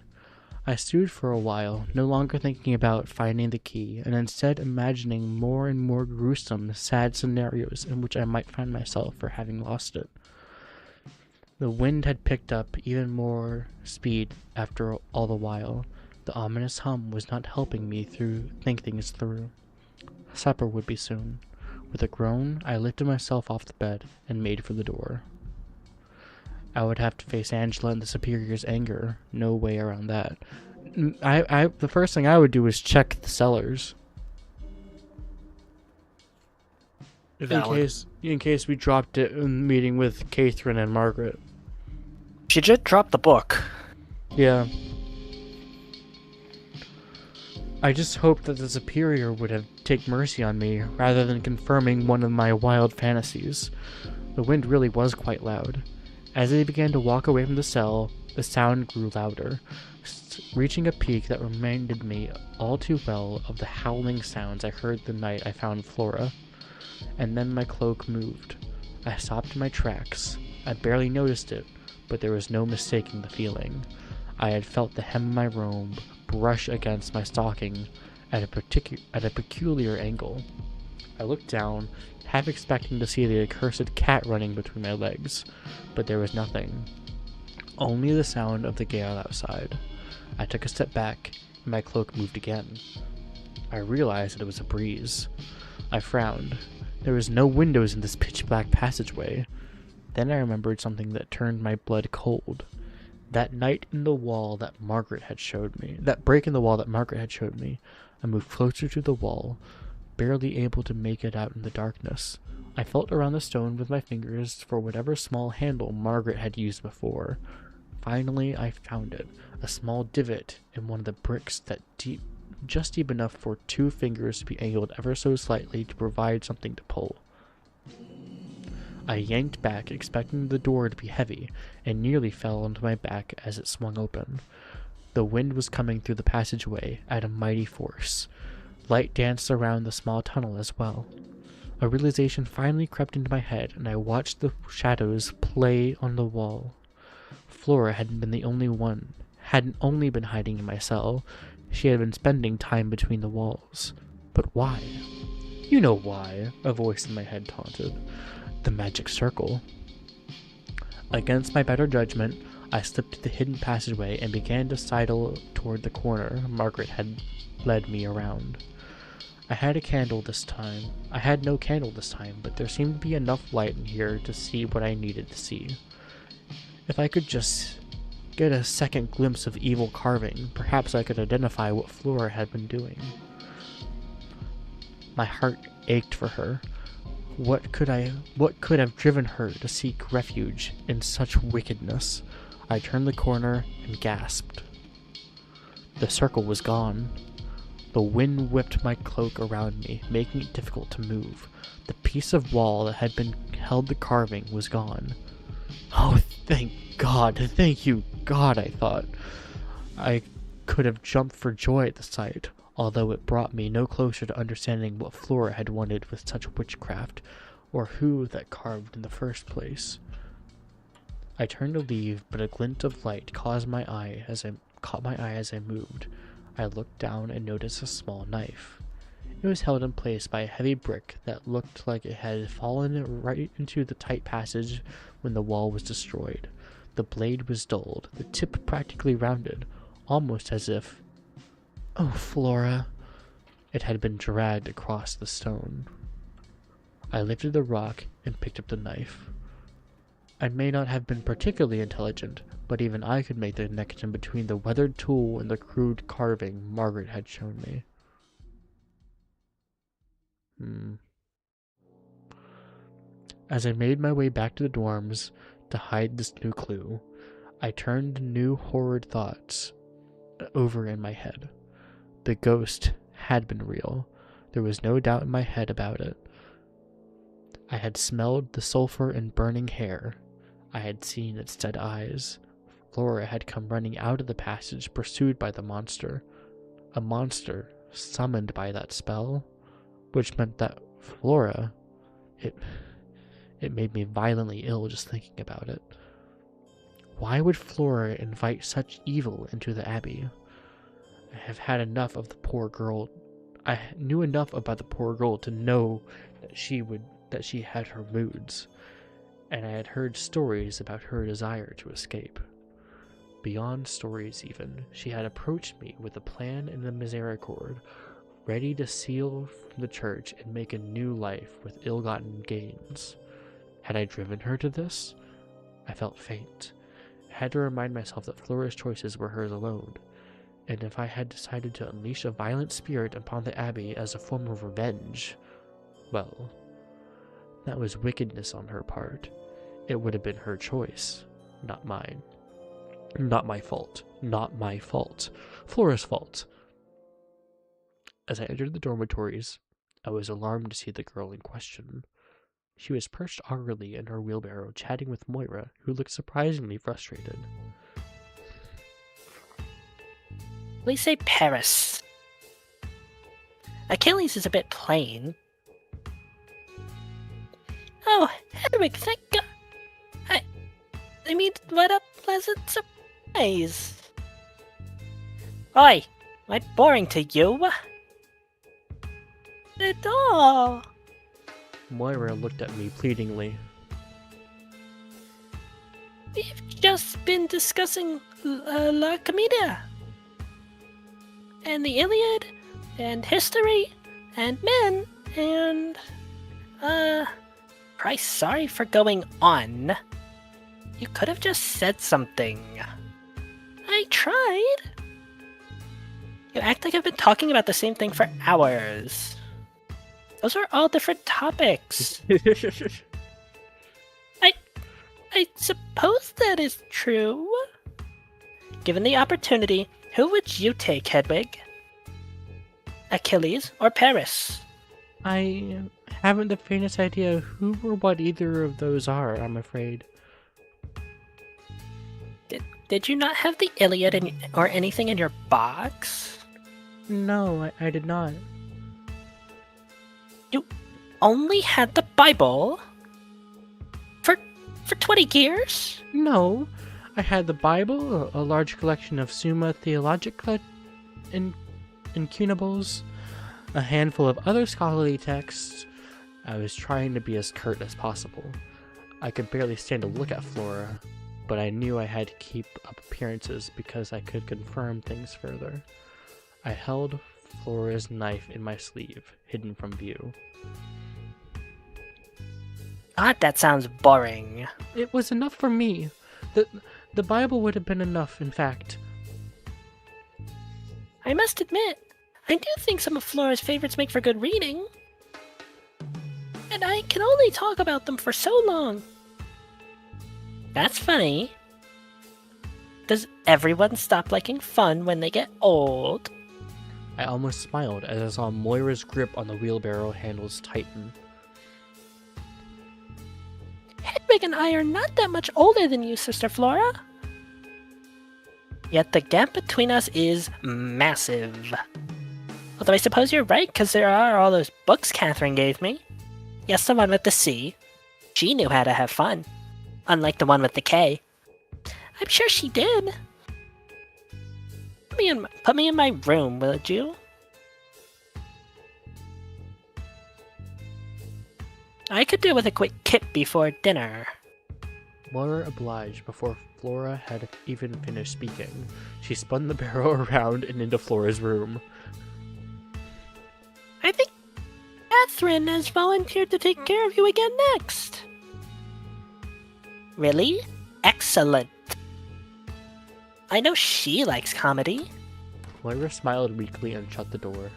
I stewed for a while, no longer thinking about finding the key, and instead imagining more and more gruesome, sad scenarios in which I might find myself for having lost it. The wind had picked up even more speed after all the while. The ominous hum was not helping me think things through. Supper would be soon. With a groan, I lifted myself off the bed and made for the door. I would have to face Angela and the Superior's anger. No way around that. The first thing I would do is check the cellars. Valid. In case we dropped it in the meeting with Catherine and Margaret. She did drop the book. Yeah. I just hoped that the Superior would have take mercy on me, rather than confirming one of my wild fantasies. The wind really was quite loud. As I began to walk away from the cell, the sound grew louder, reaching a peak that reminded me all too well of the howling sounds I heard the night I found Flora. And then my cloak moved. I stopped in my tracks. I barely noticed it, but there was no mistaking the feeling. I had felt the hem of my robe brush against my stocking at a peculiar angle. I looked down, half expecting to see the accursed cat running between my legs, but there was nothing. Only the sound of the gale outside. I took a step back, and my cloak moved again. I realized that it was a breeze. I frowned. There was no windows in this pitch-black passageway. Then I remembered something that turned my blood cold. That night in the wall that Margaret had showed me. That break in the wall that Margaret had showed me. I moved closer to the wall, barely able to make it out in the darkness. I felt around the stone with my fingers for whatever small handle Margaret had used before. Finally, I found it. A small divot in one of the bricks just deep enough for 2 fingers to be angled ever so slightly to provide something to pull. I yanked back, expecting the door to be heavy, and nearly fell onto my back as it swung open. The wind was coming through the passageway at a mighty force. Light danced around the small tunnel as well. A realization finally crept into my head, and I watched the shadows play on the wall. Flora hadn't only been hiding in my cell. She had been spending time between the walls. But why? You know why, a voice in my head taunted. The magic circle. Against my better judgment, I slipped to the hidden passageway and began to sidle toward the corner Margaret had led me around. I had no candle this time, but there seemed to be enough light in here to see what I needed to see. If I could just get a second glimpse of evil carving, perhaps I could identify what Flora had been doing. My heart ached for her. What could have driven her to seek refuge in such wickedness? I turned the corner and gasped. The circle was gone. The wind whipped my cloak around me, making it difficult to move. The piece of wall that had held the carving was gone. Oh, thank you, God, I thought. I could have jumped for joy at the sight, although it brought me no closer to understanding what Flora had wanted with such witchcraft, or who that carved in the first place. I turned to leave, but a glint of light caught my eye as I moved. I looked down and noticed a small knife. It was held in place by a heavy brick that looked like it had fallen right into the tight passage when the wall was destroyed. The blade was dulled, the tip practically rounded, almost as if... Oh, Flora! It had been dragged across the stone. I lifted the rock and picked up the knife. I may not have been particularly intelligent, but even I could make the connection between the weathered tool and the crude carving Margaret had shown me. As I made my way back to the dorms to hide this new clue, I turned new horrid thoughts over in my head. The ghost had been real. There was no doubt in my head about it. I had smelled the sulfur and burning hair. I had seen its dead eyes. Flora had come running out of the passage, pursued by the monster. A monster summoned by that spell, which meant that Flora... It made me violently ill just thinking about it. Why would Flora invite such evil into the Abbey? I have had enough of the poor girl. I knew enough about the poor girl to know that she had her moods, and I had heard stories about her desire to escape. Beyond stories even, she had approached me with a plan in the Misericorde, ready to seal the church and make a new life with ill-gotten gains. Had I driven her to this? I felt faint. I had to remind myself that Flora's choices were hers alone, and if I had decided to unleash a violent spirit upon the Abbey as a form of revenge, well, that was wickedness on her part. It would have been her choice, not mine. Not my fault. Not my fault. Flora's fault. As I entered the dormitories, I was alarmed to see the girl in question. She was perched awkwardly in her wheelbarrow, chatting with Moira, who looked surprisingly frustrated. Please say Paris. Achilles is a bit plain. Oh, Hedwig, thank God. I mean, what a pleasant surprise. Oi, am I boring to you? Not at all. Moira looked at me pleadingly. We've just been discussing La Commedia. And the Iliad, and history, and men, and... Christ, sorry for going on. You could have just said something. I tried. You act like I've been talking about the same thing for hours. Those are all different topics. I suppose that is true. Given the opportunity, who would you take, Hedwig? Achilles or Paris? I haven't the faintest idea who or what either of those are, I'm afraid. Did you not have the Iliad or anything in your box? No, I did not. You only had the Bible? For 20 years? No, I had the Bible, a large collection of Summa Theologica incunables, a handful of other scholarly texts. I was trying to be as curt as possible. I could barely stand to look at Flora, but I knew I had to keep up appearances because I could confirm things further. I held Flora's knife in my sleeve, hidden from view. God, that sounds boring. It was enough for me. The Bible would have been enough, in fact. I must admit, I do think some of Flora's favorites make for good reading. And I can only talk about them for so long. That's funny. Does everyone stop liking fun when they get old? I almost smiled as I saw Moira's grip on the wheelbarrow handles tighten. Hedwig and I are not that much older than you, Sister Flora. Yet the gap between us is massive. Although I suppose you're right, because there are all those books Catherine gave me. Yes, the one with the C. She knew how to have fun. Unlike the one with the K. I'm sure she did. Put me in my room, would you? I could do with a quick kip before dinner. Moira obliged before Flora had even finished speaking. She spun the barrow around and into Flora's room. I think Catherine has volunteered to take care of you again next. Really? Excellent. I know she likes comedy. Moira smiled weakly and shut the door.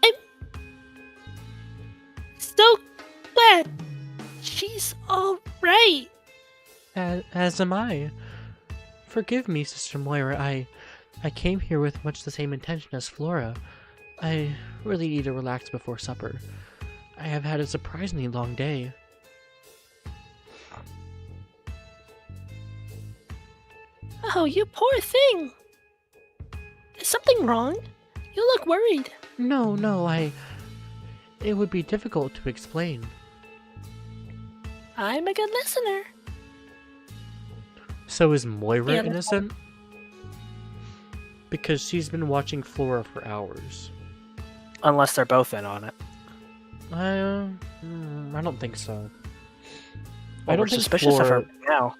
I'm so glad she's alright. As am I. Forgive me, Sister Moira. I came here with much the same intention as Flora. I really need to relax before supper. I have had a surprisingly long day. Oh, you poor thing. Is something wrong? You look worried. No, it would be difficult to explain. I'm a good listener. So is Moira Yeah, innocent? Because she's been watching Flora for hours. Unless they're both in on it. I don't think so. Well, we're suspicious of her now.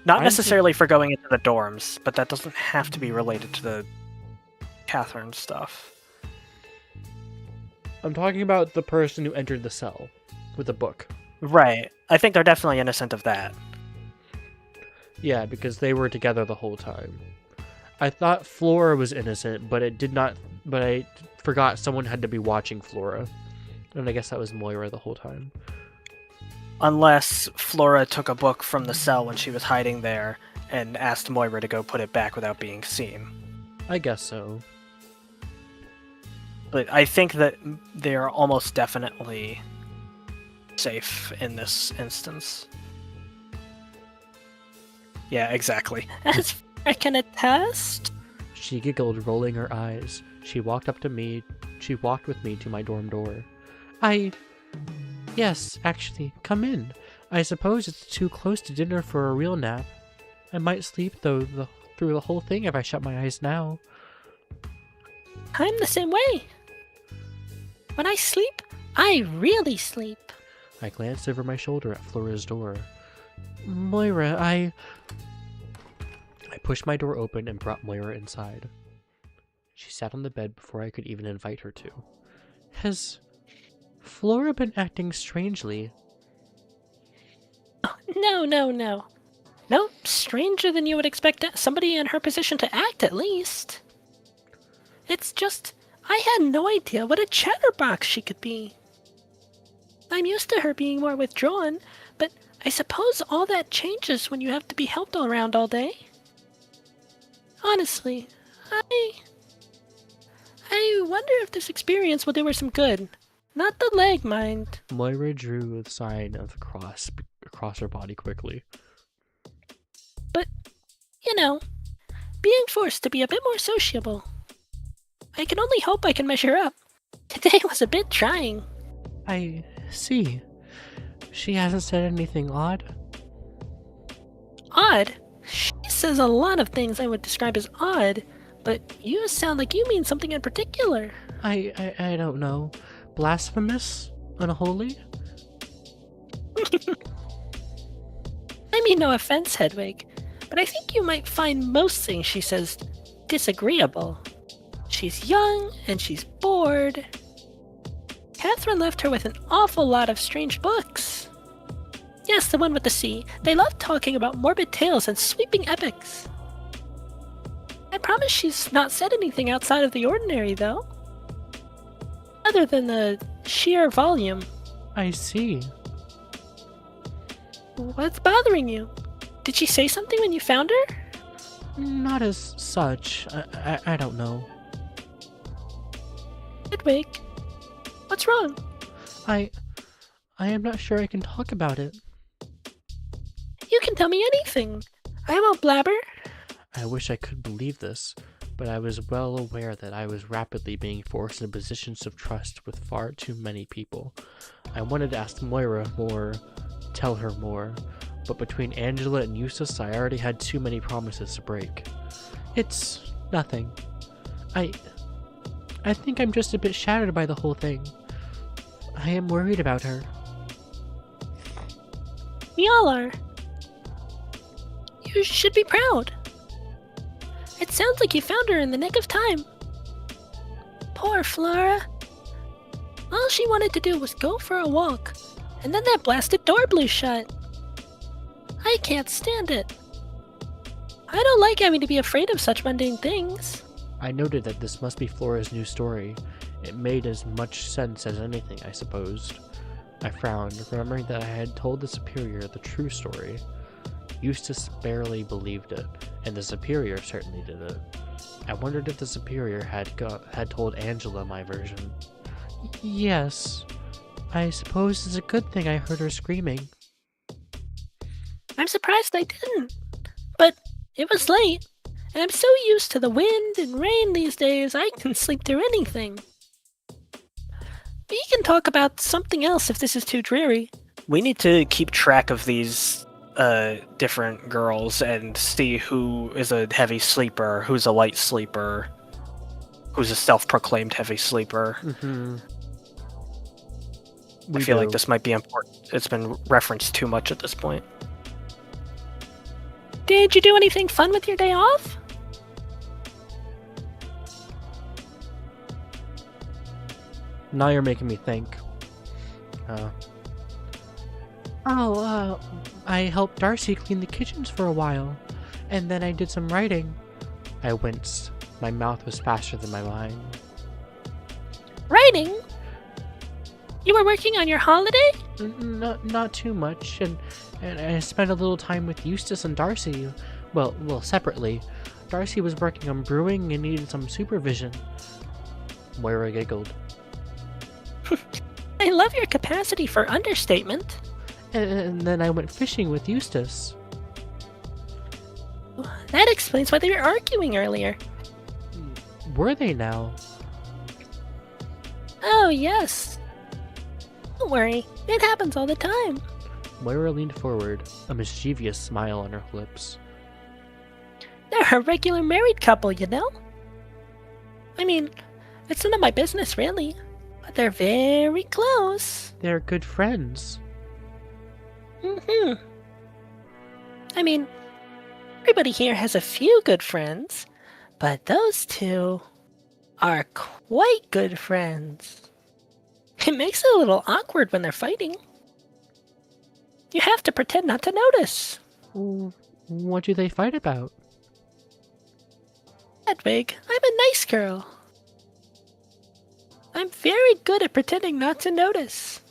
Not necessarily for going into the dorms, but that doesn't have to be related to the Catherine stuff. I'm talking about the person who entered the cell with a book. Right. I think they're definitely innocent of that. Yeah, because they were together the whole time. I thought Flora was innocent, but I forgot someone had to be watching Flora. And I guess that was Moira the whole time. Unless Flora took a book from the cell when she was hiding there and asked Moira to go put it back without being seen. I guess so. But I think that they're almost definitely safe in this instance. Yeah, exactly. As I can attest. She giggled, rolling her eyes. She walked with me to my dorm door. Yes, actually, come in. I suppose it's too close to dinner for a real nap. I might sleep, through the whole thing if I shut my eyes now. I'm the same way. When I sleep, I really sleep. I glanced over my shoulder at Flora's door. Moira, I pushed my door open and brought Moira inside. She sat on the bed before I could even invite her to. Has Flora been acting strangely? No. No, stranger than you would expect somebody in her position to act, at least. It's just, I had no idea what a chatterbox she could be. I'm used to her being more withdrawn, but I suppose all that changes when you have to be helped around all day. Honestly, I wonder if this experience will do her some good. Not the leg, mind. Moira drew a sign of the cross across her body quickly. But, being forced to be a bit more sociable. I can only hope I can measure up. Today was a bit trying. I see. She hasn't said anything odd? Odd? She says a lot of things I would describe as odd, but you sound like you mean something in particular. I don't know. Blasphemous? Unholy? I mean no offense, Hedwig, but I think you might find most things she says disagreeable. She's young, and she's bored. Catherine left her with an awful lot of strange books. Yes, the one with the C. They love talking about morbid tales and sweeping epics. I promise she's not said anything outside of the ordinary, though. Other than the sheer volume. I see. What's bothering you? Did she say something when you found her? Not as such. I don't know. Hedwig, what's wrong? I am not sure I can talk about it. You can tell me anything. I won't blabber. I wish I could believe this, but I was well aware that I was rapidly being forced into positions of trust with far too many people. I wanted to ask Moira more, tell her more, but between Angela and Eustace, I already had too many promises to break. It's nothing. I think I'm just a bit shattered by the whole thing. I am worried about her. We all are. You should be proud. It sounds like you found her in the nick of time. Poor Flora. All she wanted to do was go for a walk, and then that blasted door blew shut. I can't stand it. I don't like having to be afraid of such mundane things. I noted that this must be Flora's new story. It made as much sense as anything, I supposed. I frowned, remembering that I had told the Superior the true story. Eustace barely believed it, and the Superior certainly didn't. I wondered if the Superior had told Angela my version. Yes, I suppose it's a good thing I heard her screaming. I'm surprised I didn't. But it was late, and I'm so used to the wind and rain these days I can sleep through anything. We can talk about something else if this is too dreary. We need to keep track of these different girls and see who is a heavy sleeper, who's a light sleeper, who's a self-proclaimed heavy sleeper. Mm-hmm. I feel like this might be important. It's been referenced too much at this point. Did you do anything fun with your day off? Now you're making me think. I helped Darcy clean the kitchens for a while, and then I did some writing. I winced. My mouth was faster than my mind. Writing? You were working on your holiday? Not too much, and I spent a little time with Eustace and Darcy. Well, separately. Darcy was working on brewing and needed some supervision. Moira giggled. I love your capacity for understatement. And then I went fishing with Eustace. That explains why they were arguing earlier. Were they now? Oh, yes. Don't worry, it happens all the time. Moira leaned forward, a mischievous smile on her lips. They're a regular married couple, you know? I mean, it's none of my business, really. But they're very close. They're good friends. I mean, everybody here has a few good friends, but those two are quite good friends. It makes it a little awkward when they're fighting. You have to pretend not to notice. What do they fight about? Hedwig, I'm a nice girl. I'm very good at pretending not to notice.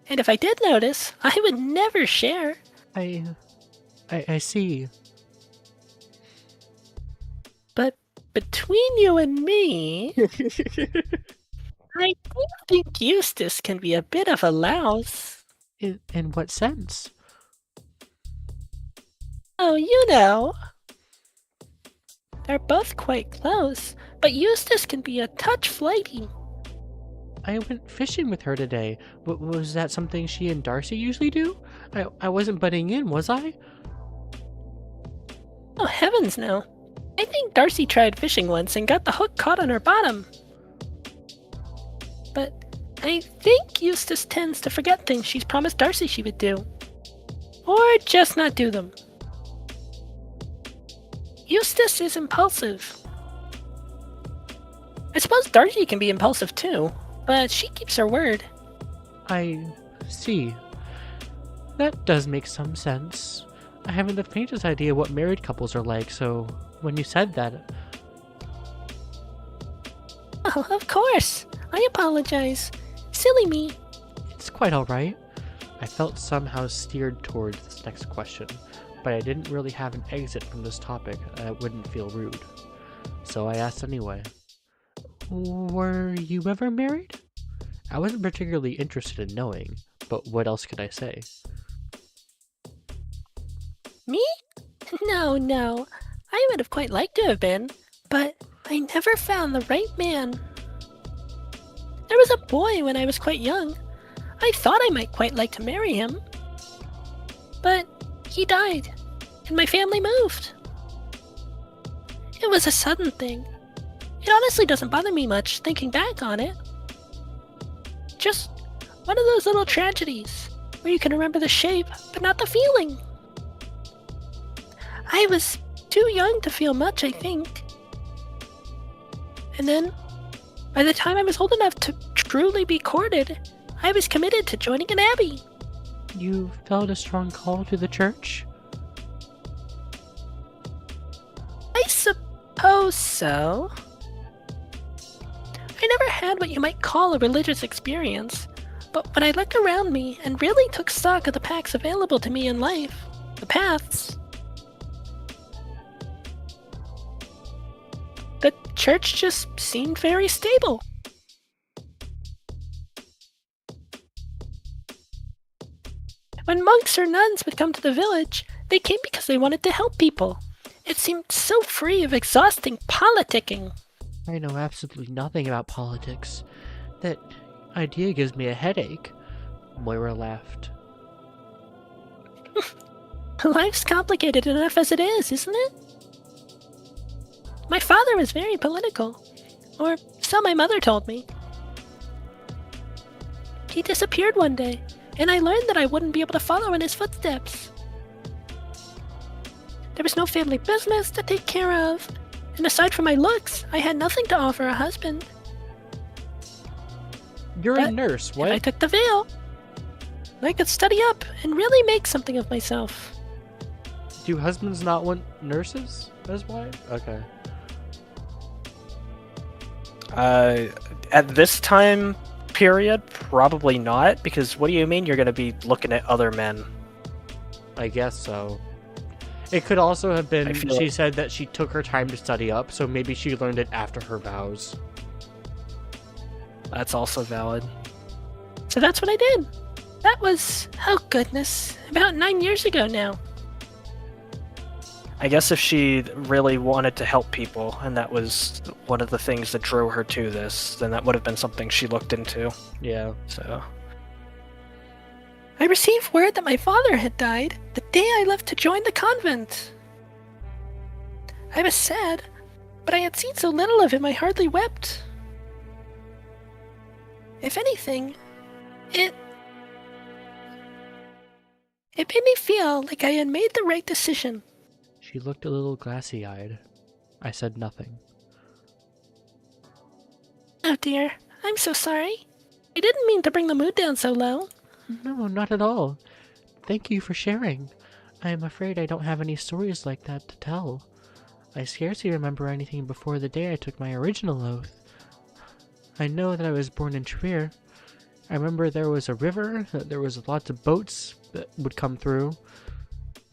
And if I did notice, I would never share. I see. But Between you and me, I do think Eustace can be a bit of a louse. in what sense? Oh, you know. They're both quite close, but Eustace can be a touch flighty. I went fishing with her today. Was that something she and Darcy usually do? I wasn't butting in, was I? Oh, heavens no. I think Darcy tried fishing once and got the hook caught on her bottom. But I think Eustace tends to forget things she's promised Darcy she would do. Or just not do them. Eustace is impulsive. I suppose Darcy can be impulsive too, but she keeps her word. I see. That does make some sense. I haven't the faintest idea what married couples are like, so when you said that... Oh, of course. I apologize. Silly me. It's quite alright. I felt somehow steered towards this next question, but I didn't really have an exit from this topic that wouldn't feel rude. So I asked anyway. Were you ever married? I wasn't particularly interested in knowing, but what else could I say? Me? No. I would have quite liked to have been, but I never found the right man. There was a boy when I was quite young. I thought I might quite like to marry him. But he died, and my family moved. It was a sudden thing. It honestly doesn't bother me much thinking back on it. Just one of those little tragedies where you can remember the shape, but not the feeling. I was too young to feel much, I think. And then, by the time I was old enough to truly be courted, I was committed to joining an abbey. You felt a strong call to the church? I suppose so. I never had what you might call a religious experience, but when I looked around me and really took stock of the paths available to me in life, the church just seemed very stable. When monks or nuns would come to the village, they came because they wanted to help people. It seemed so free of exhausting politicking. I know absolutely nothing about politics. That idea gives me a headache. Moira laughed. Life's complicated enough as it is, isn't it? My father was very political, or so my mother told me. He disappeared one day, and I learned that I wouldn't be able to follow in his footsteps. There was no family business to take care of. And aside from my looks, I had nothing to offer a husband. You're a But nurse, If what? I took the veil, I could study up and really make something of myself. Do husbands not want nurses as wives? Okay. At this time period, probably not, because what do you mean you're going to be looking at other men? I guess so. It could also have been I feel she like- said that she took her time to study up, so maybe she learned it after her vows. That's also valid. So that's what I did. That was, oh goodness, about 9 years ago now. I guess if she really wanted to help people, and that was one of the things that drew her to this, then that would have been something she looked into. Yeah. So, I received word that my father had died the day I left to join the convent. I was sad, but I had seen so little of him I hardly wept. If anything, it made me feel like I had made the right decision. She looked a little glassy-eyed. I said nothing. Oh dear, I'm so sorry. I didn't mean to bring the mood down so low. No, not at all. Thank you for sharing. I am afraid I don't have any stories like that to tell. I scarcely remember anything before the day I took my original oath. I know that I was born in Trier. I remember there was a river, that there was lots of boats that would come through.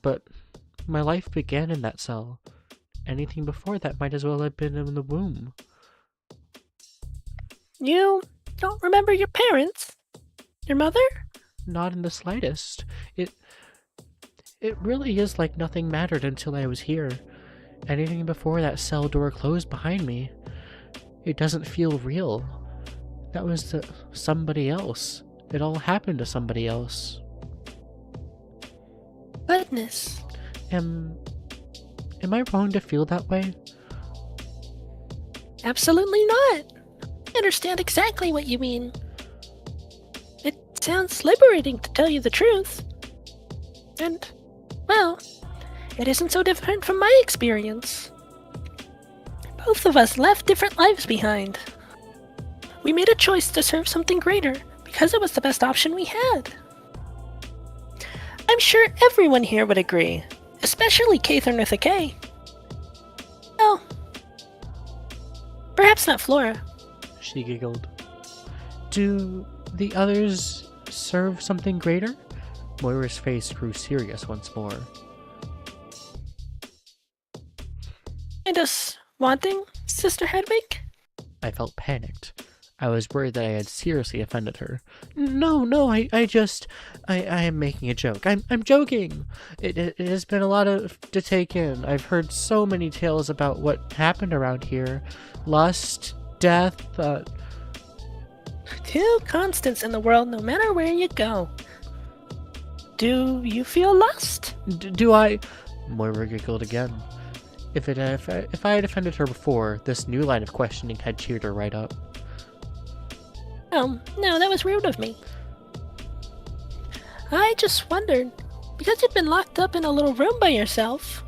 But my life began in that cell. Anything before that might as well have been in the womb. You don't remember your parents? Your mother? Not in the slightest. It really is like nothing mattered until I was here. Anything before that cell door closed behind me, it doesn't feel real. That was somebody else. It all happened to somebody else. Goodness. Am I wrong to feel that way? Absolutely not. I understand exactly what you mean. It sounds liberating to tell you the truth. And, well, it isn't so different from my experience. Both of us left different lives behind. We made a choice to serve something greater because it was the best option we had. I'm sure everyone here would agree, especially Catherine with a K. Well, perhaps not Flora. She giggled. Do the others serve something greater? Moira's face grew serious once more. And us wanting, Sister Hedwig? I felt panicked. I was worried that I had seriously offended her. No, I am making a joke. I'm joking. It has been a lot to take in. I've heard so many tales about what happened around here. Lust, death, Two constants in the world no matter where you go. Do you feel lust? do I... Moira giggled again. If I had offended her before, this new line of questioning had cheered her right up. Oh, no, that was rude of me. I just wondered, because you'd been locked up in a little room by yourself,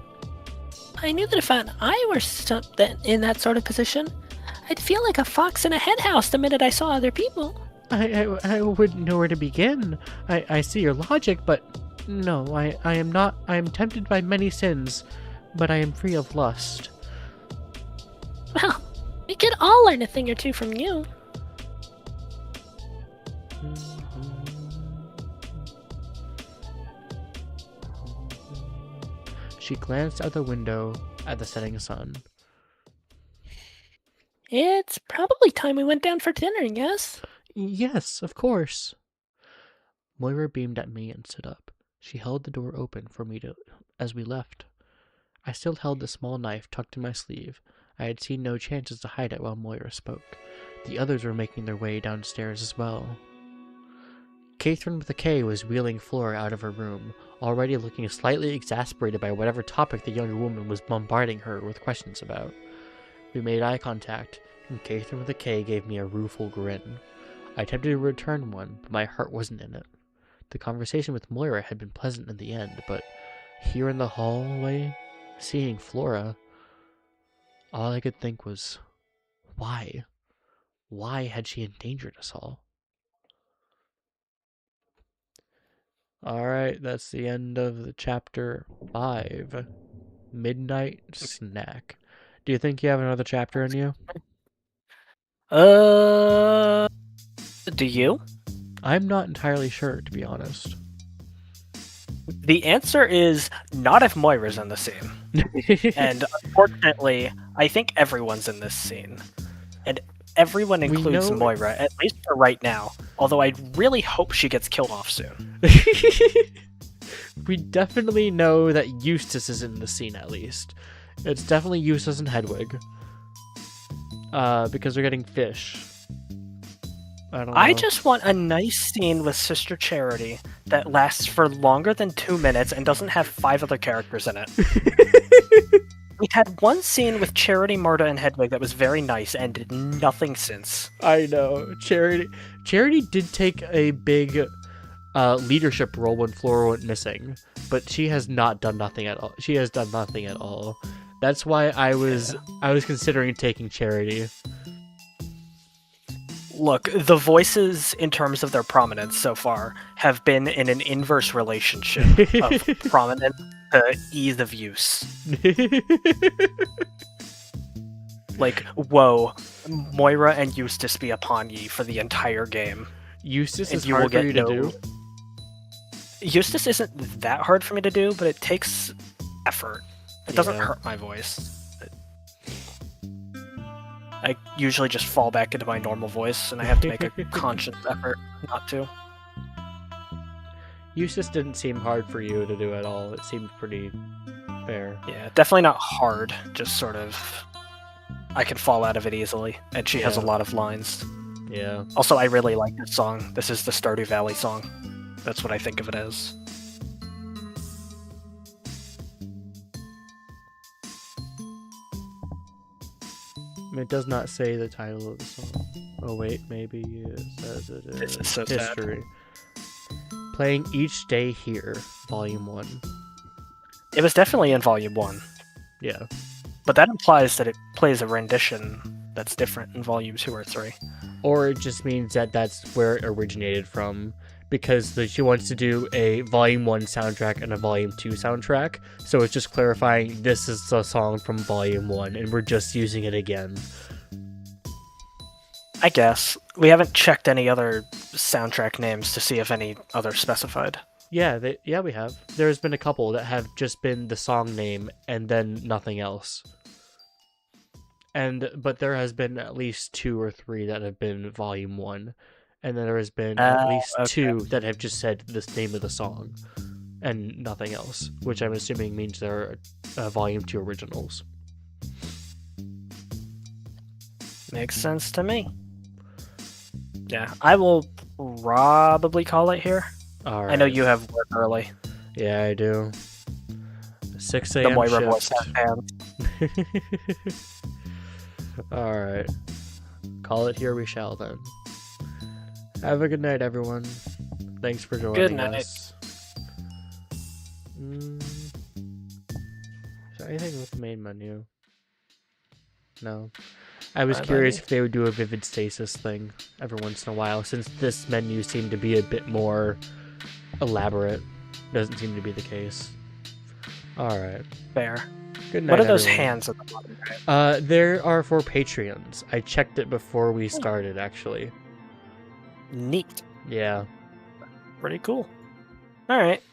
I knew that if I were something in that sort of position, I'd feel like a fox in a henhouse the minute I saw other people. I wouldn't know where to begin. I see your logic, but no, I am not. I am tempted by many sins, but I am free of lust. Well, we could all learn a thing or two from you. She glanced out the window at the setting sun. It's probably time we went down for dinner, yes? Yes, of course. Moira beamed at me and stood up. She held the door open for me as we left. I still held the small knife tucked in my sleeve. I had seen no chances to hide it while Moira spoke. The others were making their way downstairs as well. Catherine with a K was wheeling Flora out of her room, already looking slightly exasperated by whatever topic the younger woman was bombarding her with questions about. We made eye contact, and Catherine with a K gave me a rueful grin. I attempted to return one, but my heart wasn't in it. The conversation with Moira had been pleasant in the end, but here in the hallway, seeing Flora, all I could think was, why? Why had she endangered us all? Alright, that's the end of the chapter 5. Midnight Snack. Do you think you have another chapter in you? Do you? I'm not entirely sure, to be honest. The answer is not if Moira's in the scene. And unfortunately, I think everyone's in this scene. And everyone includes know- Moira, at least for right now. Although I really hope she gets killed off soon. We definitely know that Eustace is in the scene, at least. It's definitely Eustace and Hedwig. Because they're getting fish. I don't know. I just want a nice scene with Sister Charity that lasts for longer than 2 minutes and doesn't have 5 other characters in it. We had one scene with Charity, Marta, and Hedwig that was very nice and did nothing since. I know. Charity did take a big leadership role when Flora went missing, but she has not done nothing at all. She has done nothing at all. That's why I was considering taking Charity. Look, the voices, in terms of their prominence so far, have been in an inverse relationship of prominence to ease of use. Like, whoa, Moira and Eustace be upon ye for the entire game. Eustace And is you will hard for get you to no- do. Eustace isn't that hard for me to do, but it takes effort. It doesn't Yeah. hurt my voice. I usually just fall back into my normal voice, and I have to make a conscious effort not to. Eustace didn't seem hard for you to do at all. It seemed pretty fair. Yeah, definitely not hard, just sort of... I can fall out of it easily, and she has a Yeah. lot of lines. Yeah. Also, I really like this song. This is the Stardew Valley song. That's what I think of it as. It does not say the title of the song. Oh wait, maybe it says it is. This is so sad. History. Playing Each Day Here, Volume 1. It was definitely in Volume 1, Yeah. but that implies that it plays a rendition that's different in Volume 2 or 3. Or it just means that that's where it originated from, because she wants to do a Volume 1 soundtrack and a Volume 2 soundtrack, so it's just clarifying this is a song from Volume 1, and we're just using it again. I guess. We haven't checked any other soundtrack names to see if any other specified. Yeah, we have. There's been a couple that have just been the song name and then nothing else. But there has been at least 2 or 3 that have been Volume 1. And then there has been at least okay. 2 that have just said the name of the song and nothing else, which I'm assuming means they're Volume 2 originals. Makes sense to me. Yeah, I will probably call it here. All right. I know you have work early. Yeah, I do. 6 The a.m. Moira voice shift. has hands. All right. Call it here we shall then. Have a good night, everyone. Thanks for joining Good night. us. Is there anything with the main menu? No. I was Bye, curious buddy. if they would do a vivid stasis thing every once in a while, since this menu seemed to be a bit more elaborate. Doesn't seem to be the case. Alright. Fair. Good night, What are those everyone. hands at the bottom? There are for Patreons. I checked it before we started, actually. Neat. Yeah. Pretty cool. Alright.